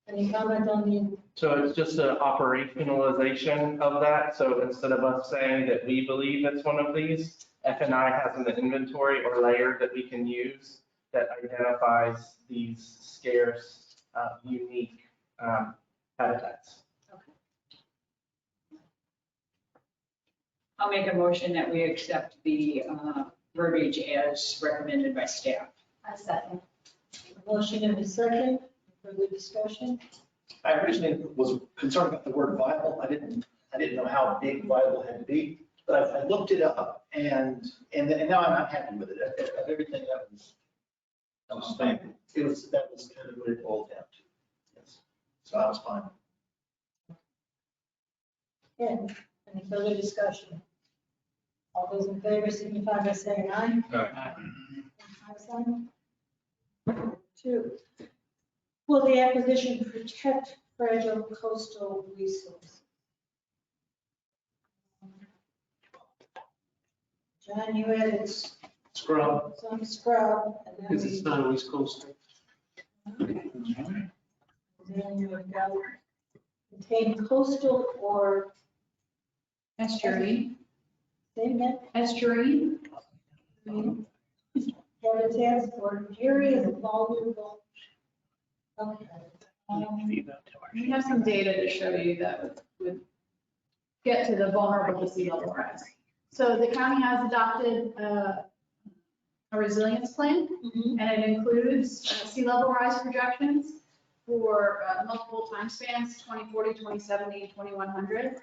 Any comment on the? So it's just an operationalization of that. So instead of us saying that we believe it's one of these, F&I has an inventory or layer that we can use that identifies these scarce, unique habitats. I'll make a motion that we accept the verbiage as recommended by staff. A second. A motion and a second, further discussion? I originally was concerned about the word viable. I didn't know how big viable had to be, but I looked it up and now I'm happy with it. Of everything that was fine. That was kind of what it boiled down to. Yes. So I was fine. Yeah, any further discussion? All those in favor signify by saying aye. Aye. Aye. 2. Will the acquisition protect fragile coastal resources? John, you added Scrub, some scrub. And then because it's not always coastal. then you've got contain coastal or Estuary, say that, estuary, habitats or areas vulnerable. Okay. we have some data to show you that would get to the vulnerable to sea level rise. So the county has adopted a resilience plan, and it includes sea level rise projections for multiple time spans, 2040, 2070, and 2100.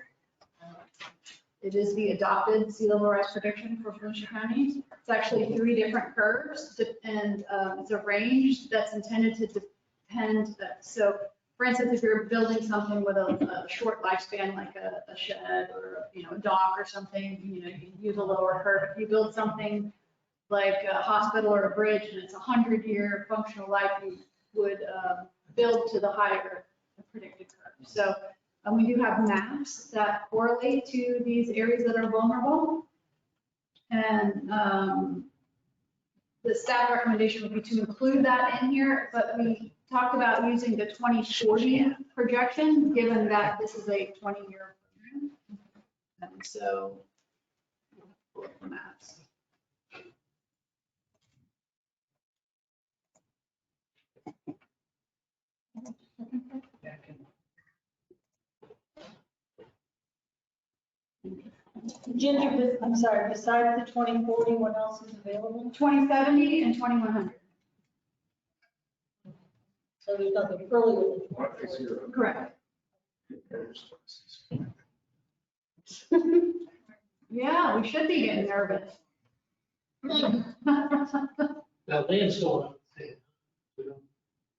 It is the adopted sea level rise prediction for Volusia County. It's actually 3 different curves, and it's a range that's intended to depend. So, for instance, if you're building something with a short lifespan, like a shed or a dock or something, you can use a lower curve. If you build something like a hospital or a bridge and it's a 100-year functional life, you would build to the higher predicted curve. So we do have maps that correlate to these areas that are vulnerable. And the staff recommendation would be to include that in here, but we talked about using the 2040 projection, given that this is a 20-year program. And so, the maps. Ginger, I'm sorry, besides the 2040, what else is available? 2070 and 2100. So there's nothing earlier than 2040. Correct. Yeah, we should be getting nervous. Now, land's going up, we don't-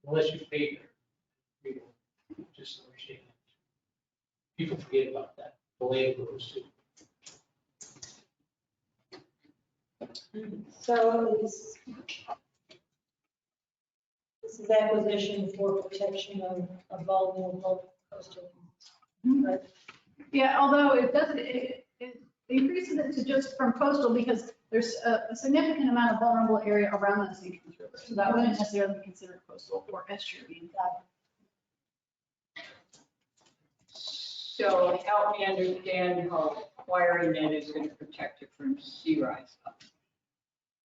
unless you pay there. You know, just understand. People forget about that. The land grows too. So this is acquisition for protection of vulnerable coastal. Right? Yeah, although it doesn't, it increases it to just from coastal because there's a significant amount of vulnerable area around the St. Johns River. So that wouldn't necessarily be considered coastal or estuary. So help me understand how acquiring it is going to protect it from sea rise.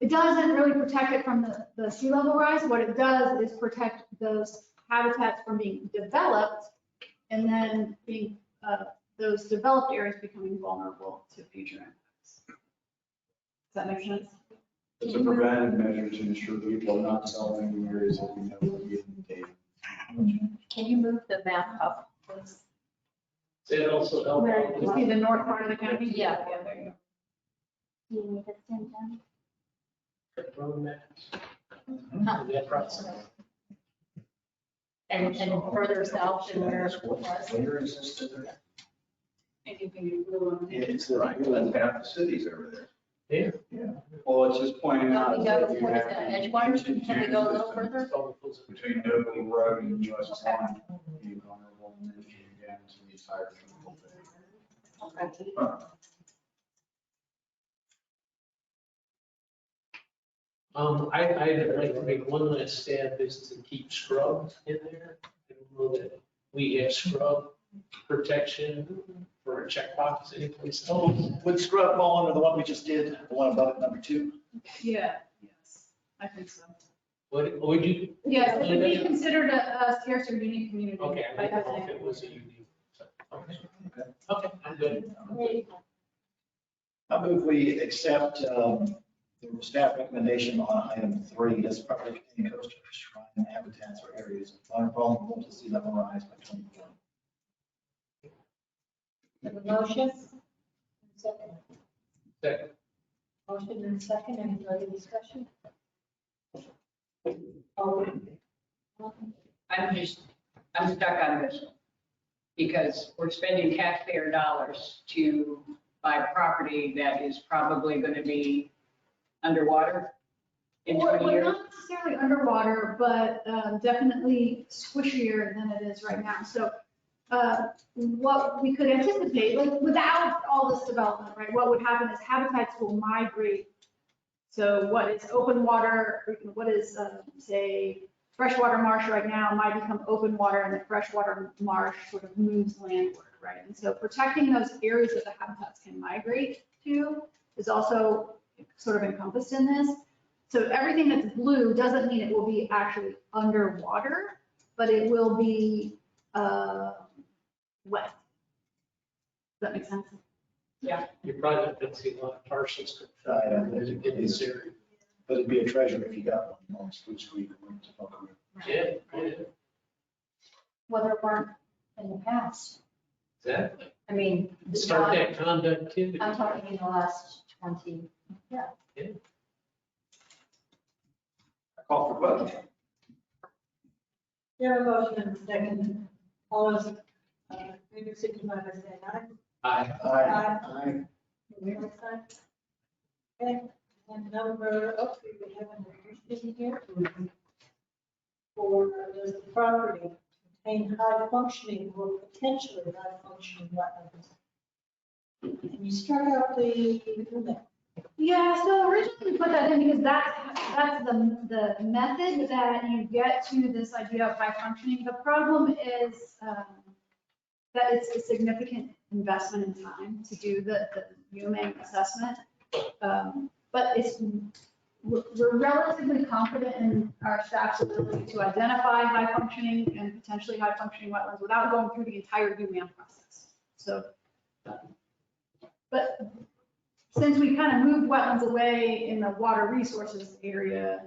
It doesn't really protect it from the sea level rise. What it does is protect those habitats from being developed and then being, those developed areas becoming vulnerable to future impacts. Does that make sense? It's a preventive measure to ensure people are not developing the areas that we know will be inundated. Can you move the map up, please? That also helps. Where you see the north part of the county? Yeah. Yeah, there you go. Do you need to stand down? Road maps. Huh. That process. And further south than where it was? Where is this? anything you will. It's Right, that's half the cities over there. Yeah. Well, it's just pointing out We go, that you what is have that, to Edgewater? use Can we go a little further? between Noble Road and US Line, being vulnerable and then again to these higher. I'd like to make one last stab is to keep scrubs in there. I don't know that we have scrub protection for a checkbox anyplace So else. would scrub fall under the one we just did, the one above it, number 2? Yeah, yes, I think so. What would you? Yes, it would be considered a scarce or unique community. Okay, I by don't know if definition. it was a unique. Okay, I'm good. I move we accept the staff recommendation on item 3, as public and coastal shrine habitats or areas of vulnerable to sea level rise by 2040. Have a motion? Second. Second. Motion and second, any further discussion? Oh. I'm stuck on this one. Because we're spending taxpayer dollars to buy property that is probably going to be underwater in 20 Well, years. not necessarily underwater, but definitely squishier than it is right now. So what we could anticipate, like without all this development, right, what would happen is habitats will migrate. So what is open water, what is, say, freshwater marsh right now might become open water, and the freshwater marsh sort of moves landward, right? And so protecting those areas that the habitats can migrate to is also sort of encompassed in this. So everything that's blue doesn't mean it will be actually underwater, but it will be wet. Does that make sense? Yeah. You're probably not going to see a lot of parcels in this area. But it'd be a treasure if you got one on Spruce Creek. Yeah, yeah, Well, there weren't in the past. exactly. I mean. Start that conductivity. I'm talking in the last 20, yeah. Yeah. I call for vote. You have a motion and second. All those, maybe signify by saying aye. Aye. Aye. Okay, and number, we have an addition here. For does the property contain high functioning or potentially high functioning wetlands? Can you start out the, Yeah, so originally we put that in because that's the method that you get to this idea of high functioning. The problem is that it's a significant investment in time to do the UMA assessment. But we're relatively confident in our staff's ability to identify high functioning and potentially high functioning wetlands without going through the entire UMA process. So, but since we kind of moved wetlands away in the water resources area,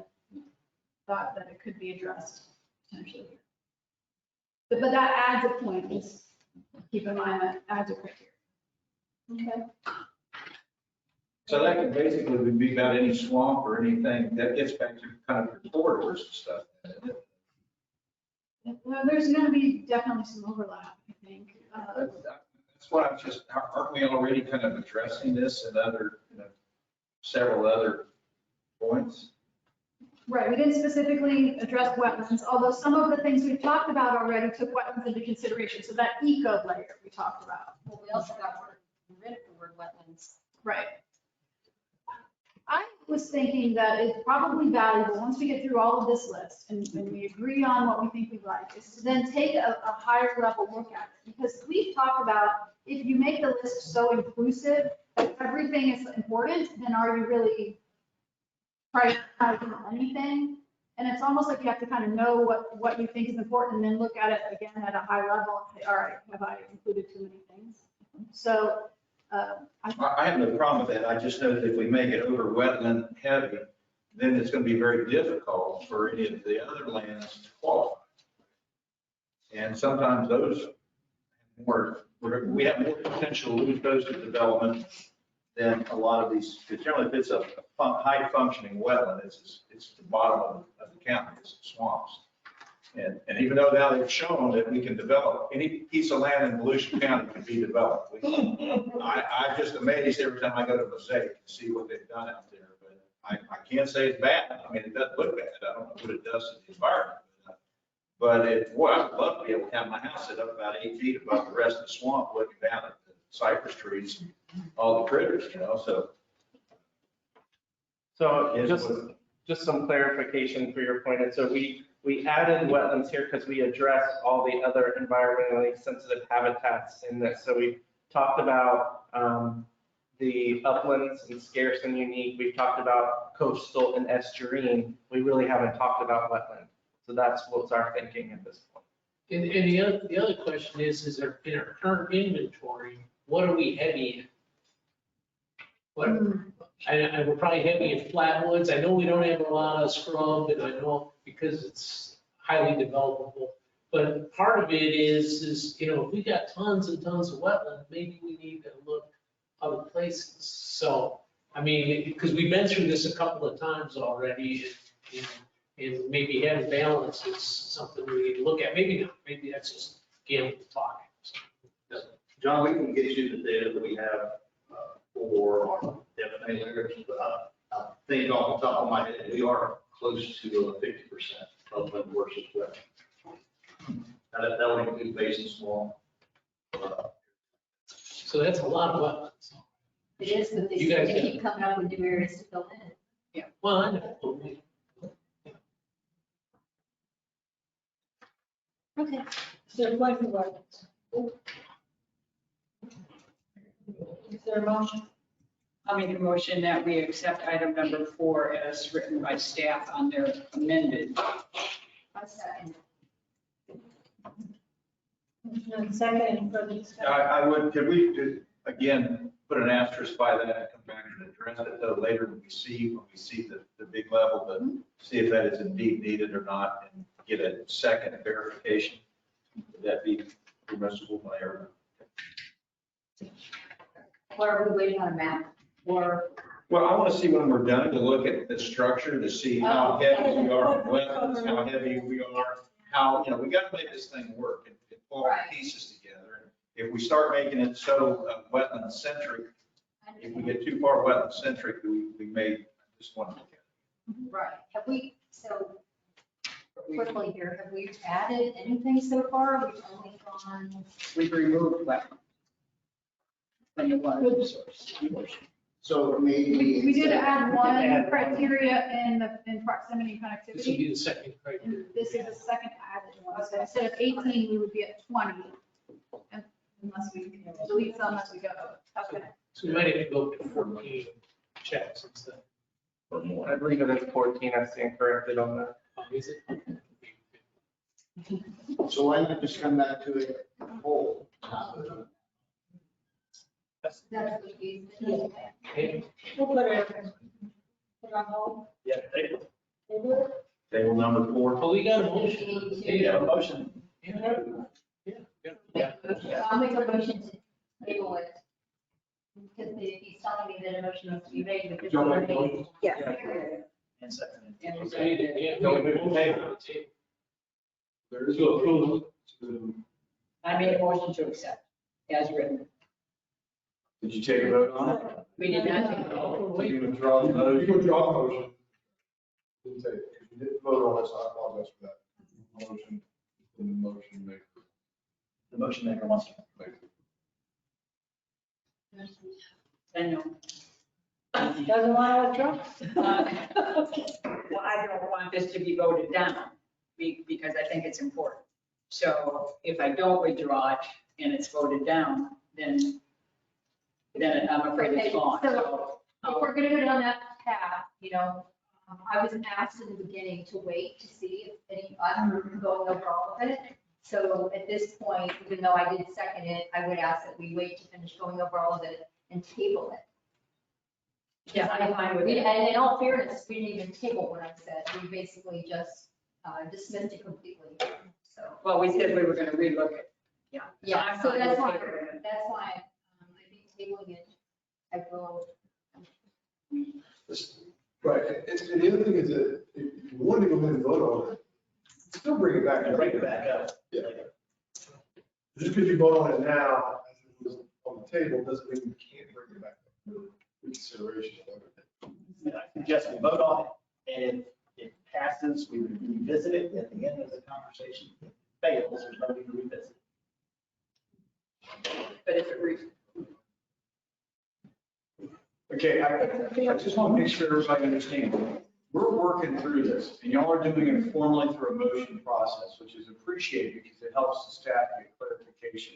thought that it could be addressed potentially here. But that adds a point, just keep in mind that adds a criteria. okay, So that could basically be about any swamp or anything that gets back to kind of corridors and stuff. Well, there's going to be definitely some overlap, I think. That's what I'm just, aren't we already kind of addressing this in other, several other points? Right, we didn't specifically address wetlands, although some of the things we've talked about already took wetlands into consideration. So that eco layer we talked about. Well, we also got rid of the word wetlands. Right. I was thinking that it's probably valuable, once we get through all of this list and we agree on what we think we like, is to then take a higher level look at it. Because we've talked about, if you make the list so inclusive that everything is important, then are you really prioritizing anything? And it's almost like you have to kind of know what you think is important and then look at it again at a high level and say, all right, have I included too many things? So I have no problem with that. I just know that if we make it over wetland heavy, then it's going to be very difficult for any of the other lands to qualify. And sometimes those we have more potential to lose those to development than a lot of these. Because generally, if it's a high functioning wetland, it's the bottom of the county, it's the swamps. And even though now they've shown that we can develop, any piece of land in Volusia County can be developed. I'm just amazed every time I go to Mosaic to see what they've done out there. But I can't say it's bad. I mean, it doesn't look bad. I don't know what it does to the environment. But boy, I would love to be able to have my house set up about 8 feet above the rest of the swamp, looking down at the cypress trees, and all the critters, so. So just some clarification for your point. And so we added wetlands here because we addressed all the other environmentally sensitive habitats in this. So we talked about the uplands and scarce and unique. We've talked about coastal and estuarine. We really haven't talked about wetland. So that's what's our thinking at this point. And the other question is there, in our current inventory, what are we heavy in? What, and we're probably heavy in flatwoods. I know we don't have a lot of scrub, and I know because it's highly developable. But part of it is, if we got tons and tons of wetland, maybe we need to look other places. So, I mean, because we've been through this a couple of times already, and maybe having balance is something we need to look at. Maybe not. Maybe that's just gambling talk. John, we can get you the data that we have for definitely layers, but I think off the top of my head, we are close to 50% of them versus wet. That would include Basin small. So that's a lot of wetlands. It is, but they You guys they keep coming up with new areas to fill in. Yeah. Well, I know. Okay. Is there plenty of wetlands? Is there a motion? I'll make a motion that we accept item number 4 as written by staff on their amended. A second. Motion and second, any further discussion? I would, could we, again, put an asterisk by that and come back and address it though later when we see the big level, but see if that is indeed needed or not, and get a second verification. Would that be permissible by everyone? Or are we waiting on a map? Or, Well, I want to see when we're done to look at the structure to see how heavy we are on wetlands, how heavy we are, how, we got to make this thing work and pull all the pieces together. If we start making it so wetland centric, if we get too far wetland centric, we may just want to look at it. right, have we, so quickly here, have we added anything so far? We've only gone, We've removed wetland from the water source. So maybe. We did add one Add one. criteria in proximity and This would be connectivity. the second criteria. And this is the second added one. So instead of 18, we would be at 20. Unless we delete some as we go. Okay. So we might have to go to 14 checks instead. I believe it is 14. I stand corrected on that. Is it? So why don't you just come back to it whole? that's what we, Okay. We'll put it on hold. Yeah, Table it. Table number 4. Well, we got a motion. we have a motion. Yeah. I'll make a motion to table it. Because if he's telling me that a motion needs to be made, because. John, make a motion. Yeah. And second. Yeah, no, we will take it. To approve. I made a motion to accept as written. Did you take a vote on it? We did not take a vote. You can withdraw the motion. You can withdraw the motion. Didn't take it. You didn't vote on it, so I apologize for that. Motion, the motion maker. The motion maker wants to. I know. Doesn't want to withdraw? Well, I don't want this to be voted down because I think it's important. So if I don't withdraw it and it's voted down, then I'm afraid it's gone. So if we're gonna go down that path, I was asked in the beginning to wait to see if any, I'm going over all of it. So at this point, even though I did second it, I would ask that we wait to finish going over all of it and table it. Yeah, I'm fine with it. And in all fairness, we didn't even table what I said. We basically just dismissed it completely, so. Well, we said we were going to relook it. Yeah. Yeah, so that's why, why. I think tabling it, I will. Right, and the other thing is that if you wanted to go ahead and vote on it, Still bring it back and bring it back up. Just because you vote on it now, as it was on the table, doesn't mean you can't bring it back for consideration. I suggest we vote on it, and if it passes, we revisit it at the end of the conversation. If it fails, there's no need to revisit. But if it Okay, I just want to make sure everybody understands. We're working through this, and y'all are doing it formally through a motion process, which is appreciated because it helps the staff get clarification.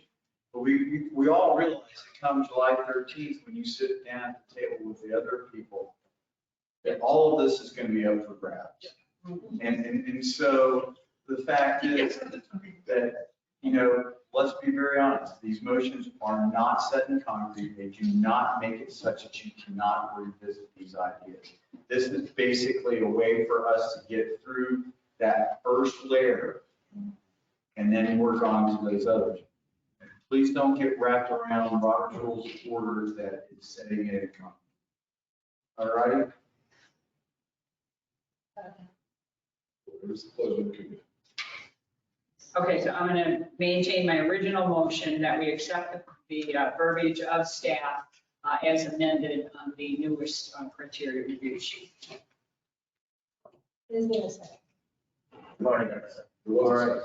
But we all realize that come July 13th, when you sit down at the table with the other people, that all of this is going to be up for grabs. And so the fact is that, you know, let's be very honest, these motions are not set in concrete. They do not make it such that you cannot revisit these ideas. This is basically a way for us to get through that first layer and then work on to those others. Please don't get wrapped around Robert's Rules of Order that is setting it in concrete. All right? Where's the pleasure of the committee? Okay, so I'm going to maintain my original motion that we accept the verbiage of staff as amended on the newest criteria review sheet. Is there a second? Already got it. All right.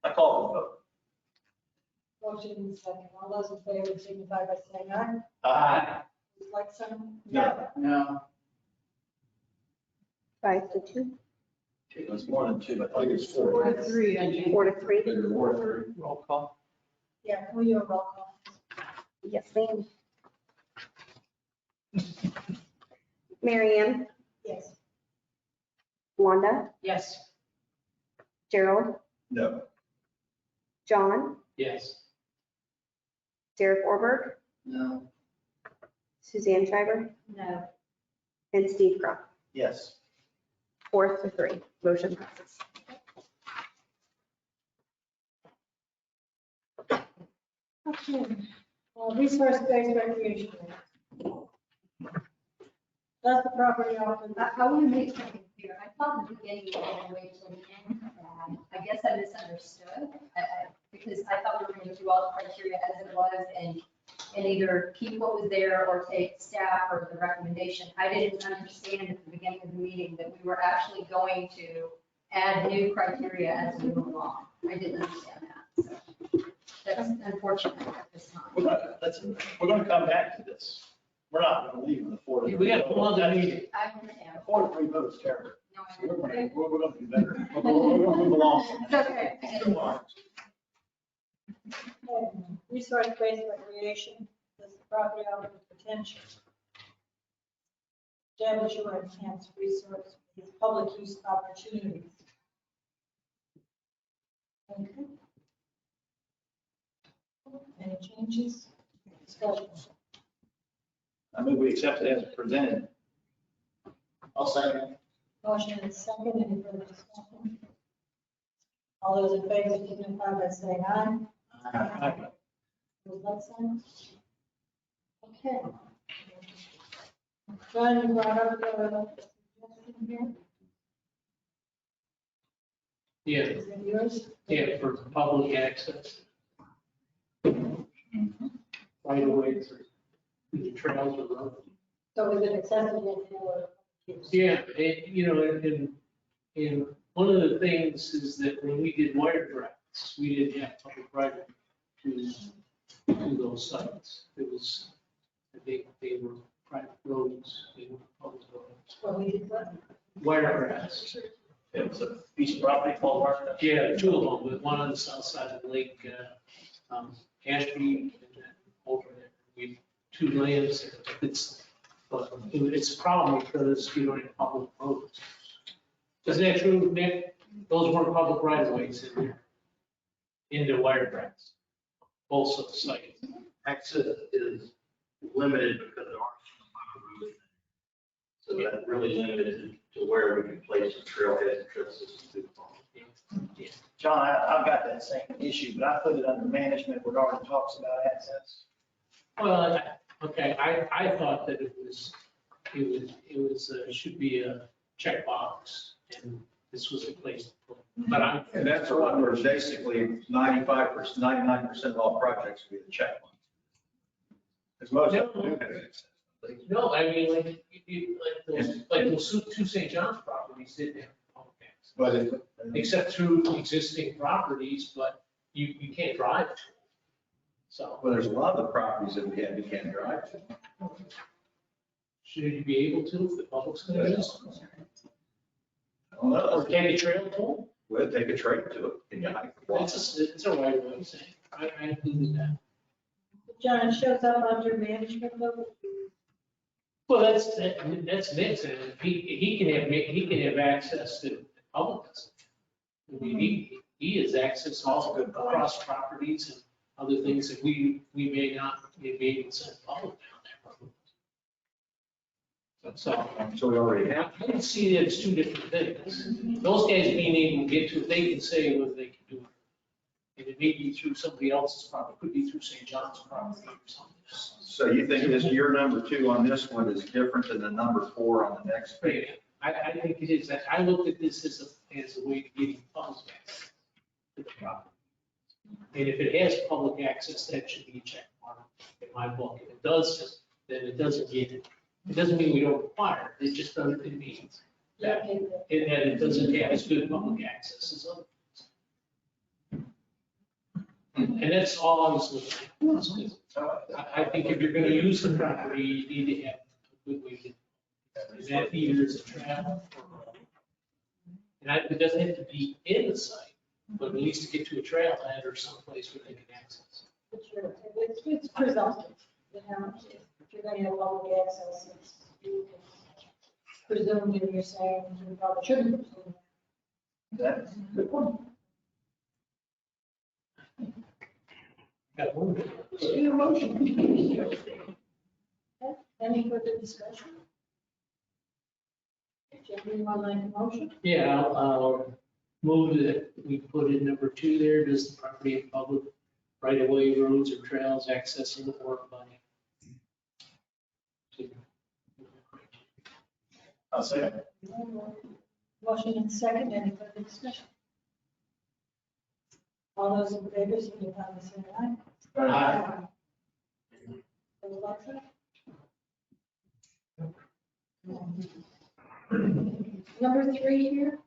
I call for the vote. Motion and second. All those in favor signify by saying aye. Aye. Like some? No. 5-2. It's more than two, but I think it's 4. 4-3, I think. 4-3. Roll call. Yeah, can we do a roll call? Yes, ma'am. Mary Ann, Yes. Wanda, Yes. Gerald, No. Yes. Derek Orberg, No. Suzanne Schreiber, No. and Steve Crow. Yes. 4-3. Motion passes. Okay. Resource-based recreation. That's the property often. I want to make something clear. I thought the beginning was going to wait till the end. I guess I misunderstood, because I thought we were going to do all the criteria as it was and either keep what was there or take staff or the recommendation. I didn't understand at the beginning of the meeting that we were actually going to add new criteria as we move along. I didn't understand that. So that's unfortunate at this time. We're gonna come back to this. We're not gonna leave the 4-3. We got one other meeting. I understand. 4-3 vote is terrible. No, I We're understand. gonna do better. We're gonna move along. It's okay. I get it. Resource-based recreation, does the property offer potential? Establish or enhance resource, public use opportunities. Okay. Any changes? Discussion. I move we accept it as presented. I'll second. Motion and second, any further discussion? All those in favor signify by saying aye. Aye. Those like sign? Okay. John, you brought up the suggestion here. Yeah, Is it yours? yeah, for public access. Right away through the trails or roads. So is it accessible for use? Yeah, you know, and one of the things is that when we did wire grants, we didn't have public right to those sites. It was, they were private roads, they were public roads. Well, we did what? Wire grants. It was a piece of property called Marshall. Yeah, two of them, but one on the south side of the lake, Ashby, and then over there. We, 2 lands there. It's a problem because you don't have public roads. Isn't that true, Nick? Those weren't public right of ways in there, into wire grants. Also sites. Access is limited because there are some roads. So that really limited to where we can place the trailheads and trail systems through the farm. John, I've got that same issue, but I put it under management where it already talks about access. Well, okay, I thought that it should be a checkbox, and this was the place to put it. But I'm. And that's the one where basically 95%, 99% of all projects will be the check one. Because most of them do have access. No, I mean, like those two St. John's properties didn't have public access. But Except through existing properties, but you can't drive to them. So. well, there's a lot of the properties that we have, you can't drive to. Should you be able to if the public's going to use them? I don't know. Or take a trail to them? We'll take a train to it. Can you hike? Walk? It's a right way of saying. I included that. John, it shows up under management level. Well, that's Nick's, and he can have access to public. I mean, he has access all across properties and other things that we may not be able to send public down there. So we already have. I can see that it's two different things. Those guys being able to get to it, they can say whether they can do it. And it may be through somebody else's property, could be through St. John's property or something. So you think this, your number 2 on this one is different than the number 4 on the next page? I think it is. I looked at this as a way of getting public access to the property. And if it has public access, that should be a check mark in my book. If it does, then it doesn't get it. It doesn't mean we don't require it. It just doesn't, it means that it doesn't have as good public access as other. And that's all I was looking at. I think if you're gonna use the property, you need to have a good way to. That either is a travel. And it doesn't have to be in the site, but at least to get to a trailhead or someplace where they can access. It's presumptive, you know, if you're going to have public access, it's presumed, and you're saying you probably shouldn't presume. That's a good point. Got one. Your motion. Any further discussion? Gentlemen, you want to make a motion? Yeah, I'll move that we put in number 2 there. Does the property have public right-of-way roads or trails accessing or by? I'll say it. Motion and second, any further discussion? All those in favor, signify by saying aye. Aye. Those like that? Number 3 here.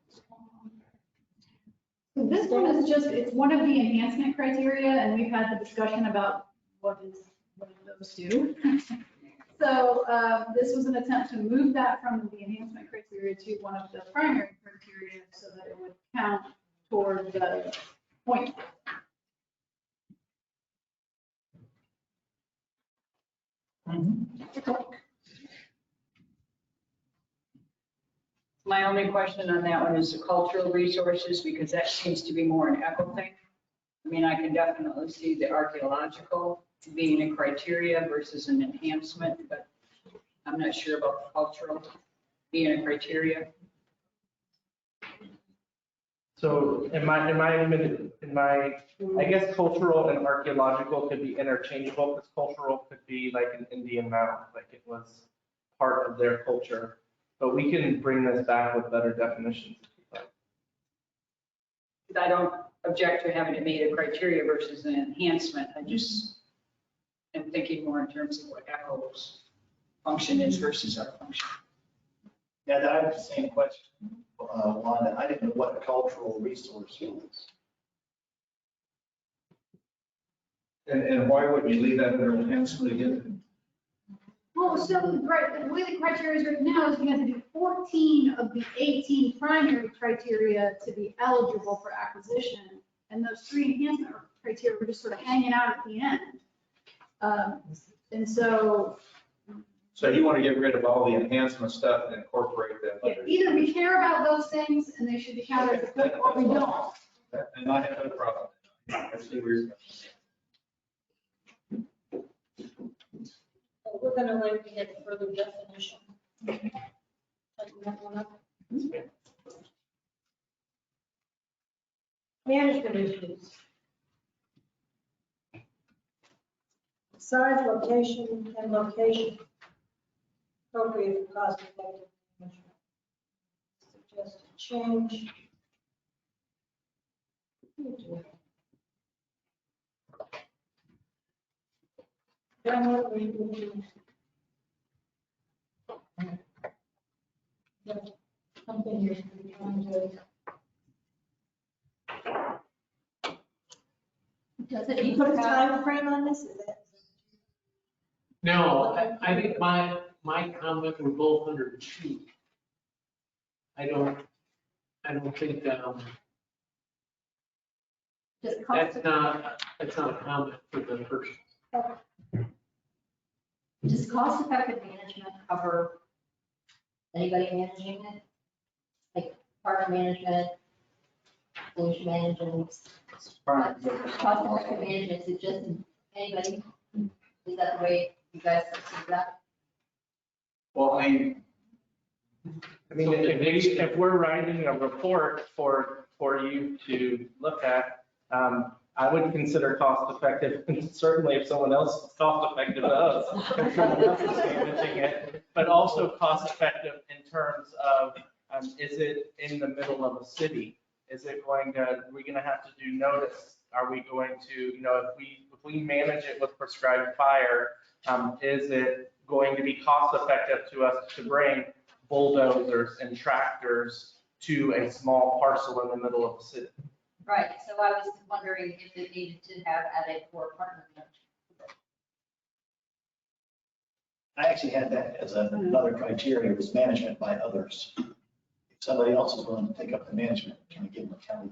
So this one is just, it's one of the enhancement criteria, and we've had the discussion about what those do. So this was an attempt to move that from the enhancement criteria to one of the primary criteria so that it would count toward the point. My only question on that one is the cultural resources, because that seems to be more an echo thing. I mean, I can definitely see the archaeological being a criteria versus an enhancement, but I'm not sure about the cultural being a criteria. So in my, I guess cultural and archaeological could be interchangeable, because cultural could be like an Indian mound, like it was part of their culture. But we can bring this back with better definitions. I don't object to having it made a criteria versus an enhancement. I just am thinking more in terms of what ECHO's function is versus our function. Yeah, I have the same question, Wanda. I didn't know what a cultural resource was. And why wouldn't you leave that under enhancement again? Well, so the way the criteria is written now is we have to do 14 of the 18 primary criteria to be eligible for acquisition. And those 3 enhancement criteria were just sort of hanging out at the end. And so. So you want to get rid of all the enhancement stuff and incorporate them Yeah, under. either we care about those things and they should be counted as good, or we don't. And I have no problem. I see where you're. We're going to wait to get further definition. Tighten that one up. Management issues. Size, location, and location appropriate for cost effective management. Suggested. change. Then what we do. Something you're trying to. Does Did it you put a time frame on this? Is it? No, I think my comment were both under two. I don't think, just cost, that's not a comment for the first. does cost-effective management cover anybody managing it? Like park management, pollution management? Cost-effective management, is it just anybody? Is that the way you guys see that? Well, I mean, If we're writing a report for you to look at, I would consider cost effective, and certainly if someone else is cost effective to us, if someone else is managing it, but also cost effective in terms of, is it in the middle of a city? Is it are we going to have to do notice? Are we going to, if we manage it with prescribed fire, is it going to be cost effective to us to bring bulldozers and tractors to a small parcel in the middle of the city? Right, so I was wondering if it needed to have added for partner management. I actually had that as another criteria, was management by others. If somebody else is willing to take up the management, can we give them a county?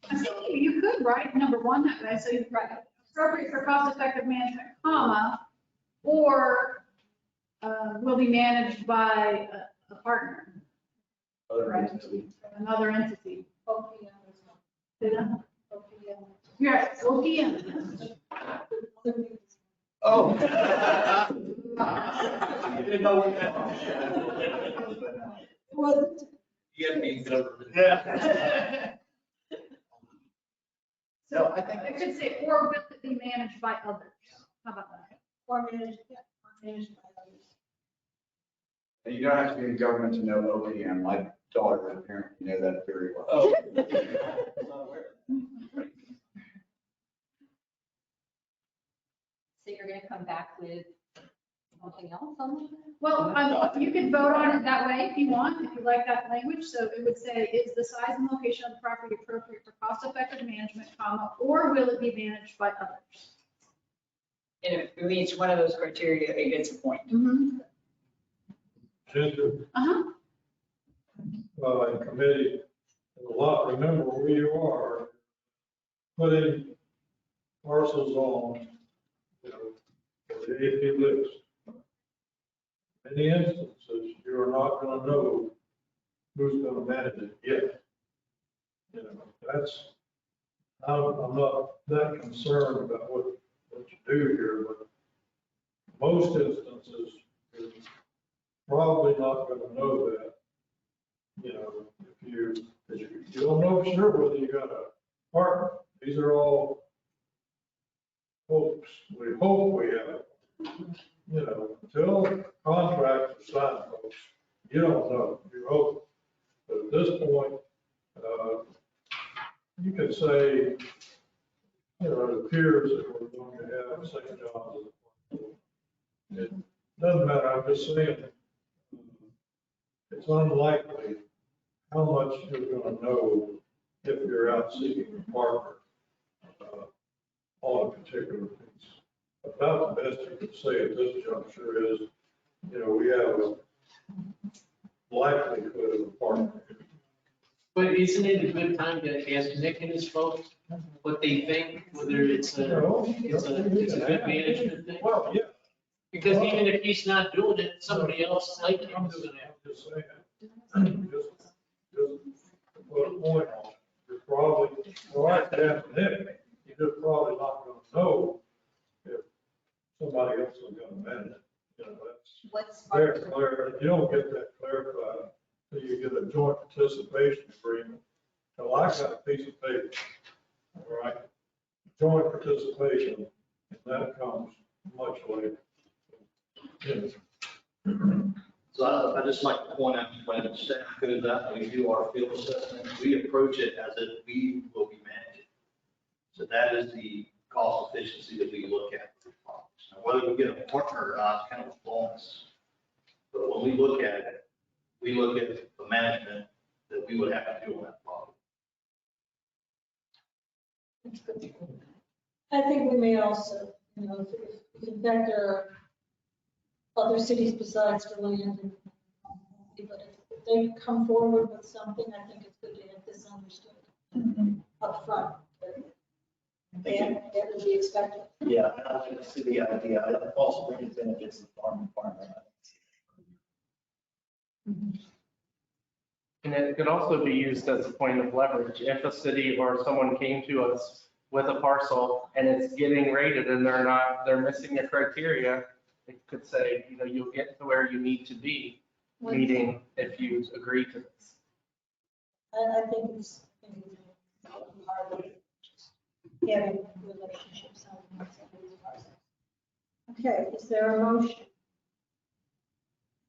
I think you could write number one that way, so you write appropriate for cost-effective management, comma, or will be managed by a partner, Other Right. entity. another entity. OPM is not. Did I? OPM. Yes, OPM. Oh. I didn't know what that Was You gotta be government. Yeah. So I think it could say, or will it be managed by others? How about that? or managed, yeah, or managed by others. you don't have to be in government to know OPM. My daughter apparently know that very well. Oh. So you're gonna come back with something else on that? Well, you can vote on it that way if you want, if you like that language. So it would say, is the size and location of the property appropriate for cost-effective management, comma, or will it be managed by others? And if it meets one of those criteria, it gets a point. Mm-hmm. Ginger, Uh-huh. in committee, a lot, remember where you are, putting parcels on, the AP list. In the instances, you're not gonna know who's gonna manage it yet. I'm not that concerned about what you do here, but most instances, you're probably not gonna know that. If you don't know for sure whether you got a partner. These are all hopes. We hope we have, until contracts are signed, folks, you don't know, you hope. But at this point, you could say, it appears that we're going to have St. John's. It doesn't matter, I'm just saying, it's unlikely how much you're gonna know if you're out seeking a partner on a particular piece. About the best you could say at this juncture is, we have a likelihood of a partner. But isn't it a good time to ask Nick and his folks what they think, whether it's a good management thing? Well, yeah. Because even if he's not doing it, somebody else like him is doing it. I'm just saying, just to put a point on it, you're probably, right, Nick, you're just probably not gonna know if somebody else is gonna manage it. What's That's clear, you don't get that clarified until you get a joint participation agreement. So I got a piece of paper, all right, joint participation, and that comes much later. So I don't know if just like to point out, when staff goes out, and we do our field assessment, we approach it as if we will be managing. So that is the cost efficiency that we look at. Now, whether we get a partner or not, is kind of a bonus. But when we look at it, we look at the management that we would have to do on that property. I think we may also, if in fact there are other cities besides DeLand, but if they come forward with something, I think it's good to have this understood up front. And that would be expected. Yeah, I can see the idea. It also brings benefits to the farmland. And it could also be used as a point of leverage. If a city or someone came to us with a parcel and it's getting rated and they're missing a criteria, it could say, you'll get to where you need to be, meeting if you agree to this. I think it's part of having relationships on these parcels. Okay, is there a motion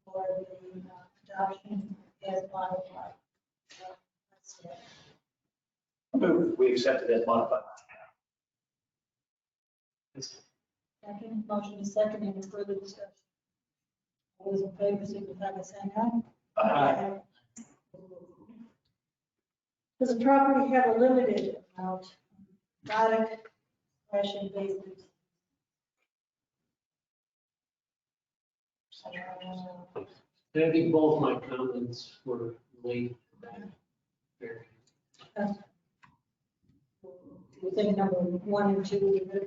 for the adoption as modified? We accept it as modified. Second, motion is second, any further discussion? All those in favor, signify by saying aye. Aye. Does the property have a limited amount of exotic slash invasive? I think both my comments were related to that. We think number 1 and 2 would be good.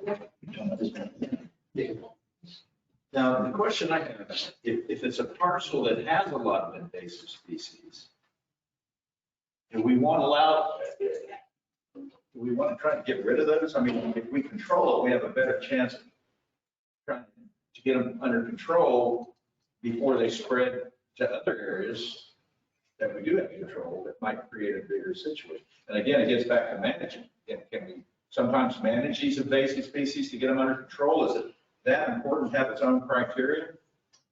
Now, the question I have is, if it's a parcel that has a lot of invasive species, do we want to try to get rid of those? I mean, if we control it, we have a better chance of trying to get them under control before they spread to other areas that we do have control that might create a bigger situation. And again, it gets back to managing. Can we sometimes manage these invasive species to get them under control? Is it that important to have its own criteria?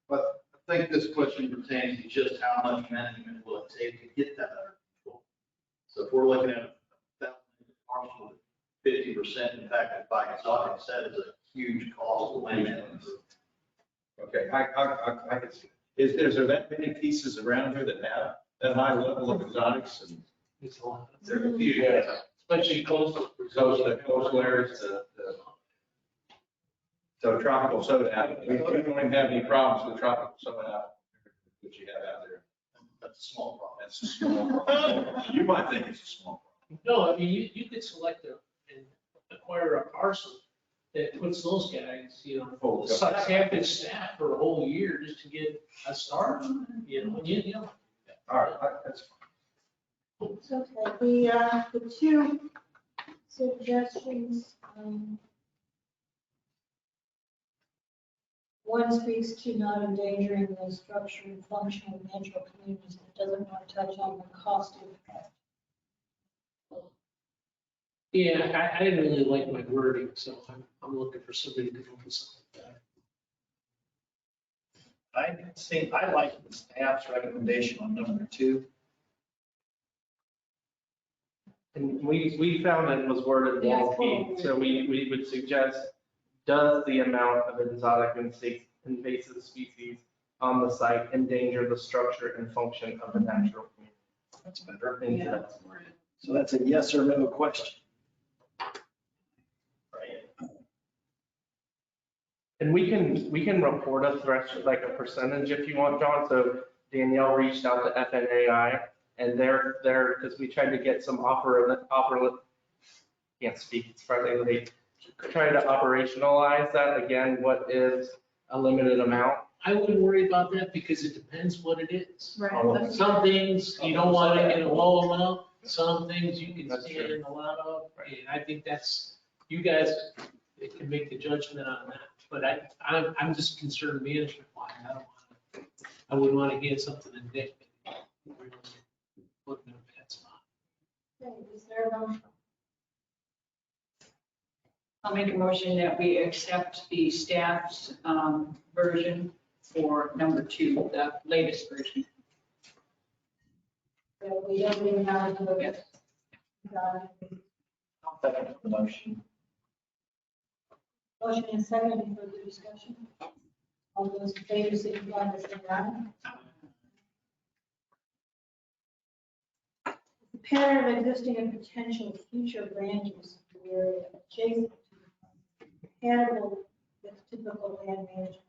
But I think this question pertains to just how much management will it take to get that under control. So if we're looking at a parcel, 50% impacted by exotic, that is a huge cost to land. Okay, I can see. Is there that many pieces around here that have that high level of exotics? And It's a lot. there are a few, Especially coastal. coastal areas, so tropical soda apple. We don't even have any problems with tropical soda apple, which you have out there. That's a small problem. That's a small problem. You might think it's a small problem. No, I mean, you could select and acquire a parcel that puts those guys, sucks half his staff for a whole year just to get a start, All right, that's fine. It's okay. The two suggestions, one speaks to not endangering the structure and function of natural communities. It doesn't want to touch on the cost impact. Yeah, I didn't really like my wording, so I'm looking for somebody to come up with something better. I like the staff's recommendation on number 2. And we found it was worded wonky, so we would suggest, does the amount of exotic invasive species on the site endanger the structure and function of the natural community? That's better. Yeah. So that's a yes or no question. And we can report a threshold, like a percentage if you want, John. So Danielle reached out to FNAI and they're, because we tried to get some can't speak, it's Friday late. Try to operationalize that. Again, what is a limited amount? I wouldn't worry about that because it depends what it is. Right. Some things you don't want to get a low amount, some things you can stand in a lot of. And I think you guys can make the judgment on that. But I'm just concerned management wise. I wouldn't want to get something in Dick. Put in a bad spot. Okay, is there a motion? I'll make a motion that we accept the staff's version for number 2, the latest version. So we don't even have to look at. Second motion. Motion and second, any further discussion? All those in favor, signify by saying aye. The pattern of existing and potential future land use of the area adjacent to compatible with typical land management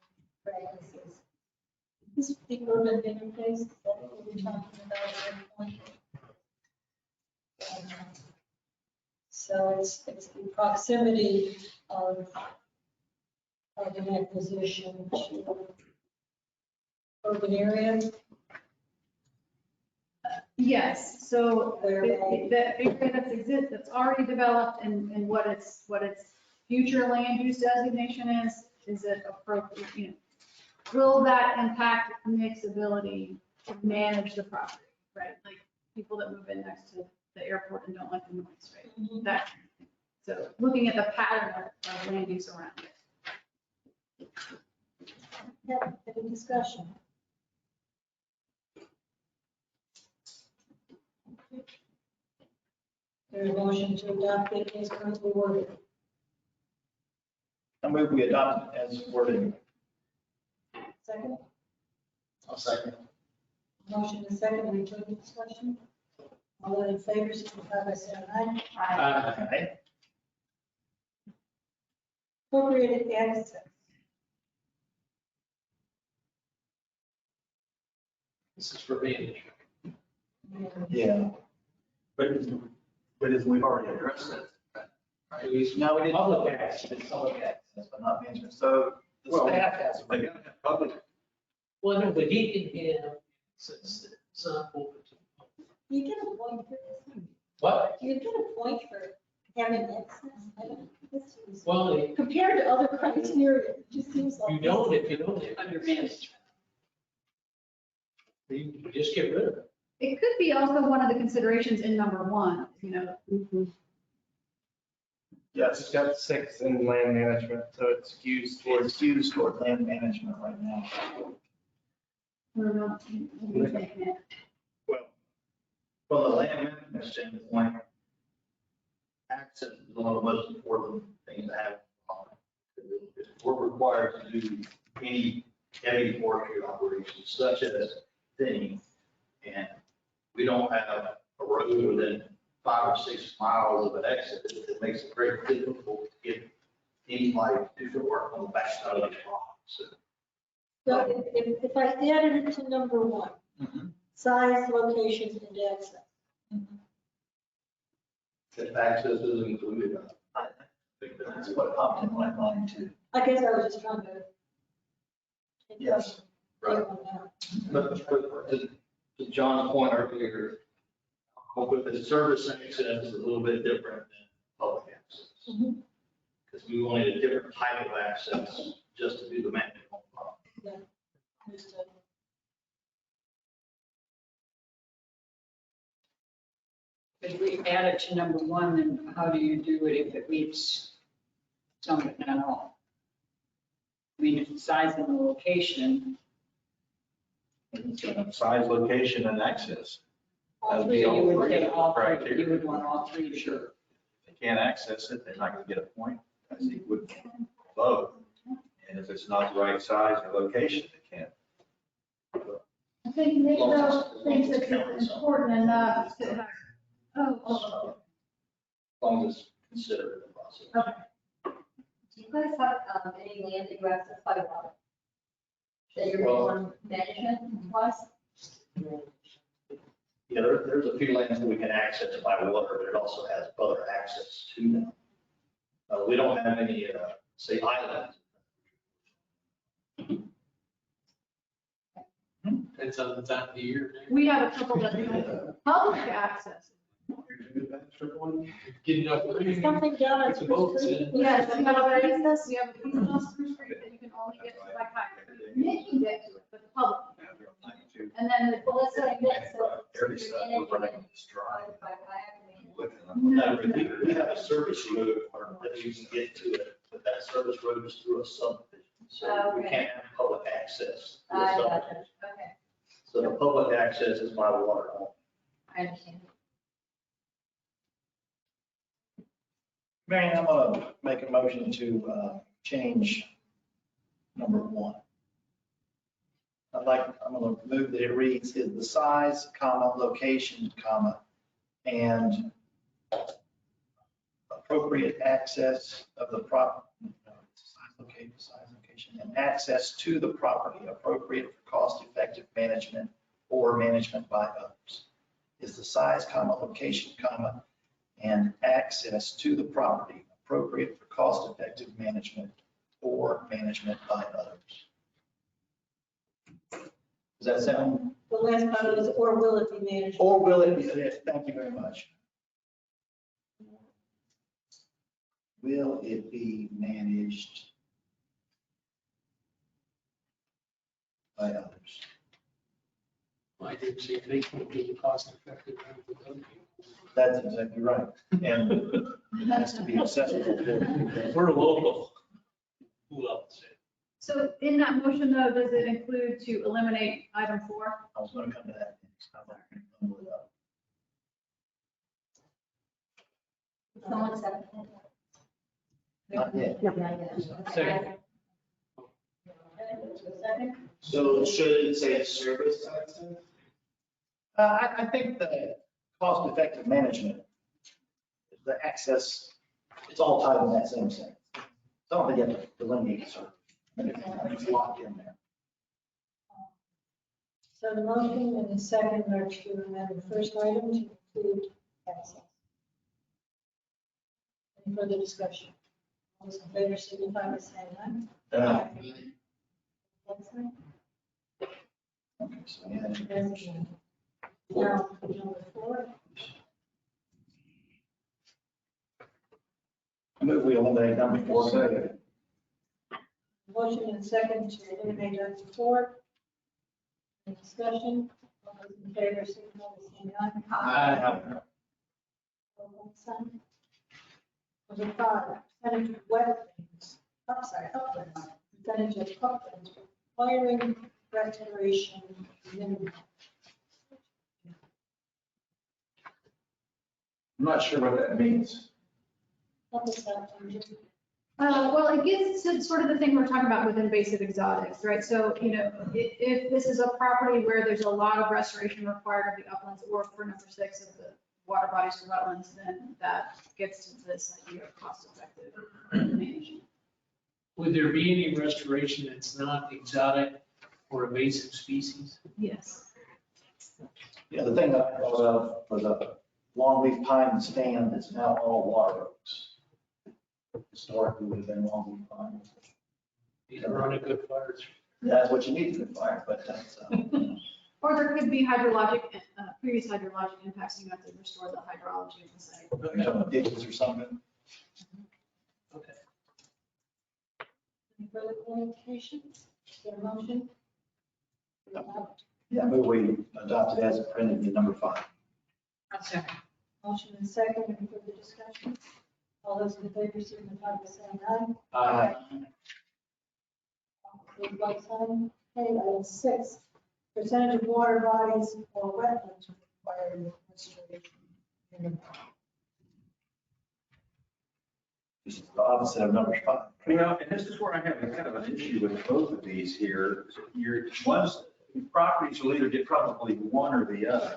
practices. This is the urban interface, is that what we're talking about at that point? So it's the proximity of an acquisition to urban area. Yes, so Where the area that's already developed and what its future land use designation is it appropriate, you know? Will that impact Nick's ability to manage the property, right? Like people that move in next to the airport and don't like the noise, right? That kind of thing. So looking at the pattern of land use around it. Yeah, any discussion? There's a motion to adopt it as currently worded. I move we adopt it as worded. Second, I'll second. motion is second, any further discussion? All those in favor, signify by saying aye. Aye. Appropriated access. This is for management. Yeah. But as we've already addressed it, right? No, we didn't. Public access. It's public access, but not management. So the Well, staff has. They gotta have public. Well, no, but he can have, since it's not open to. You get a point for this. What? You get a point for having access. I don't, this is, Well, compared to other criteria, it just seems like. you don't, if you don't, Under management. you just get rid of it. It could be also one of the considerations in number 1, you know. Yes. It's got 6 in land management, so it's used towards. It's used toward land management right now. I don't know, what do you think, Nick? Well, from the land management standpoint, access is one of the most important things to have. If we're required to do any heavy forestry operations such as thinning, and we don't have a road within 5 or 6 miles of an exit, it makes it very difficult to get anybody to do the work on the backside of the farm. So So if I added it to number 1, size, location, and access. if access is included, I think That's what popped in my mind too. I guess I was just trying to. Yes. Right. But to John's point earlier, with the service access is a little bit different than public access. Because we wanted a different type of access just to do the management. Yeah, understood. If we add it to number 1, then how do you do it if it meets some but not all? I mean, if the size and the location, Size, location, and access. all That'd three, be all you would three take of all the 3, criteria. you would want all 3 to Sure. show. If they can't access it, they're not gonna get a point, as they would vote. And if it's not the right size or location, they can't. I think Nick though thinks it's important enough to have, As long as it's considered in the process. okay. Do you guys have any land that you access by water? That you're on management wise? Yeah, there's a few lands that we can access by water, but it also has other access to them. We don't have any, say, islands. Depends on the time of the year. We have a couple that have public access. Getting up. Something down on It's a boat, Spruce Creek. Yes, we have a piece, we have a piece on Spruce Creek that you can only get to by kayak. Nick can get to it, but the public. And then the, Well, let's say that, so. They're just, we're running this drive. By kayak, I mean, No, we have a service road that you can get to it, but that service road is through a subdivision. So we Okay. can't have public access. to the I subdivision. got it. Okay, So the public access is by water only. I understand. Marion, I'm gonna make a motion to change number 1. I'm gonna move that it reads, is the size, comma, location, comma, and appropriate access of the size, location, and access to the property appropriate for cost-effective management or management by others. Is the size, comma, location, comma, and access to the property appropriate for cost-effective management or management by others? Does that sound? The last part is, or will it be managed? Or will it be, yes, thank you very much. Will it be managed by others? I didn't say they can't be cost effective. That's exactly right. And it has to be accessible. We're local. Who else? So in that motion though, does it include to eliminate item 4? I was gonna come to that. Someone second. Not yet. Second. So should it say service access? I think the cost-effective management, the access, it's all tied in that same sentence. So I don't think you have to delineate it, so it's locked in there. So the motion and the second are to amend the first item to include access. Any further discussion? All those in favor signify by saying aye. Excellent. Okay, so yeah. That's good. Now, number 4. I move we eliminate number 4. Motion and second to eliminate item 4. Any discussion? All those in favor signify by saying aye. Sign. Number 5, percentage of wetlands, uplands, percentage of uplands requiring restoration minimum. I'm not sure what that means. What was that? Andrew? Well, it gets to sort of the thing we're talking about with invasive exotics, right? So, if this is a property where there's a lot of restoration required of the uplands, or for number 6 of the water bodies to wetlands, then that gets to this idea of cost-effective management. Would there be any restoration that's not exotic or invasive species? Yes. Yeah, the thing that I thought of was a longleaf pine stand that's now all water oaks. Historically would have been longleaf pine. These are on a good fire. That's what you need to fire, but that's, Or there could be hydrologic, previous hydrologic impacts, and you have to restore the hydrology of the site. you're talking about ditches or something. Okay. Any further clarification? Is there a motion? Yeah, I move we adopt it as printed in number 5. Motion and second, any further discussion? All those in favor signify by saying aye. Aye. Opposed, like sign. Okay, item 6, percentage of water bodies or wetlands requiring restoration minimum. This is the opposite of number 5. Well, and this is where I have a kind of an issue with both of these here. Properties will either get probably one or the other.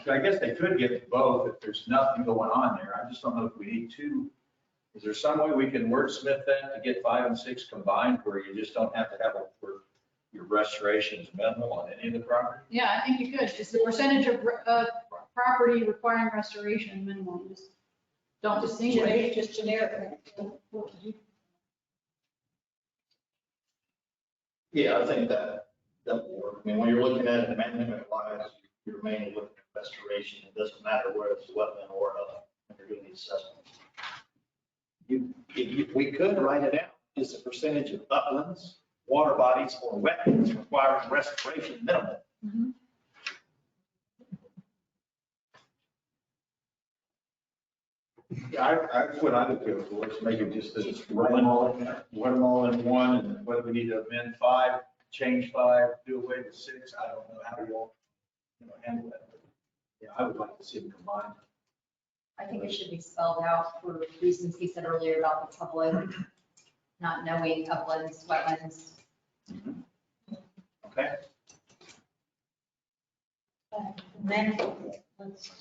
I guess they could get both if there's nothing going on there. I just don't know if we need 2. Is there some way we can wordsmith that to get 5 and 6 combined where you just don't have to have where your restoration is minimal on any of the property? Yeah, I think you could. It's the percentage of property requiring restoration minimum. Just don't distinguish. Just generic. Yeah, I think that will work. I mean, when you're looking at it management wise, you're mainly looking at restoration. It doesn't matter whether it's wetland or when you're doing the assessment. We could write it out as a percentage of uplands, water bodies, or wetlands requiring restoration minimum. Mhm. Yeah, that's what I would go for, is make it just as one, put them all in one, and whether we need to amend 5, change 5, do away with 6, I don't know how you all, handle that. But, yeah, I would like to see them combined. I think it should be spelled out for reasons he said earlier about the public not knowing uplands, wetlands. Okay. Next, let's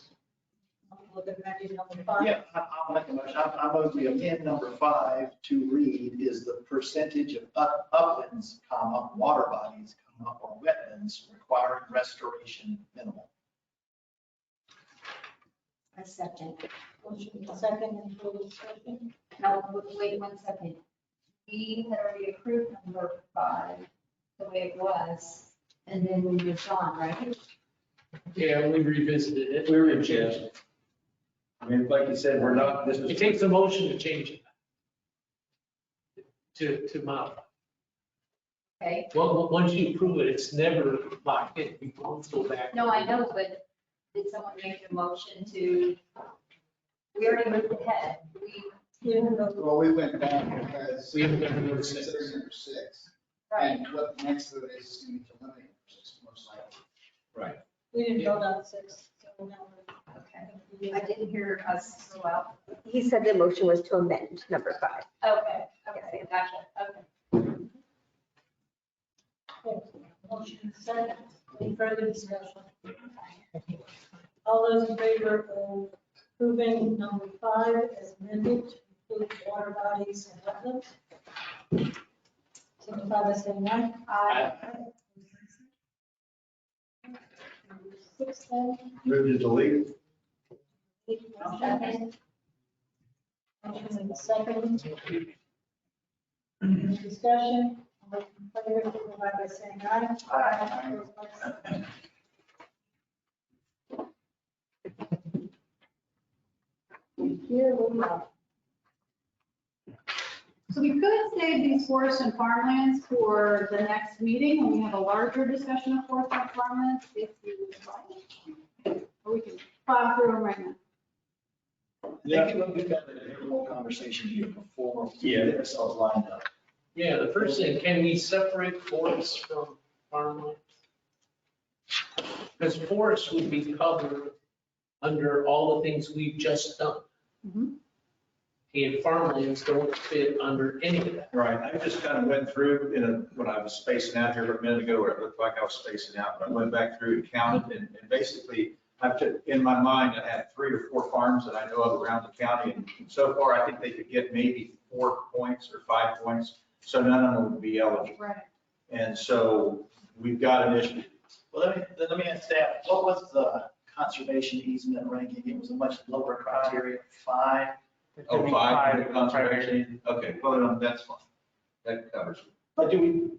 look at Matthew number 5. Yeah, I'll make a motion. I move we amend number 5 to read is the percentage of uplands, comma, water bodies, comma, or wetlands requiring restoration minimal. A second. Motion second and further discussion. No, wait 1 second. We had already approved number 5 the way it was, and then we moved on, right? Yeah, we revisited it. We were changed. I mean, like you said, we're not, this is. It takes a motion to change it. To modify. Okay. Well, once you approve it, it's never locked in. We won't go back. No, I know, but did someone make a motion to, we already moved ahead. Well, we went back because. We haven't done number 6. Number 6. Right. And what next to it is going to be to eliminate number 6, most likely. Right. We didn't vote on 6. So now Okay. I didn't hear us go out. He said the motion was to amend number 5. Okay, okay, gotcha, okay. motion second. Any further discussion? All those in favor of approving number 5 as amended to include water bodies and wetlands? Signify by saying aye. Aye. Number 6 then. Move to delete. Second. Motion in second. Any discussion? All those in favor, signify by saying aye. Aye. Here we go. So we could save these forest and farmlands for the next meeting when we have a larger discussion of forest and farmlands, if you would like. Or we can plow through them right now. I think we'll do that in a little conversation here before we get ourselves lined up. Yeah, the first thing, can we separate forests from farmland? Because forests would be covered under all the things we've just done. And farmlands don't fit under any of that. Right, I just kind of went through when I was spacing out here a minute ago, where it looked like I was spacing out, but I went back through and counted, and basically, in my mind, I had 3 or 4 farms that I know of around the county, and so far, I think they could get maybe 4 points or 5 points, so none of them would be eligible. Right. And so we've got an issue. Well, let me ask staff, what was the conservation easement ranking? It was a much lower criteria, 5. Oh, 5 conservation, okay, well, that's fine, that covers it. But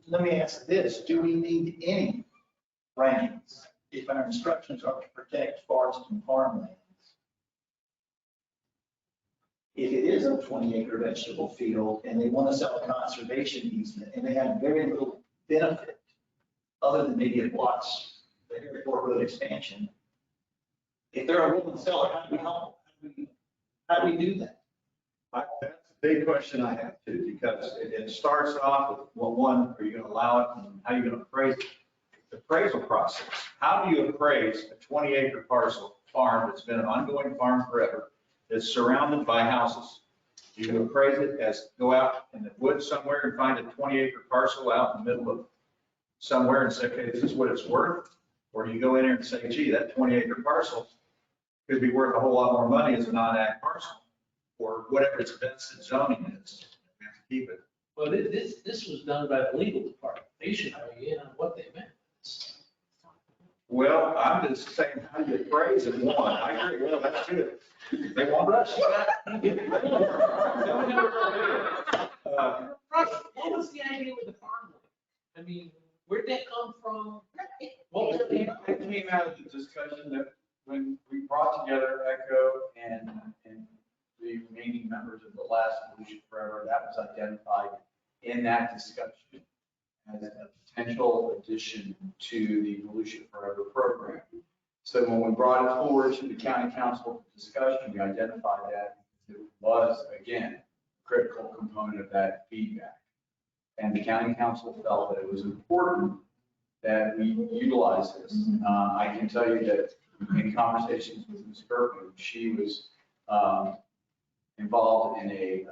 let me ask this, do we need any rankings if our instructions are to protect forest and farmlands? If it is a 20-acre vegetable field and they want to sell a conservation easement and they have very little benefit other than maybe it blocks the airport road expansion, if they're a willing seller, how do we help? How do we do that? That's a big question I have too, because it starts off with, well, one, are you going to allow it, and how are you going to appraise it? The appraisal process. How do you appraise a 20-acre parcel farm that's been an ongoing farm forever, that's surrounded by houses? Do you appraise it as go out in the woods somewhere and find a 20-acre parcel out in the middle of somewhere and say, okay, this is what it's worth? Or do you go in there and say, gee, that 20-acre parcel could be worth a whole lot more money as a non-ag parcel, or whatever its vested zoning is. We have to keep it. Well, this was done by the legal department. They should weigh in on what they meant. Well, I'm just saying, how do you appraise it? One, I agree, well, that's good. They want us. What was the idea with the farmland? I mean, where'd that come from? What was the? It came out of the discussion that when we brought together ECHO and the remaining members of the last Volusia Forever, that was identified in that discussion as a potential addition to the Volusia Forever program. So when we brought it forward to the county council for discussion, we identified that was, again, a critical component of that feedback. And the county council felt that it was important that we utilize this. I can tell you that in conversations with Ms. Kirkwood, she was involved in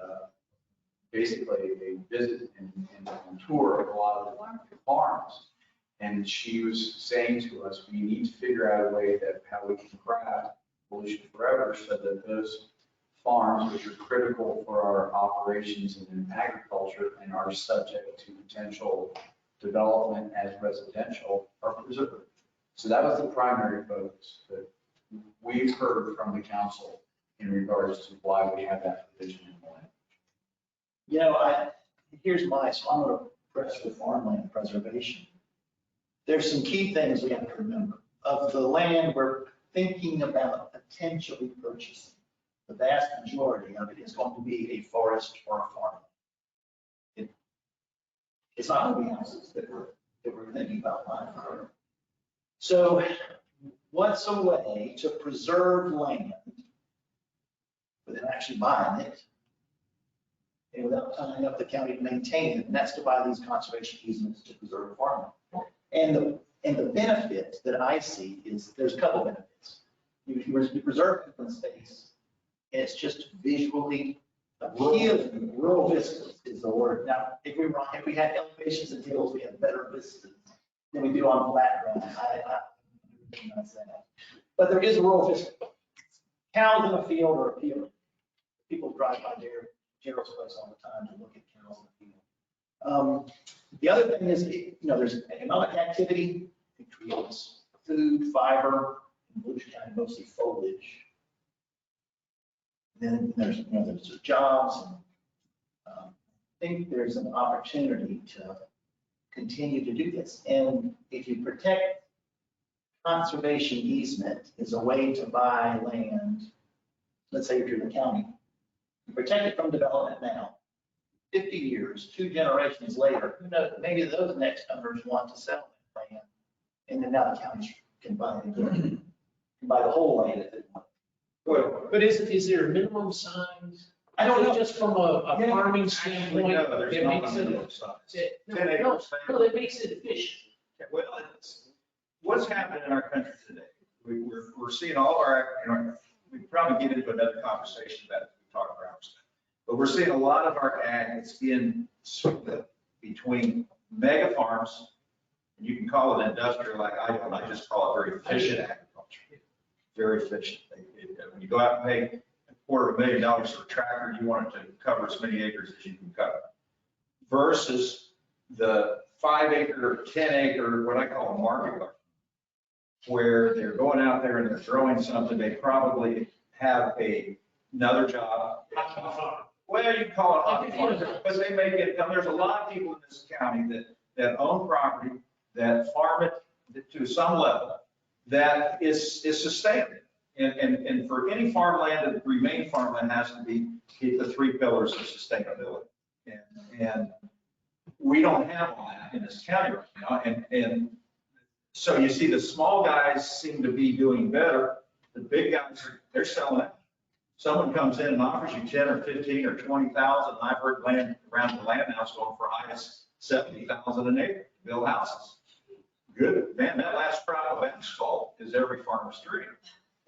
basically a visit and tour of a lot of the farms. And she was saying to us, we need to figure out a way that how we can craft Volusia Forever so that those farms, which are critical for our operations in agriculture and are subject to potential development as residential, are preserved. So that was the primary focus that we've heard from the council in regards to why we have that provision in the land. You know, here's my, so I'm going to press with farmland preservation. There's some key things we have to remember. Of the land we're thinking about potentially purchasing, the vast majority of it is going to be a forest or a farm. It's not going to be houses that we're thinking about buying. So what's a way to preserve land without actually buying it and without tying up the county to maintain it? And that's to buy these conservation easements to preserve farmland. And the benefit that I see is there's a couple benefits. You preserve open space, and it's just visually appealing. Rural vistas is the word. Now, if we had elevations and hills, we have better vistas than we do on flat ground. I'm not saying that. But there is a rural vista. Cows in a field are appealing. People drive by Gerald's place all the time to look at cows in the field. The other thing is, you know, there's economic activity. It creates food, fiber, in Volusia County, mostly foliage. Then there's, you know, there's jobs. And, I think there's an opportunity to continue to do this. And if you protect conservation easement is a way to buy land, let's say you're in the county, you protect it from development now. 50 years, 2 generations later, who knows, maybe those next owners want to sell that land. And then now the county can buy it again, can buy the whole land if they want. Well, but is there a minimum size? I don't know. Just from a farming standpoint, no, there's it not makes a it, minimum size. no, 10 no, acres. no, that makes it efficient. Well, what's happening in our country today? We're seeing all our, you know, we probably get into another conversation about it if we talk about stuff. But we're seeing a lot of our ag that's being split between mega farms, and you can call it industrial, like I don't, I just call it very efficient agriculture. Very efficient. When you go out and pay $250,000 for a tractor, you want it to cover as many acres as you can cover. Versus the 5 acre, 10 acre, what I call a market garden, where they're going out there and they're growing something, they probably have another job. Well, you call it hobby farm, but they make it, there's a lot of people in this county that own property, that farm it to some level, that is sustainable. And for any farmland to remain farmland has to be the 3 pillars of sustainability. And we don't have all that in this county right now. And so you see the small guys seem to be doing better. The big guys, they're selling out. Someone comes in and offers you 10 or 15 or 20,000. I've heard land around the land now is going for high as 70,000 an acre to build houses. Good, man, that last crop of asphalt is every farmer's dream.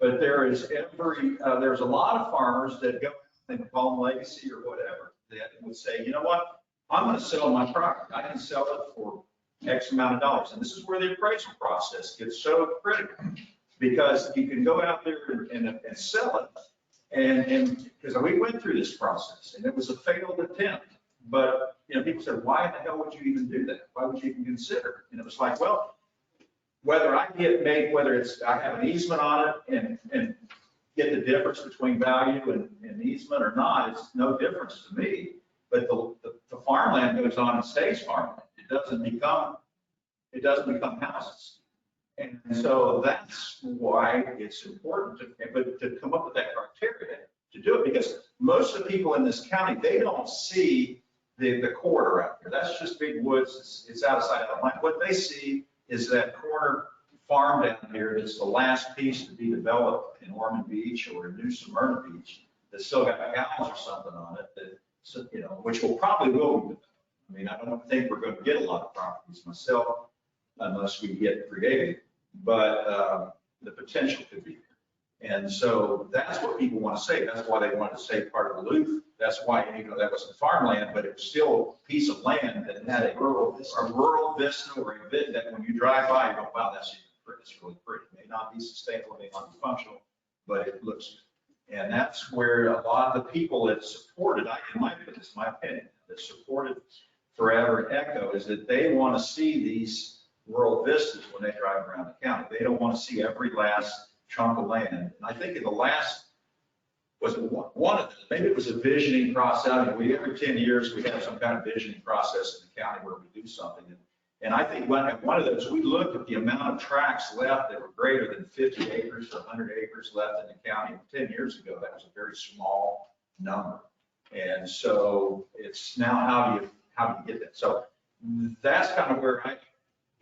But there's a lot of farmers that go and call them legacy or whatever, that would say, you know what, I'm going to sell my property. I can sell it for X amount of dollars. And this is where the appraisal process gets so critical, because you can go out there and sell it. And because we went through this process and it was a failed attempt, but you know, people said, why in the hell would you even do that? Why would you even consider it? And it was like, well, whether I get made, whether it's I have an easement on it and get the difference between value and easement or not, it's no difference to me. But the farmland goes on and stays farmland. It doesn't become houses. And so that's why it's important to come up with that criteria to do it, because most of the people in this county, they don't see the corridor out there. That's just big woods. It's outside of the line. What they see is that corner farm down here that's the last piece to be developed in Ormond Beach or in New Smyrna Beach. that's still got cows or something on it, that, so, you know, which will probably will be. I mean, I don't think we're gonna get a lot of properties myself unless we get creative, but the potential could be. And so that's what people want to say. That's why they wanted to say part of the loop. That's why, you know, that wasn't farmland, but it was still a piece of land that had a rural vista or a bit that when you drive by, you go, wow, that's really pretty. It may not be sustainable, it may not be functional, but it looks good. And that's where a lot of the people that supported, this is my opinion, that supported Forever Echo is that they want to see these rural vistas when they drive around the county. They don't want to see every last chunk of land. And I think in the last, was it one of them, maybe it was a visioning process. I mean, every 10 years, we have some kind of visioning process in the county where we do something. And I think one of those, we looked at the amount of tracts left that were greater than 50 acres or 100 acres left in the county. 10 years ago, that was a very small number. And so it's now how do you get that? So that's kind of where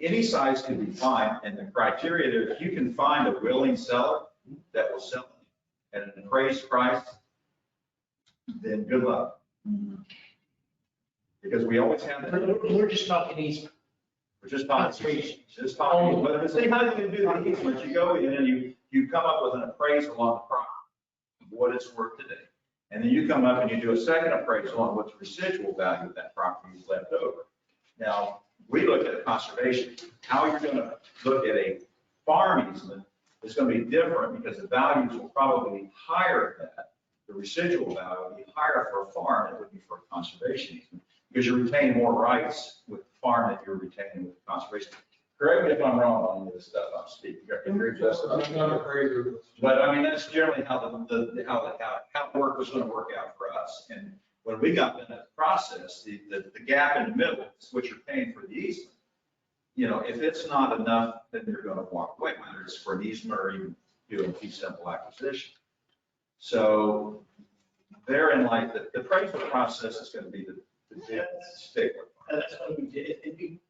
any size can be fine. And the criteria there, if you can find a willing seller that will sell it at an appraised price, then good luck. Because we always have that. We're just talking easement. We're just talking. But the same how you do the easement, you go in and you come up with an appraisal on the property, what it's worth today. And then you come up and you do a second appraisal on what the residual value of that property is left over. Now, we look at conservation. How you're going to look at a farm easement is going to be different because the values will probably be higher than that. The residual value will be higher for a farm than it would be for a conservation easement because you retain more rights with the farm than you're retaining with conservation. Correct me if I'm wrong on this stuff I'm speaking. But I mean, that's generally how how work was going to work out for us. And when we got into the process, the gap in the middle is what you're paying for the easement. You know, if it's not enough, then you're going to walk away, whether it's for an easement or even doing a fee simple acquisition. So therein, like the appraisal process is going to be the stickler. That's going to be,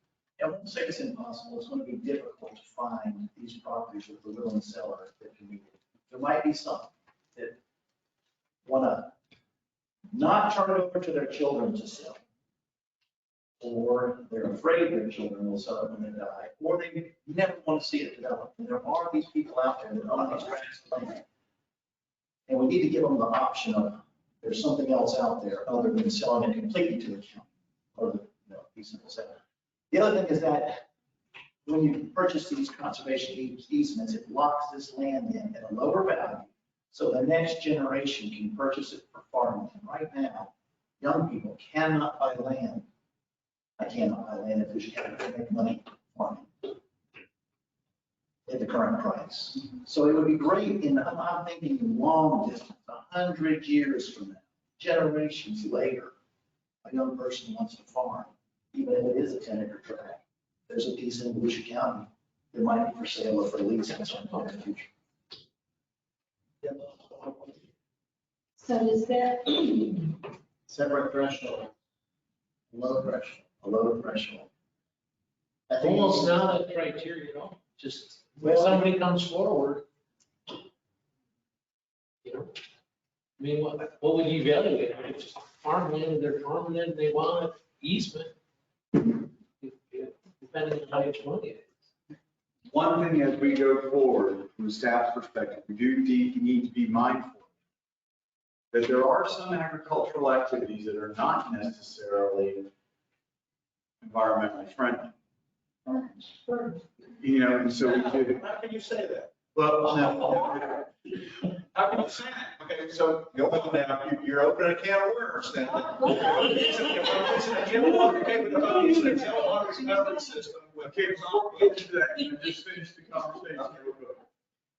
I won't say it's impossible. It's going to be difficult to find these properties with the willing seller that can be. There might be some that want to not turn it over to their children to sell, or they're afraid their children will sell it when they die, or they never want to see it develop. And there are these people out there that own these tracts of land, and we need to give them the option of there's something else out there other than selling it completely to the county or the simple seller. The other thing is that when you purchase these conservation easements, it locks this land in at a lower value, so the next generation can purchase it for farmland. Right now, young people cannot buy land. I cannot buy land because you can't make money farming at the current price. So it would be great I'm thinking long distance, 100 years from now, generations later, a young person wants to farm, even if it is a 10-acre tract. There's a piece in Volusia County that might be for sale or for lease at some point in the future. So is there Separate threshold, low threshold, a low threshold. I think Almost not a criteria, you know, just when somebody comes forward. You know, I mean, what would you evaluate? I mean, it's just farmland, they're farmland, they want an easement. Depending on how much money it is. One thing as we go forward, from staff's perspective, we do need to be mindful that there are some agricultural activities that are not necessarily environmentally friendly. You know, and so we do. How can you say that? Well, no. How can you say that? Okay, so you're opening a can of worms then. Okay, so we'll get to that and just finish the conversation.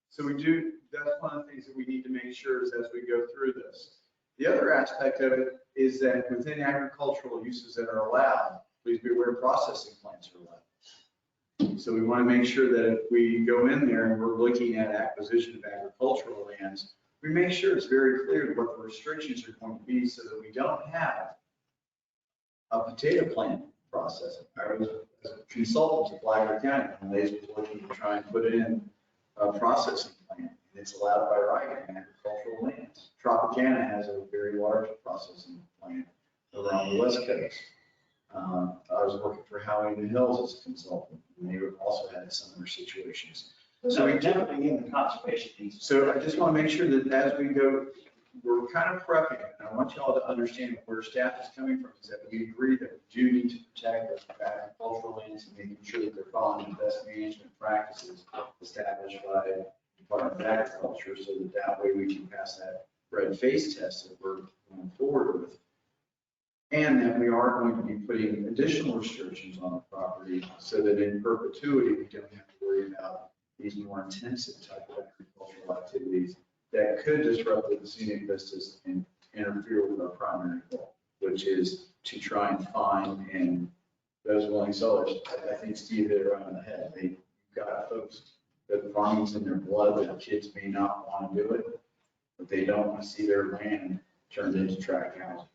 So we do, that's one of the things that we need to make sure is as we go through this. The other aspect of it is that within agricultural uses that are allowed, please be aware processing plants are allowed. So we want to make sure that if we go in there and we're looking at acquisition of agricultural lands, we make sure it's very clear what the restrictions are going to be so that we don't have a potato plant processing. I was a consultant to Flagler County, and they were looking to try and put in a processing plant. It's allowed by right in agricultural lands. Tropicana has a very large processing plant over on the west coast. I was working for Howie in the Hills as a consultant, and they also had similar situations. So we definitely in the conservation piece. So I just want to make sure that as we go, we're kind of prepping, and I want y'all to understand where staff is coming from, is that we agree that we do need to protect our agricultural lands and making sure that they're following the best management practices established by the Department of Agriculture, so that that way we can pass that red face test that we're going forward with. And that we are going to be putting additional restrictions on the property so that in perpetuity, we don't have to worry about these more intensive type of agricultural activities that could disrupt the scenic vistas and interfere with our primary goal, which is to try and find, and those willing sellers, I think Steve hit it right on the head. They've got folks that farming's in their blood, their kids may not want to do it, but they don't want to see their land turned into tract housing.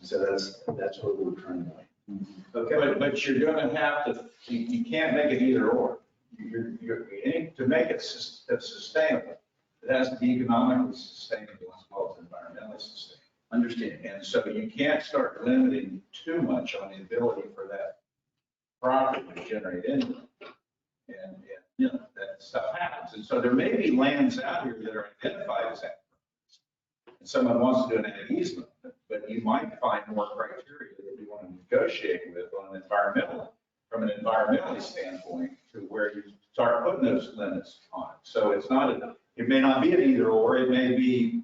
So that's what we're trying to do. Okay, but you're gonna have to, you can't make it either or. To make it sustainable, it has to be economically sustainable as well as environmentally sustainable. Understand. And so you can't start limiting too much on the ability for that property to generate income. And you know, that stuff happens. And so there may be lands out here that are identified as that. And someone wants to do an ag easement, but you might find more criteria that you want to negotiate with on an environmental, from an environmentally standpoint, to where you start putting those limits on it. So it's not, it may not be an either or, it may be,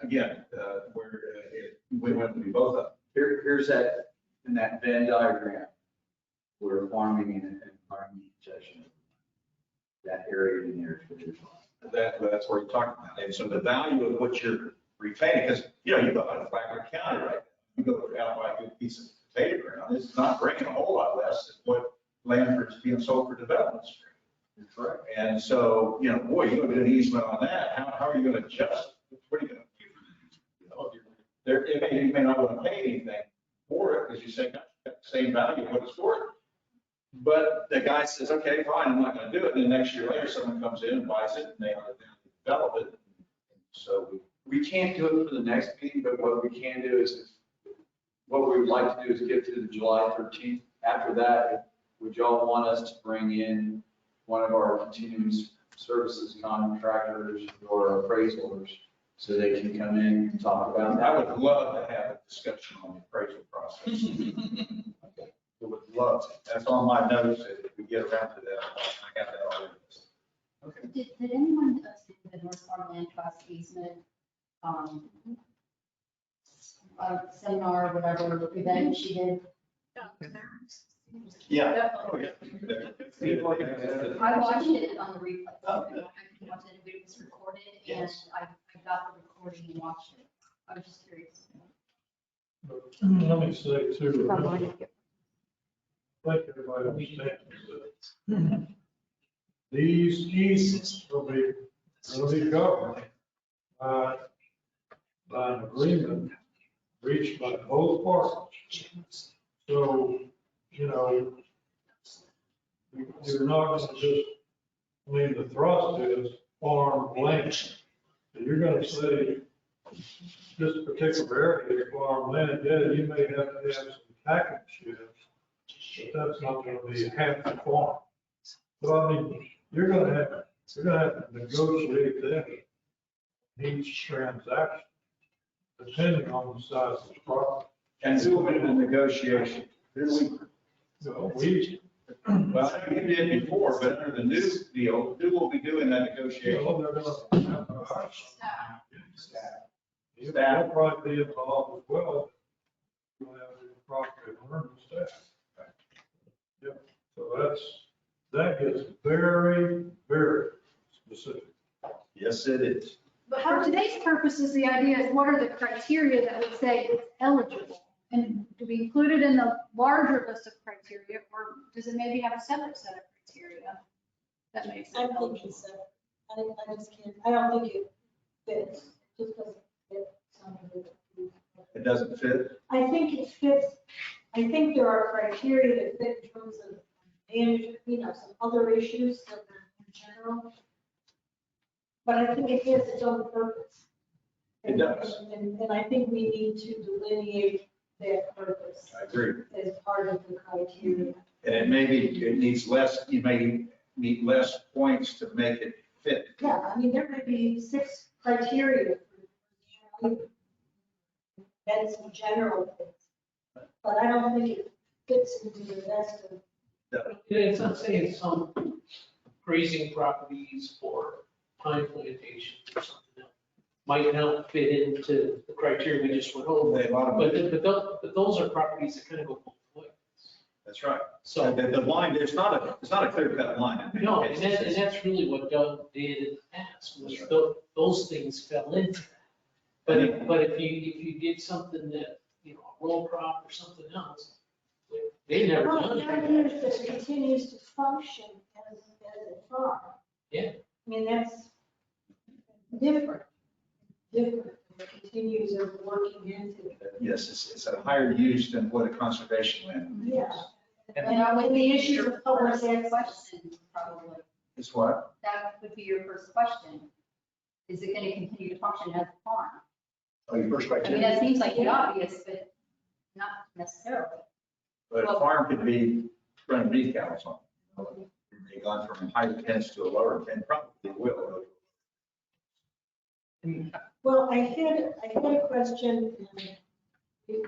again, where we want to be both of them. Here's that, in that Venn diagram, where farming and environmental protection, that area in there is what That's where you're talking about. And so the value of what you're retaining, because, you know, you go out to Flagler County right now, you go out by a good piece of potato ground, it's not bringing a whole lot less than what land is being sold for development stream. Correct. And so, you know, boy, you're going to do an easement on that. How are you going to adjust? What are you going to do? You know, you may not want to pay anything for it because you say, gosh, it's got the same value of what it's worth. But the guy says, okay, fine, I'm not going to do it. And then next year later, someone comes in and buys it and they develop it. So we can't do it for the next meeting, but what we can do is, what we would like to do is get to the July 13th. After that, would y'all want us to bring in one of our continuing services contractors or appraisals so they can come in and talk about that? I would love to have a discussion on the appraisal process. Okay. I would love to. That's on my notes. If we get around to that, I got that already. Okay. Did anyone see the North Farmland Trust easement seminar, whatever event she did? Yeah. I watched it on the replay. I watched it, it was recorded, and I got the recording and watched it. I was just curious. But let me say too, I think everybody understands that these easements will be governed by an agreement reached by both parties. So, you know, you're not going to just, I mean, the thrust is farm land. So you're going to say, this particular area is farmland, yeah, you may have to have some packing sheds, but that's not going to be half the farm. So I mean, you're going to have to negotiate that each transaction, depending on the size of the property. And who will be the negotiation? Who do we? So we. Well, you did before, but under the new deal, who will be doing that negotiation? Well, they're going to have our staff. They'll probably be involved as well. We'll have the property owner and staff. Yep. So that gets very, very specific. Yes, it is. But for today's purposes, the idea is what are the criteria that would say it's eligible? And to be included in the larger list of criteria, or does it maybe have a separate set of criteria? That makes I it think eligible. it's, I just can't, I don't think it fits, just doesn't fit. It doesn't fit? I think it fits, I think there are criteria that fit in terms of management, you know, some other issues that are in general. But I think it has its own purpose. It does. And I think we need to delineate that purpose I agree. as part of the criteria. And it needs less, you may need less points to make it fit. Yeah, I mean, there might be 6 criteria. That's some general things. But I don't think it fits into the rest of. It's not saying some grazing properties or pine plantations or something else might not fit into the criteria we just went over. A lot of But those are properties that kind of go both ways. That's right. So The line, it's not a clear cut line. no, and that's really what Doug did in the past, was those things fell into that. But if you did something that, you know, a row crop or something else, they never Well, done the it. idea is that it continues to function as a farm. Yeah. I mean, that's different. It continues as a working entity. Yes, it's a higher use than what a conservation land is. Yeah. And that would the be issues your of public first access. question, probably. It's what? That would be your first question. Is it going to continue to function as a farm? Oh, your first I mean, criteria? that seems like the obvious, but not necessarily. But a farm could be running beef cows on. They've gone from a higher fence to a lower fence, probably will. Well, I had a question, and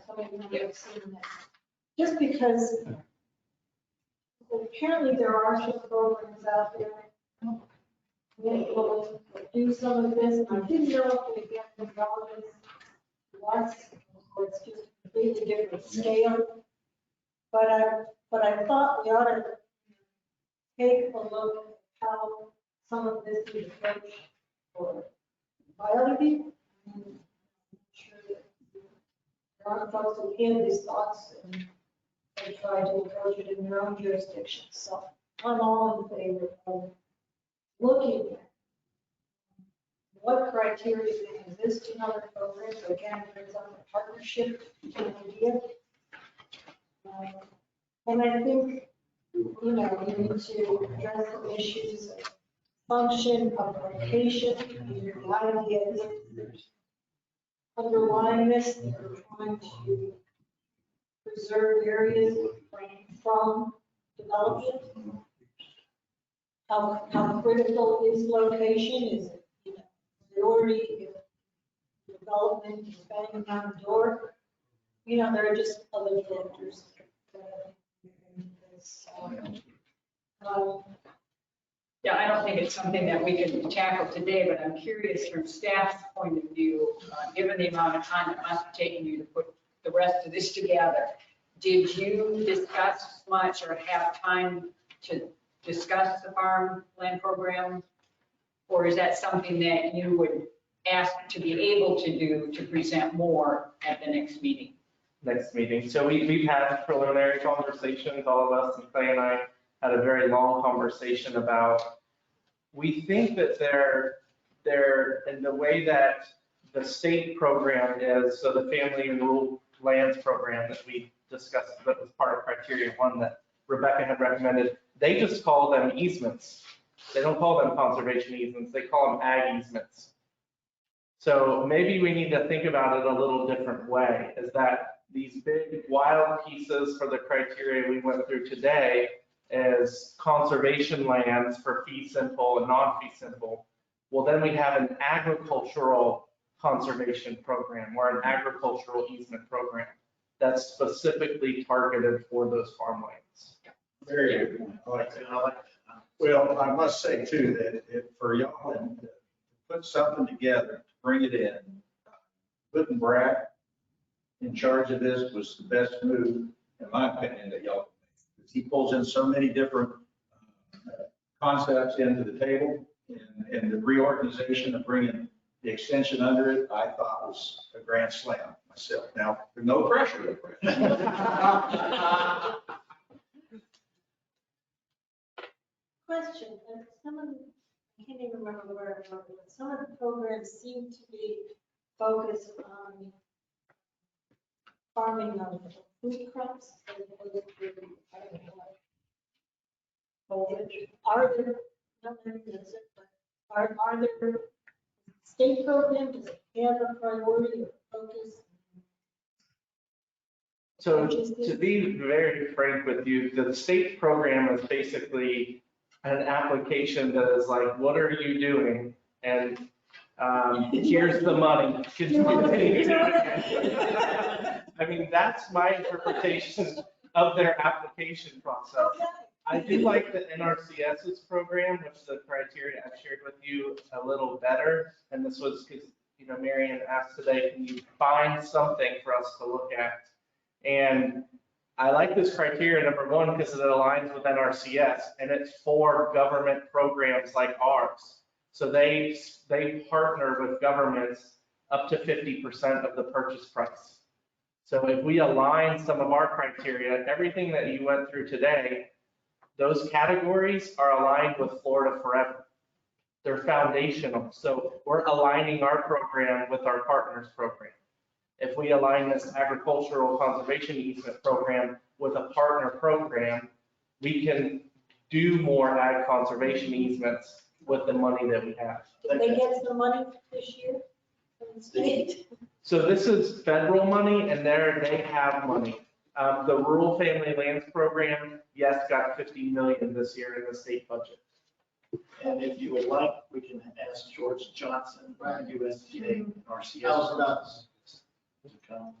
somebody might have seen this. Just because apparently there are some programs out there that will do some of this, and I didn't know if they get involved once, or it's just a completely different scale. But I thought we ought to take a look at how some of this is approached or by other people. I'm sure that there are folks who have these thoughts and they try to approach it in their own jurisdictions. So I'm all in favor of looking at what criteria can exist in other programs. Again, brings up a partnership idea. And I think, you know, we need to address the issues of function, of location. The idea is underlying this, they're trying to preserve areas from development. How critical is location? Is it, you know, priority if development is banging down the door? You know, there are just other factors. Yeah, I don't think it's something that we can tackle today, but I'm curious from staff's point of view, given the amount of time it must have taken you to put the rest of this together, did you discuss much or have time to discuss the farmland program? Or is that something that you would ask to be able to do to present more at the next meeting? Next meeting. So we've had preliminary conversations, all of us, and Clay and I had a very long conversation about, we think that they're in the way that the state program is, so the family and rural lands program that we discussed, that was part of criteria 1 that Rebecca had recommended, they just call them easements. They don't call them conservation easements, they call them ag easements. So maybe we need to think about it a little different way, is that these big wild pieces for the criteria we went through today is conservation lands for fee simple and non-fee simple. Well, then we have an agricultural conservation program or an agricultural easement program that's specifically targeted for those farmlands. Very good point. I like that. Well, I must say too, that for y'all to put something together, to bring it in, putting Brad in charge of this was the best move, in my opinion, that y'all can make. Because he pulls in so many different concepts into the table, and the reorganization of bringing the extension under it, I thought was a grand slam myself. Now, no pressure. Question, and someone, I can't even remember where I wrote it, but some of the programs seem to be focused on farming of food crops as opposed to, I don't know, what. Are there, not maybe that's it, but Are there state programs, does it have a priority or focus? So to be very frank with you, the state program is basically an application that is like, what are you doing? And here's the money. I mean, that's my interpretation of their application process. I do like the NRCS's program, which the criteria I shared with you a little better. And this was because, Marion asked today, can you find something for us to look at? And I like this criteria, number one, because it aligns with NRCS and it's for government programs like ours. So they partner with governments up to 50% of the purchase price. So if we align some of our criteria, everything that you went through today, those categories are aligned with Florida Forever. They're foundational. So we're aligning our program with our partners program. If we align this agricultural conservation easement program with a partner program, we can do more ag conservation easements with the money that we have. Did they get some money this year from the state? So this is federal money and they have money. The Rural Family Lands Program, yes, got 50 million this year in the state budget. And if you would like, we can ask George Johnson, USDA, RCS. How's that? to come.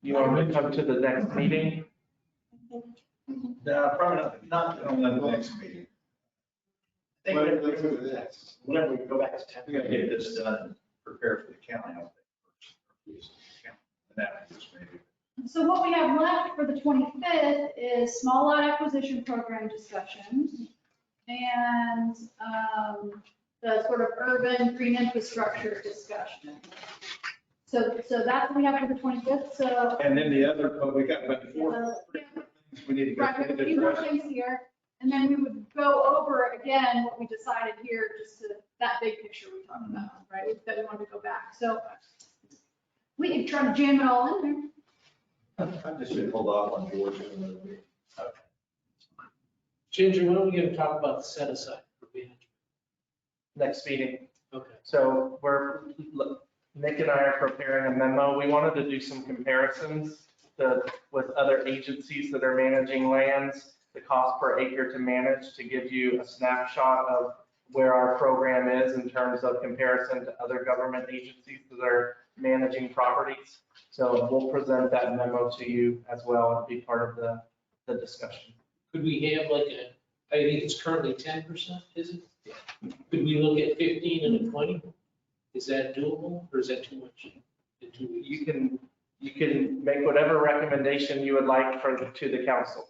You want me to come to the next meeting? No, probably not on the next meeting. I think whenever we go back to town. We gotta get this done and prepare for the county, I think. And that was maybe. So what we have left for the 25th is small lot acquisition program discussion and the sort of urban green infrastructure discussion. So that's what we have for the 25th, so. And then the other, we got about four things we need to go Right, we have a few more things here, and then we would go over again what we decided here, just to, that big picture we talked about, right, that we wanted to go back. So we can try to jam it all in there. I'm just gonna hold off on George. Ginger, when are we going to talk about the set aside for management? Next meeting. Okay. So Nick and I are preparing a memo. We wanted to do some comparisons with other agencies that are managing lands, the cost per acre to manage, to give you a snapshot of where our program is in terms of comparison to other government agencies that are managing properties. So we'll present that memo to you as well and be part of the discussion. Could we have like I think it's currently 10%, is it? Could we look at 15 and a 20? Is that doable or is that too much in 2 weeks? You can make whatever recommendation you would like to the council.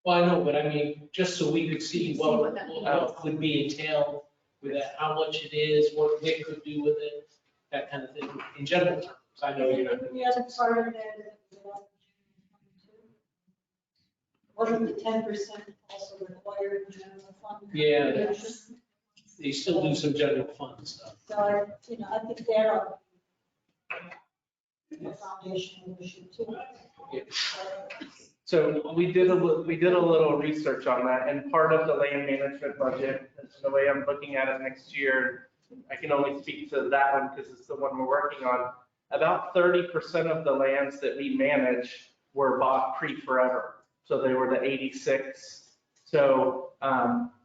Well, I know, but I mean, just so we could see what would be entailed with that, how much it is, what they could do with it, that kind of thing, in general terms. I know you're not. The other part of that is wasn't the 10% also required in general fund? Yeah, they still do some general fund stuff. So, I think they're a foundational issue too. Yeah. So we did a little research on that, and part of the land management budget, the way I'm looking at it next year, I can only speak to that one because it's the one we're working on. About 30% of the lands that we manage were bought pre-forever. So they were the 86. So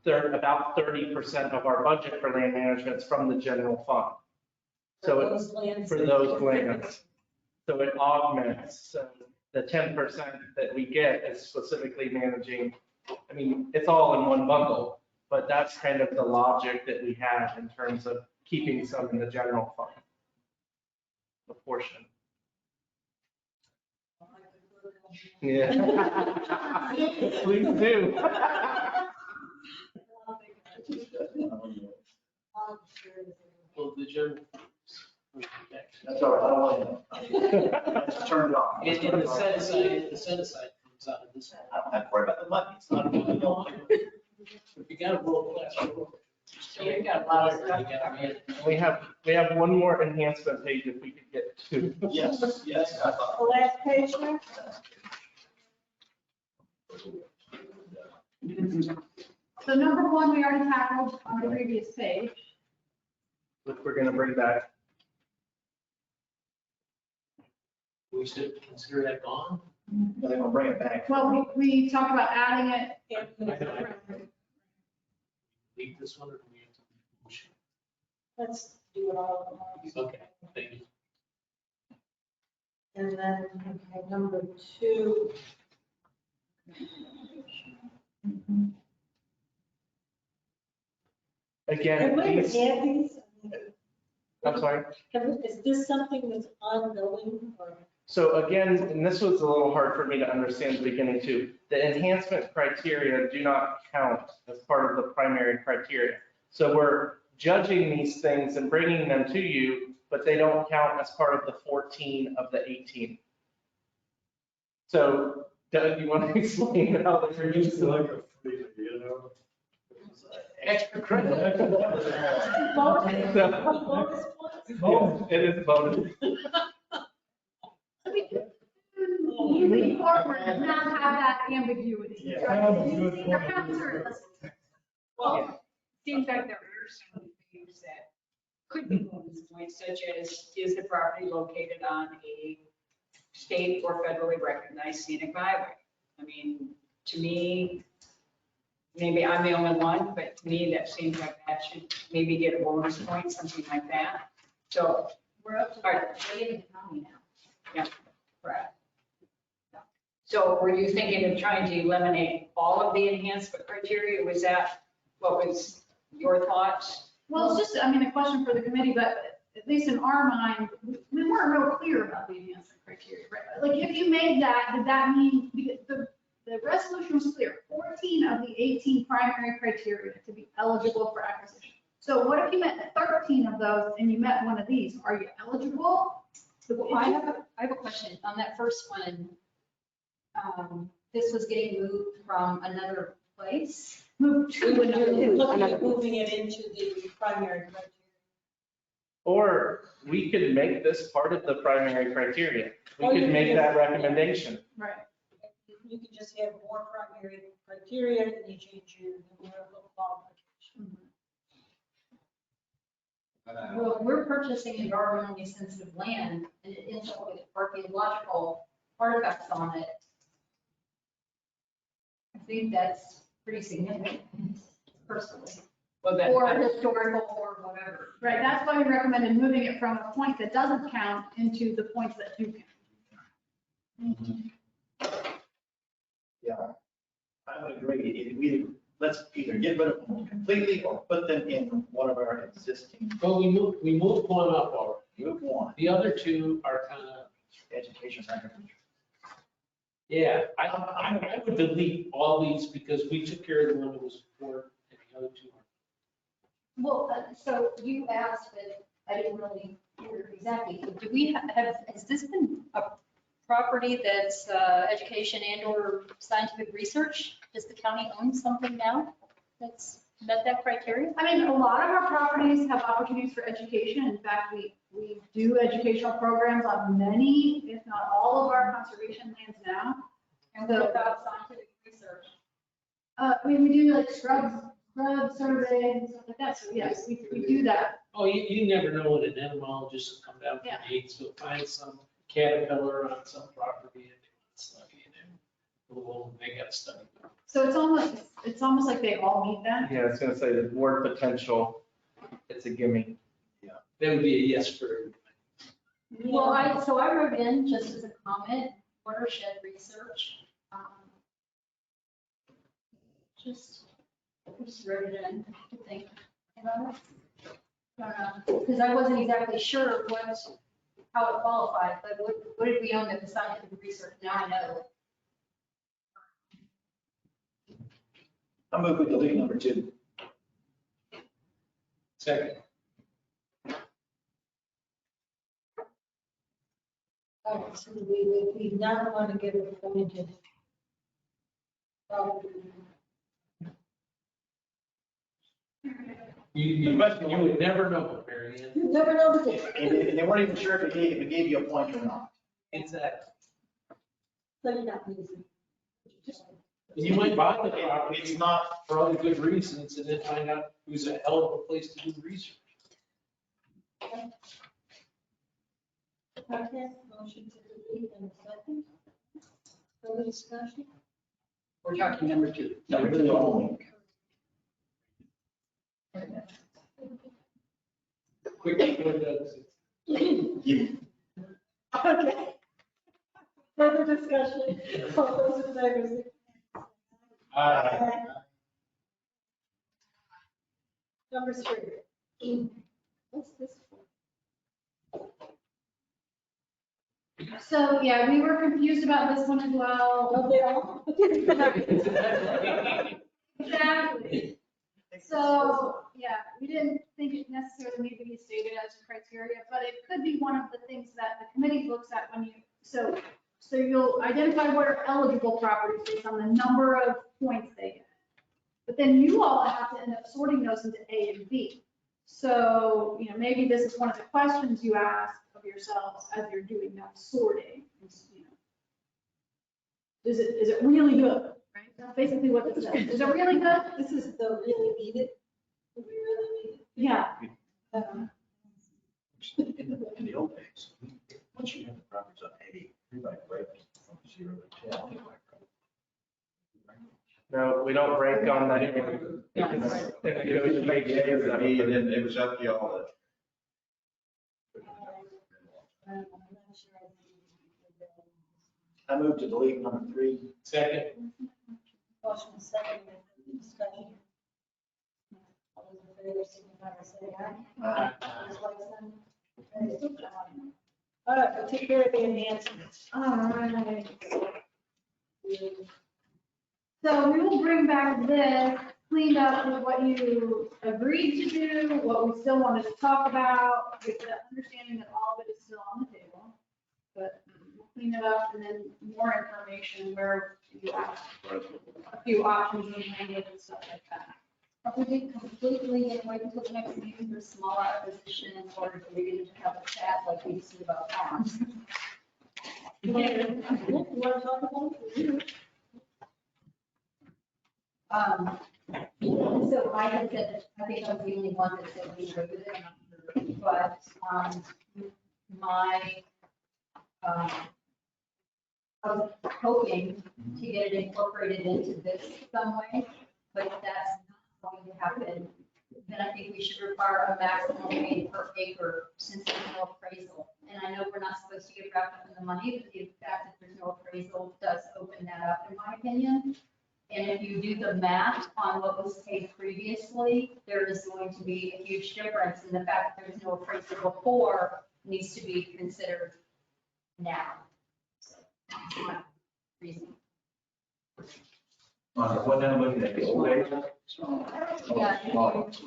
they're about 30% of our budget for land management is from the general fund. So it's for those lands. So it augments. So the 10% that we get is specifically managing. I mean, it's all in one bundle, but that's kind of the logic that we have in terms of keeping some in the general fund. A portion. Yeah. Please do. Well, the general. That's all right, I don't want to. That's turned off. And the set aside comes out of this. I don't have to worry about the money. It's not. You got a world class. You got a lot of stuff. We have one more enhancement page if we could get to. Yes, yes. The last page there? So number one, we already tackled on the previous page. which we're gonna bring back. We should consider that gone. They're gonna bring it back. Well, we talked about adding it. Leave this one or do we have to? Motion? Let's do it all at once. Okay, thank you. And then, okay, number 2. Again, Have we ever these, had these? I'm sorry. Is this something that's ongoing or? So again, and this was a little hard for me to understand at the beginning too, the enhancement criteria do not count as part of the primary criteria. So we're judging these things and bringing them to you, but they don't count as part of the 14 of the 18. So Doug, you want to explain how they're used? Like a freebie, you know? Extra credit. Yes, it is bonus. Moving forward, does not have that ambiguity. Yeah. Well, seems like there are some things that could be bonus points, such as, is the property located on a state or federally recognized scenic byway? I mean, to me, maybe I'm the only one, but to me, that seems like that should maybe get a bonus point, something like that. So, We're up to, we're in the county now. yeah, correct. So were you thinking of trying to eliminate all of the enhancement criteria? Was that what was your thoughts? Well, it's just, I mean, a question for the committee, but at least in our mind, we weren't real clear about the enhancement criteria, right? Like, if you made that, did that mean, because the resolution was clear, 14 of the 18 primary criteria to be eligible for acquisition. So what if you met 13 of those and you met one of these? Are you eligible? Well, I have a question on that first one. This was getting moved from another place. Moved We would do, looking Another- at moving it into the primary criteria. Or we could make this part of the primary criteria. We Or you could could make just- that recommendation. Right. You could just have more primary criteria and you change your numerical qualification. Well, if we're purchasing environmentally sensitive land and it ends up with archaeological artifacts on it. I think that's pretty significant personally, Well, that, or historical or whatever. Right, that's why we recommended moving it from a point that doesn't count into the points that do count. Yeah, I would agree. Let's either get rid of them completely or put them in one of our existing. Well, we moved one up already. Move one. The other two are kind of, Education record. yeah, I would delete all these because we took care of the one that was important and the other two are. Well, so you asked, but I didn't really hear exactly. Do we has this been a property that's education and or scientific research? Does the county own something now that's met that criteria? I mean, a lot of our properties have opportunities for education. In fact, we do educational programs on many, if not all of our conservation lands now. And what about scientific research? We do like scrub surveys and stuff like that. So yes, we do that. Oh, you never know when an entomologist will come down from Yeah. Gatesville, find some caterpillar on some property and they want to study it. Well, they got to study. So it's almost like they all meet that. Yeah, I was gonna say the word potential, it's a gimme. That would be a yes for everybody. Well, I wrote in just as a comment, watershed research. Just wrote it in, I think. Because I wasn't exactly sure how it qualified, but what did we own that was scientific research? Now I know. I'll move with delete number 2. Second. So we not want to get appointed. You would never know, Mary Ann. You never know the And they weren't even sure if it gave you a point or not. Exactly. So you're not losing. You might buy the property It's not, for all the good reasons and then find out it was a hell of a place to do research. Okay, motion to delete in a second. Further discussion? We're talking number 2. Number 2 only. Quickly, go to Okay. Further discussion? All those in favor, say aye. Number 3. What's this for? So, yeah, we were confused about this one as well. Don't they all? Exactly. So, yeah, we didn't think it necessarily needed to be stated as a criteria, but it could be one of the things that the committee looks at when you, so you'll identify what are eligible properties based on the number of points they get. But then you all have to end up sorting those into A and B. So, maybe this is one of the questions you ask of yourselves as you're doing that sorting. Is it really good? Right? That's basically what this says. Is it really good? This is the really need it. Do we really need it? Yeah. In the old days, once you have the properties on A, everybody breaks from 0 to 10. No, we don't rank on that. It goes to make A or to B, and then it was up to y'all to. I'm not sure. I moved to delete number 3. second. Motion is second, discussion. All those in favor, signify by saying aye. Opposed, like sign. All right, we'll take care of the enhancements. All right. So we will bring back this cleaned up with what you agreed to do, what we still wanted to talk about, with the understanding that all of it is still on the table. But we'll clean it up and then more information where you ask for a few options and language and stuff like that. Are we completely going to wait until the next meeting for small acquisition or do we need to have a chat like we used to about farms? You want to talk about it? So I had said, I think I was the only one that said we were with it, I'm not sure, but I was hoping to get it incorporated into this some way, but if that's not going to happen, then I think we should require a maximum gain per acre since there's no appraisal. And I know we're not supposed to get wrapped up in the money, but the fact that there's no appraisal does open that up, in my opinion. And if you do the math on what was paid previously, there is going to be a huge difference. And the fact that there's no appraisal before needs to be considered now. So that's my reason. What I'm looking at, the old days? Yeah. Small lots.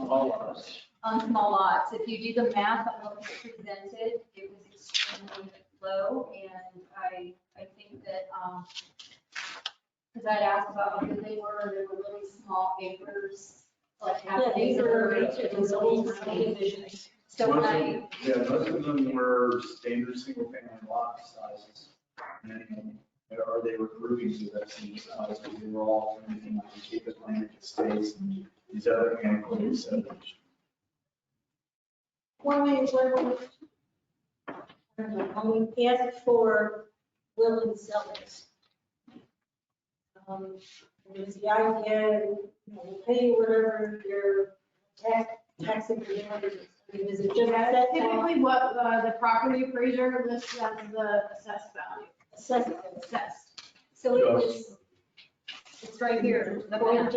On small lots, if you do the math on what was presented, it was extremely low. And I think that, because I'd asked about how good they were really small acres, like half an acre. It was really tiny. So when I, Yeah, most of them were standard single-family lot sizes. Or they were grouping to that same size, because they were all from the Cape Atlantic states and these other ancillary subdivisions. When we asked for willing sellers, it was the idea, we'll pay you whatever your taxing demand is. I mean, is it just That's that? typically what the property appraiser lists as the assessed value. Assessed. so it was, it's right here. the map.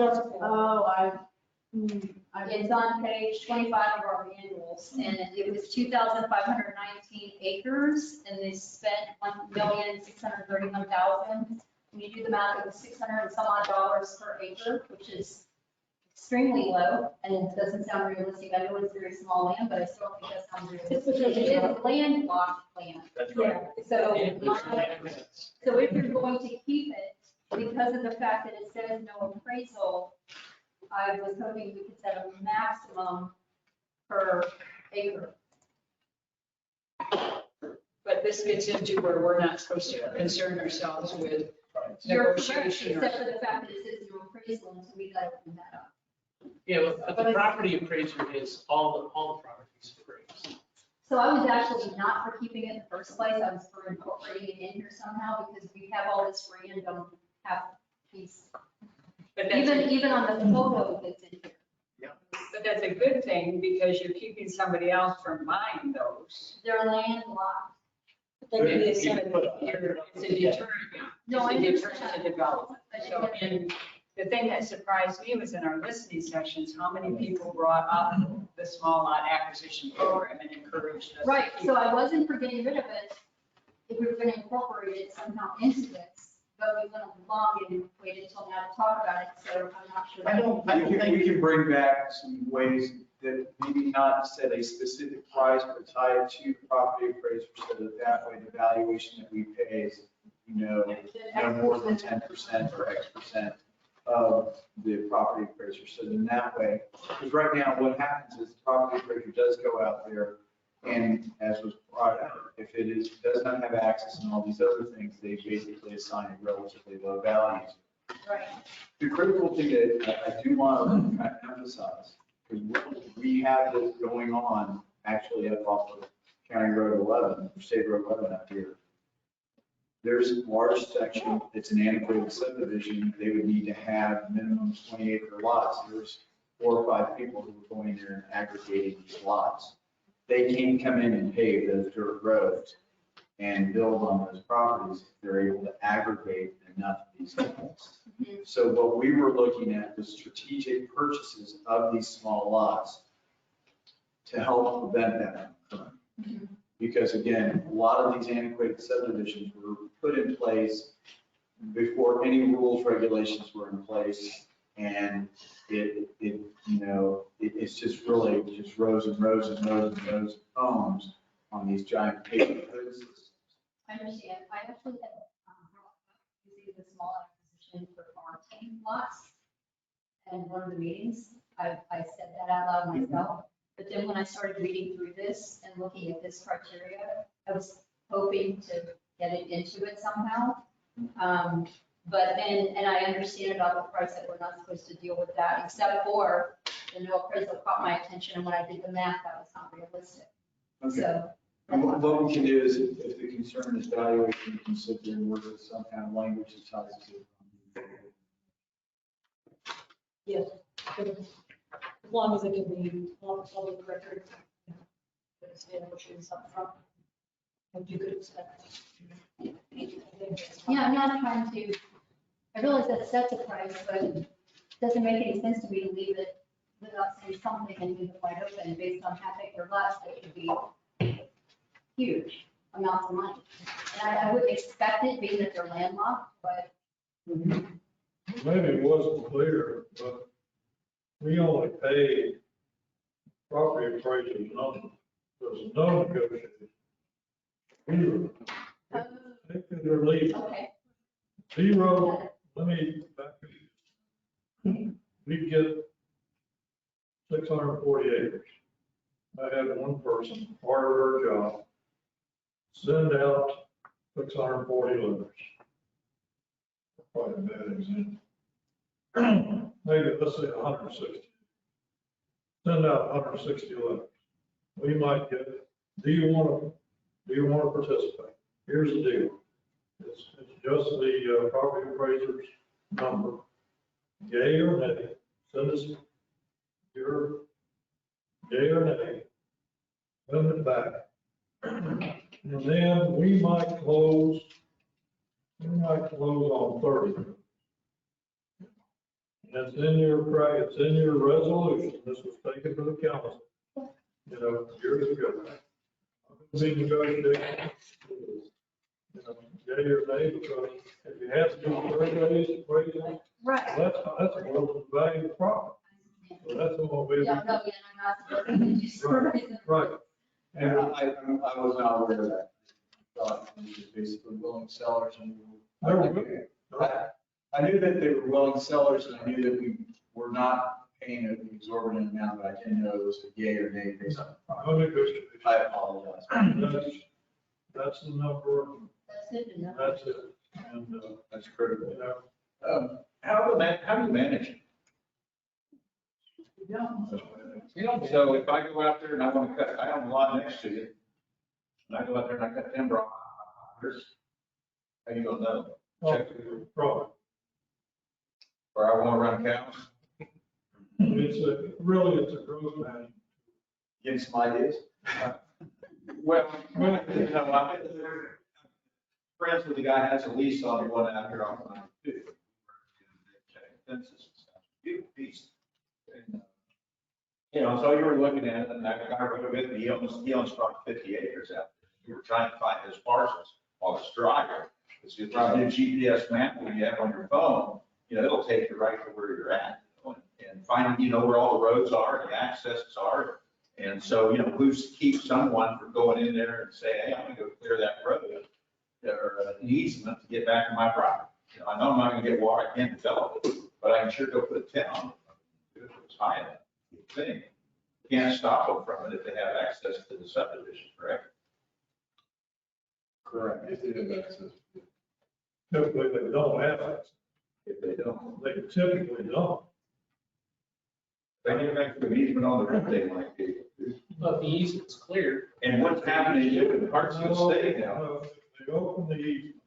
It's on page 25 of our manuals, and it was 2,519 acres, and they spent $1,631,000. When you do the math, it was $600 and some odd per acre, which is extremely low, and it doesn't sound realistic. I know it's very small land, but I still think that sounds realistic. It is landlocked land. That's right. So if you're going to keep it, because of the fact that it says no appraisal, I was hoping we could set a maximum per acre. But this gets into where we're not supposed to concern ourselves with rights. You're correct, Negotiation. except for the fact that it says no appraisal, and so we gotta open that up. Yeah, but the property appraiser is all the properties appraised. So I was actually not for keeping it in the first place. I was for incorporating it in here somehow because we have all this random half piece. But that's, Even on the photo that's in here. but that's a good thing because you're keeping somebody else from buying those. They're landlocked. They can be a It's separate. a deterrent, No, I it's a deterrent understand. to development. So, and the thing that surprised me was in our listening sessions, how many people brought up the small lot acquisition program and encouraged us. to Right, keep so it. I wasn't for getting rid of it if we were gonna incorporate it somehow into this, but we went along and waited until now to talk about it, so I'm not sure. I don't We think, can bring back some ways that maybe not set a specific price, but tie it to the property appraiser so that way the valuation that we pay is, no more than 10% or X% of the property appraiser. So then that way, because right now what happens is the property appraiser does go out there and as was brought out, if it does not have access and all these other things, they basically assign a relatively low value. Right. The critical thing that I do want to kind of emphasize, because we have this going on actually up off of County Road 11, or State Road 11 up here. There's a large section, it's an antiquated subdivision, they would need to have minimum 20-acre lots. There's 4 or 5 people who were going there and aggregating these lots. They can come in and pave those dirt roads and build on those properties if they're able to aggregate enough of these lots. So what we were looking at was strategic purchases of these small lots to help prevent that from occurring. Because again, a lot of these antiquated subdivisions were put in place before any rules, regulations were in place. And it's just really just rows and rows and rows and rows of homes on these giant paper grid systems. I understand. I actually had using the small acquisition for farming lots. And one of the meetings, I said that out loud myself. But then when I started reading through this and looking at this criteria, I was hoping to get it into it somehow. But then, and I understand about the price that we're not supposed to deal with that, except for the no appraisal caught my attention. And when I did the math, that was not realistic. Okay. So. And what we can do is if the concern is valuation, we can sit there and work with some kind of language that ties to it. Yes. As long as it can be on public record. Establishing something from what you could expect. Yeah, I'm not trying to, I realize that sets a price, but it doesn't make any sense to me to leave it without saying something and leave it wide open based on half acre lots that could be huge amounts of money. And I wouldn't expect it being that they're landlocked, but. Maybe it wasn't clear, but we only paid property appraisers number. There's no negotiation. Zero. They could release Okay. zero, let me back up. We get 640 acres. I had one person, part of her job, send out 640 letters. Probably a bad example. Maybe, let's say 160. Send out 160 letters. We might get, do you want to participate? Here's the deal. It's just the property appraiser's number. Yay or nay, send us your yay or nay, send it back. And then we might close on 30. And it's in your resolution. This was taken to the council, years ago. Be negotiating, yay or nay, because if you have to do surveys, appraisals, Right. that's more than the value of the property. So that's what we. Yeah, no, yeah, I'm not supposed to. Right. And I was not aware of that. I thought it was basically willing sellers and. I knew that they were willing sellers and I knew that we were not paying an exorbitant amount, but I didn't know it was a yay or nay based on. No negotiation. I apologize. That's the number. That's good to know. That's it. And, That's critical. you know, How do you manage it? So if I go out there and I want to cut, I own a lot next to you, and I go out there and I cut timber off, how you gonna know? Check Probably. or I want to run cows? It's a growth management. Getting some ideas? Well, you know, I'm friends with the guy who has a lease on one out here on 92. Fences and stuff. Beautiful piece. And, you know, so you were looking at it, and that guy right with me, he owns probably 50 acres out there. We were trying to find his parcels while it's dry. Because if you do GPS map that you have on your phone, you know, it'll take you right to where you're at. And finding, you know, where all the roads are and the accesses are. And so, you know, who's to keep someone from going in there and say, hey, I'm gonna go clear that road or an easement to get back to my property. You know, I know I'm not gonna get water, I can't develop it, but I can sure go put a tent on it. If it's high enough, thing. You can't stop them from it if they have access to the subdivision, correct? Correct. If they have access. Typically, they don't have access. If they don't. They typically don't. They get back to an easement on the road, they might be. But the easement's clear. And what's happening in parts of the state now? No, if they open the easement,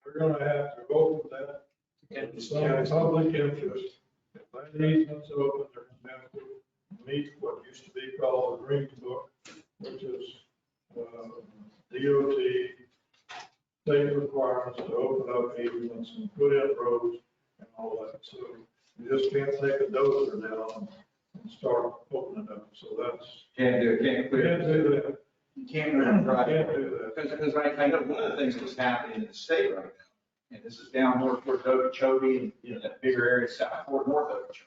we're gonna have to open that in some public interest. If that easement's open, they're gonna have to meet what used to be called the Green Book, which is DOT state requirements to open up easements and put in roads and all that. So you just can't take a dozer down and start opening up. So that's. Can't do that. You can't really try. Can't do that. Because I know one of the things that's happening in the state right now, and this is down more towards Okeechobee and, you know, that bigger area south toward North Okeechobee.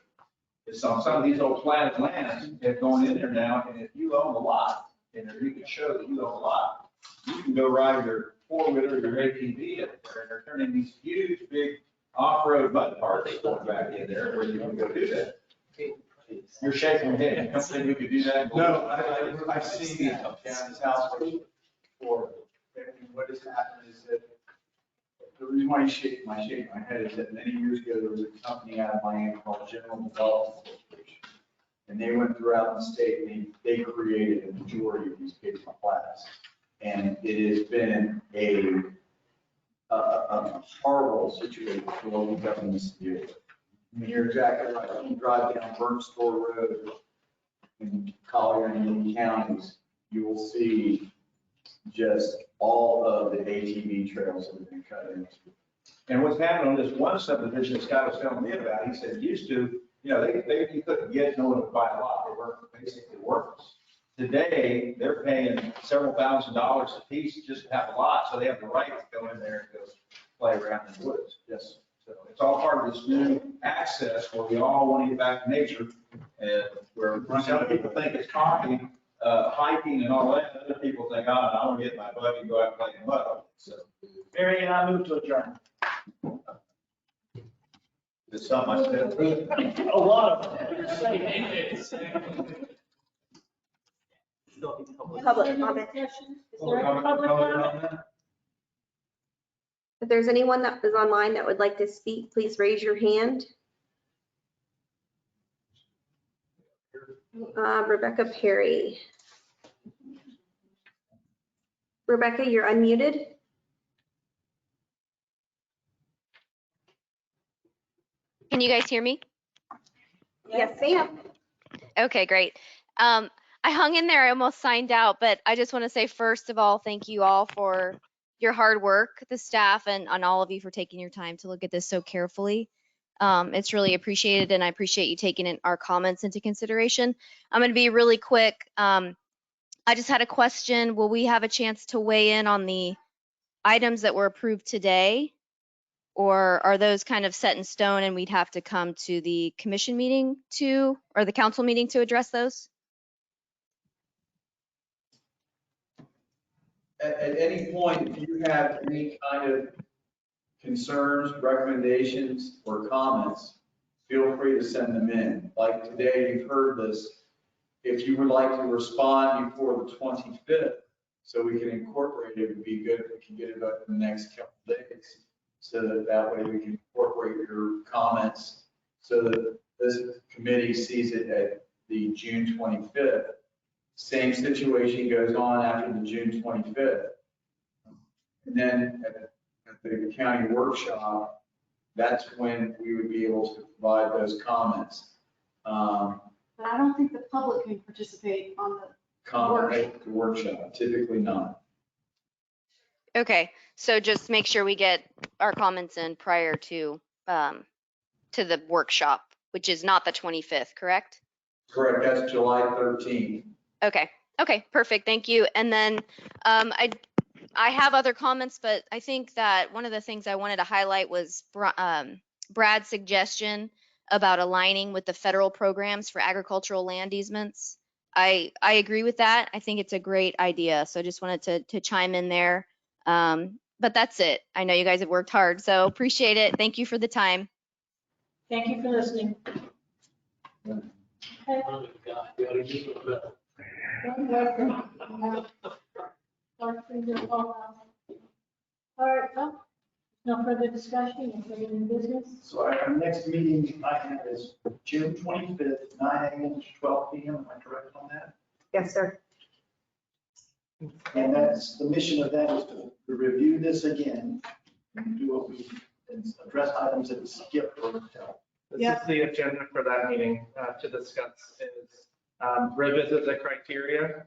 Is some of these old platted lands have gone in there now, and if you own a lot, and if you can show that you own a lot, you can go ride your four-wheeler, your ATV in there, and they're turning these huge, big off-road mud parks going back in there where you can go do that. You're shaking your head. You don't think we could do that? No, I've seen it down his house before. And what has happened is that the reason why I shake my head is that many years ago, there was a company out of Miami called General Development Corporation. And they went throughout the state and they created a majority of these big plats. And it has been a horrible situation for local governments to deal with. I mean, you're exactly right. If you drive down Burnt Store Road in Collier and Union counties, you will see just all of the ATV trails that have been cut into. And what's happened on this one subdivision Scott was telling me about, he said, used to, you know, you couldn't get no one to buy a lot. They weren't basically worthless. Today, they're paying several $1,000s a piece just to have a lot, so they have the right to go in there and go play around in the woods. Yes. So it's all part of this new access where we all want to get back to nature, and where some people think it's talking, hiking and all that, other people think, oh, I want to get my buggy and go out and play in the mud. So, Mary and I move to adjourn. it's something I said. A lot of them. Public comment. Is there any public comment? If there's anyone that is online that would like to speak, please raise your hand. Rebecca Perry. Rebecca, you're unmuted. Can you guys hear me? Yes, ma'am. Okay, great. I hung in there, I almost signed out, but I just want to say, first of all, thank you all for your hard work, the staff, and on all of you for taking your time to look at this so carefully. It's really appreciated, and I appreciate you taking our comments into consideration. I'm going to be really quick. I just had a question. Will we have a chance to weigh in on the items that were approved today? Or are those kind of set in stone and we'd have to come to the commission meeting or the council meeting to address those? At any point, if you have any kind of concerns, recommendations, or comments, feel free to send them in. Like today, you've heard this. If you would like to respond before the 25th, so we can incorporate it, it would be good if we can get it up in the next couple of days. so that that way we can incorporate your comments so that this committee sees it at the June 25th. Same situation goes on after the June 25th. And then at the county workshop, that's when we would be able to provide those comments. But I don't think the public can participate on the Comment at the workshop, typically not. Okay, so just make sure we get our comments in prior to the workshop, which is not the 25th, correct? Correct, that's July 13th. Okay, perfect, thank you. And then I have other comments, but I think that one of the things I wanted to highlight was Brad's suggestion about aligning with the federal programs for agricultural land easements. I agree with that. I think it's a great idea. So I just wanted to chime in there. But that's it. I know you guys have worked hard, so appreciate it. Thank you for the time. Thank you for listening. Okay. Oh, God, you ought to give it a bell. All right, well, no further discussion, no further new business. So our next meeting I have is June 25th, 9 a.m. to 12 p.m. Am I correct on that? Yes, sir. And that's, the mission of that is to review this again, and do what we, and address items that we skipped or held. This is the agenda for that meeting to discuss is revisit the criteria,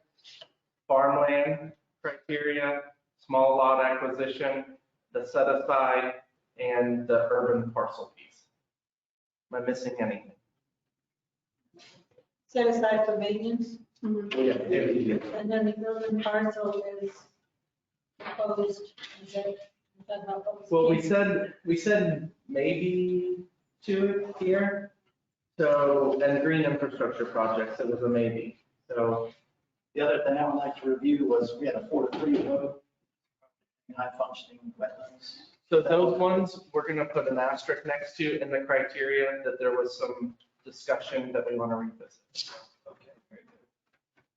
farmland criteria, small lot acquisition, the set aside, and the urban parcel piece. Am I missing anything? Set aside for maintenance, Yeah. and then the urban parcel is proposed. Is that not what was Well, stated? we said maybe to here. So, and green infrastructure projects, it was a maybe. So The other thing I would like to review was we had a 4-3 vote, high functioning wetlands. So those ones, we're gonna put an asterisk next to in the criteria that there was some discussion that we want to revisit. Okay, very good.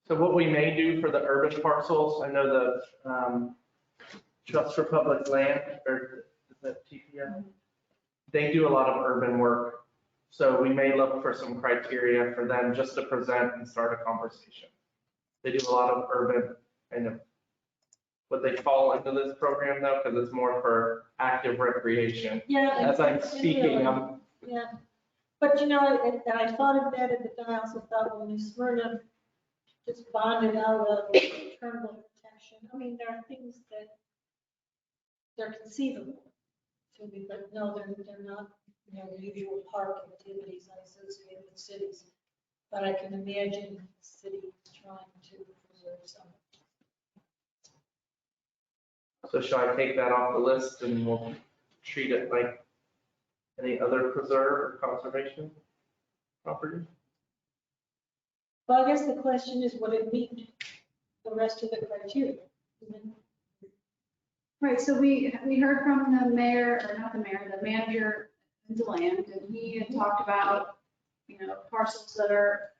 So what we may do for the urban parcels, I know the Trust for Public Land, or is that TPM? They do a lot of urban work. So we may look for some criteria for them just to present and start a conversation. They do a lot of urban, kind of, would they fall into this program though? Because it's more for active recreation. Yeah. As I'm it's speaking, really- Yeah, but you know, and I thought of that, but then I also thought, well, New Smyrna just bonded out of terminal protection. I mean, there are things that they're conceivable to me, but no, they're not, you know, the usual park activities I associate with cities. But I can imagine the city trying to preserve some. So shall I take that off the list and we'll treat it like any other preserve or conservation property? Well, I guess the question is, would it meet the rest of the criteria? Right, so we heard from the mayor, or not the mayor, the manager in DeLand, and he had talked about, you know, parcels that are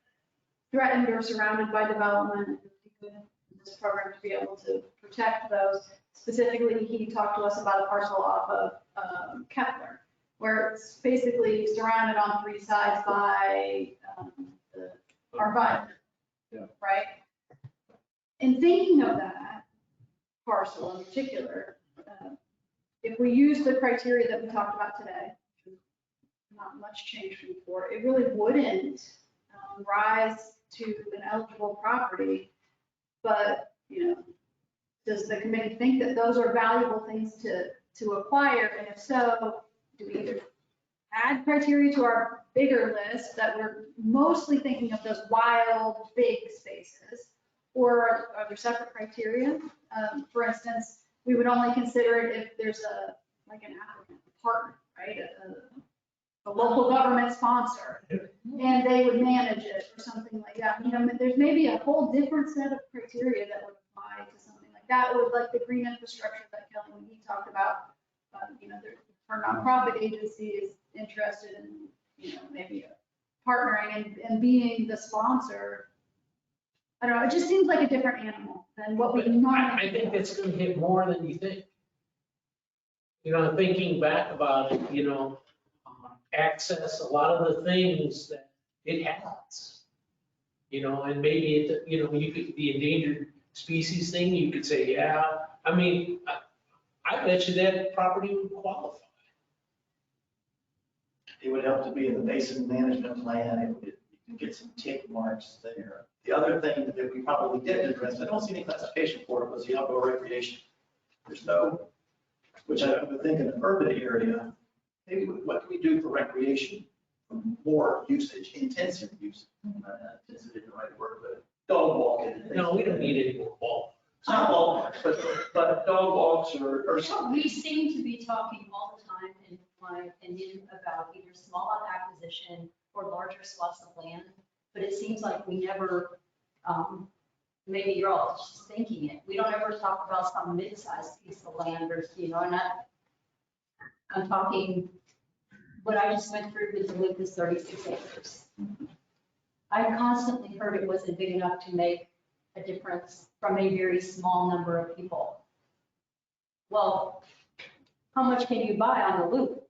threatened or surrounded by development. This program to be able to protect those. Specifically, he talked to us about a parcel off of Kepler, where it's basically surrounded on 3 sides by the arborvitae, right? In thinking of that parcel in particular, if we use the criteria that we talked about today, not much change from before, it really wouldn't rise to an eligible property. But, you know, does the committee think that those are valuable things to acquire? And if so, do we either add criteria to our bigger list that we're mostly thinking of those wild, big spaces, or are there separate criteria? For instance, we would only consider it if there's like an applicant, a partner, right? A local government sponsor, and they would manage it or something like that. You know, there's maybe a whole different set of criteria that would apply to something like that, with like the green infrastructure that Kelly, when he talked about, you know, our nonprofit agency is interested in, you know, maybe partnering and being the sponsor. I don't know, it just seems like a different animal than what we normally. I think it's gonna hit more than you think. Thinking back about it, access, a lot of the things that it has. And maybe it, you could, the endangered species thing, you could say, yeah. I mean, I bet you that property would qualify. It would help to be in the basin management plan. You can get some tick marks there. The other thing that we probably didn't address, I don't see any classification for it, was the outdoor recreation. There's no, which I would think in an urban area, maybe what can we do for recreation? More usage, intensive use. Intensive isn't the right word, but dog walking. No, we don't need any more ball. Not ball, but dog walks or something. We seem to be talking all the time, in my opinion, about either small lot acquisition or larger swaths of land, but it seems like we never, maybe you're all just thinking it, we don't ever talk about some mid-sized piece of land or, and I'm talking, what I just went through with Duluth is 36 acres. I constantly heard it wasn't big enough to make a difference from a very small number of people. Well, how much can you buy on the loop?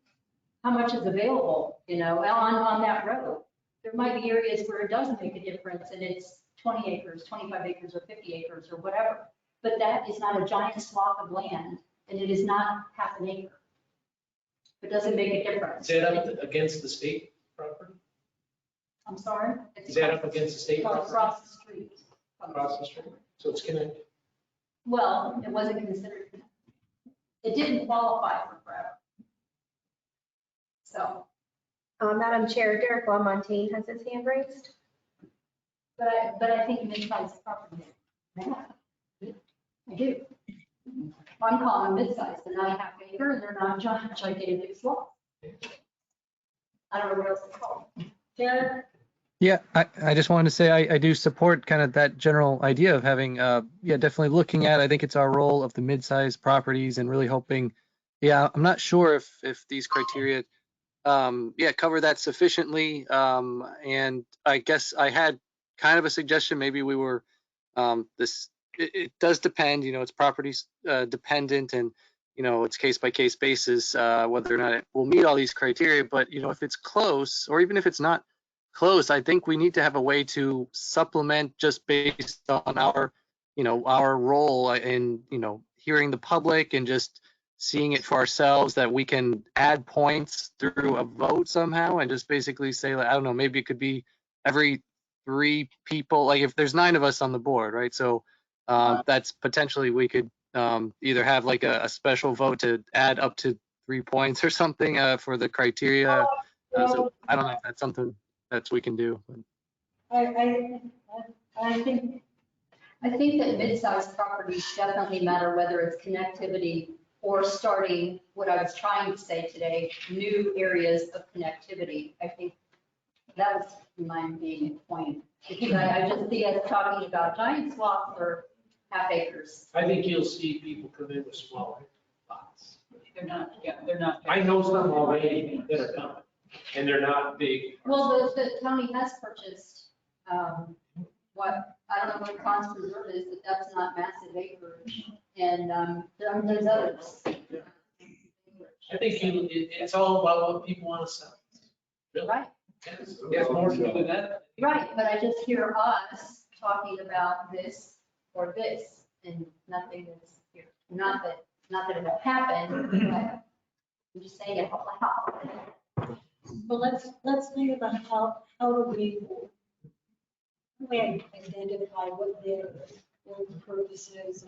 How much is available, on that road? There might be areas where it does make a difference and it's 20 acres, 25 acres, or 50 acres, or whatever. But that is not a giant swath of land, and it is not half an acre. It doesn't make a difference. Is that up against the state property? I'm sorry? Is that up against the state property? Across the street. Across the street, so it's connected. Well, it wasn't considered. It didn't qualify for forever. So. Madam Chair, Derek Lamontagne has his hand raised. But I think mid-sized properties matter. I do. I'm calling them mid-sized. They're not a half acre, and they're not gigantic swaths. I don't know what else to call them. Jared? Yeah, I just wanted to say I do support kind of that general idea of having, definitely looking at, I think it's our role of the mid-sized properties and really hoping, I'm not sure if these criteria, cover that sufficiently. And I guess I had kind of a suggestion, maybe we were, it does depend, it's properties dependent and, it's case by case basis, whether or not it will meet all these criteria. But, if it's close, or even if it's not close, I think we need to have a way to supplement just based on our, our role in, hearing the public and just seeing it for ourselves, that we can add points through a vote somehow and just basically say, I don't know, maybe it could be every 3 people, like if there's 9 of us on the board, right? So that's potentially we could either have like a special vote to add up to 3 points or something for the criteria. So I don't know if that's something that we can do. I think that mid-sized properties definitely matter, whether it's connectivity or starting what I was trying to say today, new areas of connectivity. I think that was my main point. Because I just see us talking about giant swaths or half acres. I think you'll see people come in with smaller lots. They're not. I know some already that are coming, and they're not big. Well, the county has purchased, I don't know what Farmland Preservation is, but that's not massive acreage. And there's others. I think it's all about what people want to sell. Really? Right. It's more to that. Right, but I just hear us talking about this or this, and nothing is here. Not that it won't happen, but I'm just saying it out loud. But let's think about how do we identify what their purpose is.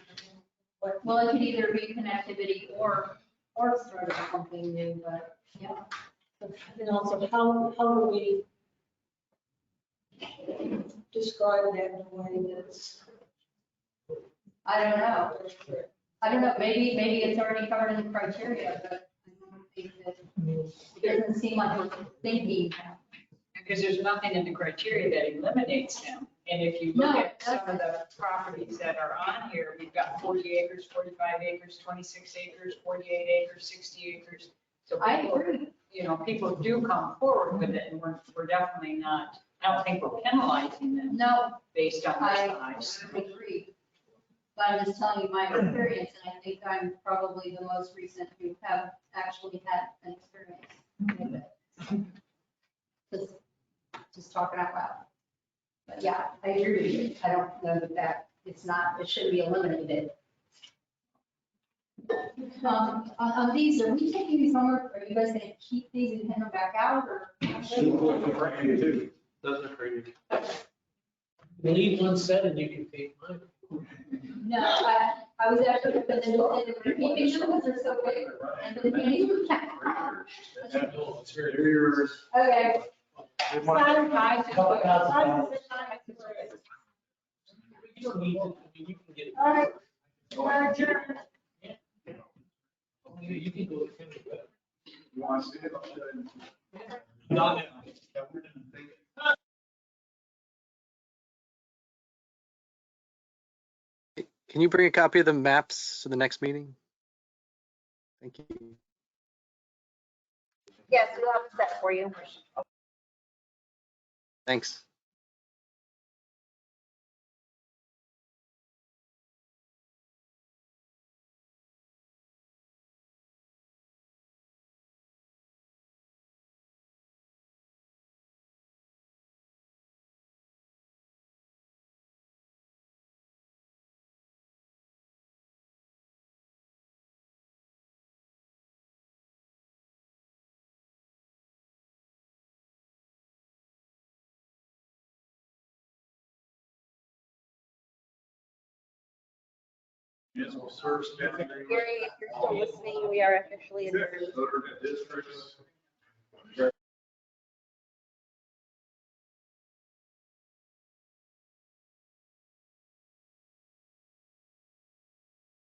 Well, it could either be connectivity or start something new, but yeah. And also, how do we describe that in a way that's. I don't know, maybe it's already covered in the criteria, but I don't think that, it doesn't seem like we're thinking. Because there's nothing in the criteria that eliminates them. And if you look at some of the properties that are on here, we've got 40 acres, 45 acres, 26 acres, 48 acres, 60 acres. So people do come forward with it, and we're definitely not, I don't think we're penalizing them. No. Based on their size. I agree. But I'm just telling you my experience, and I think I'm probably the most recent who have actually had an experience with it. Just talking out loud. But yeah, I agree with you. I don't know that it's not, it shouldn't be eliminated. On these, are we taking these home, or are you guys gonna keep these and hand them back out, or? Those are for you. Leave one set and you can take mine. No, I was actually gonna keeping them because they're so big. And then you can- No, it's very- Okay. You don't need to, I mean, you can get it. All right. We're adjourned. You can go. You want to see it? I'll show you. Not. Can you bring a copy of the maps to the next meeting? Thank you. Yes, we'll have a set for you. Thanks. Yes, well, sir, Gary, if you're still listening, we are officially adjourned. voter districts.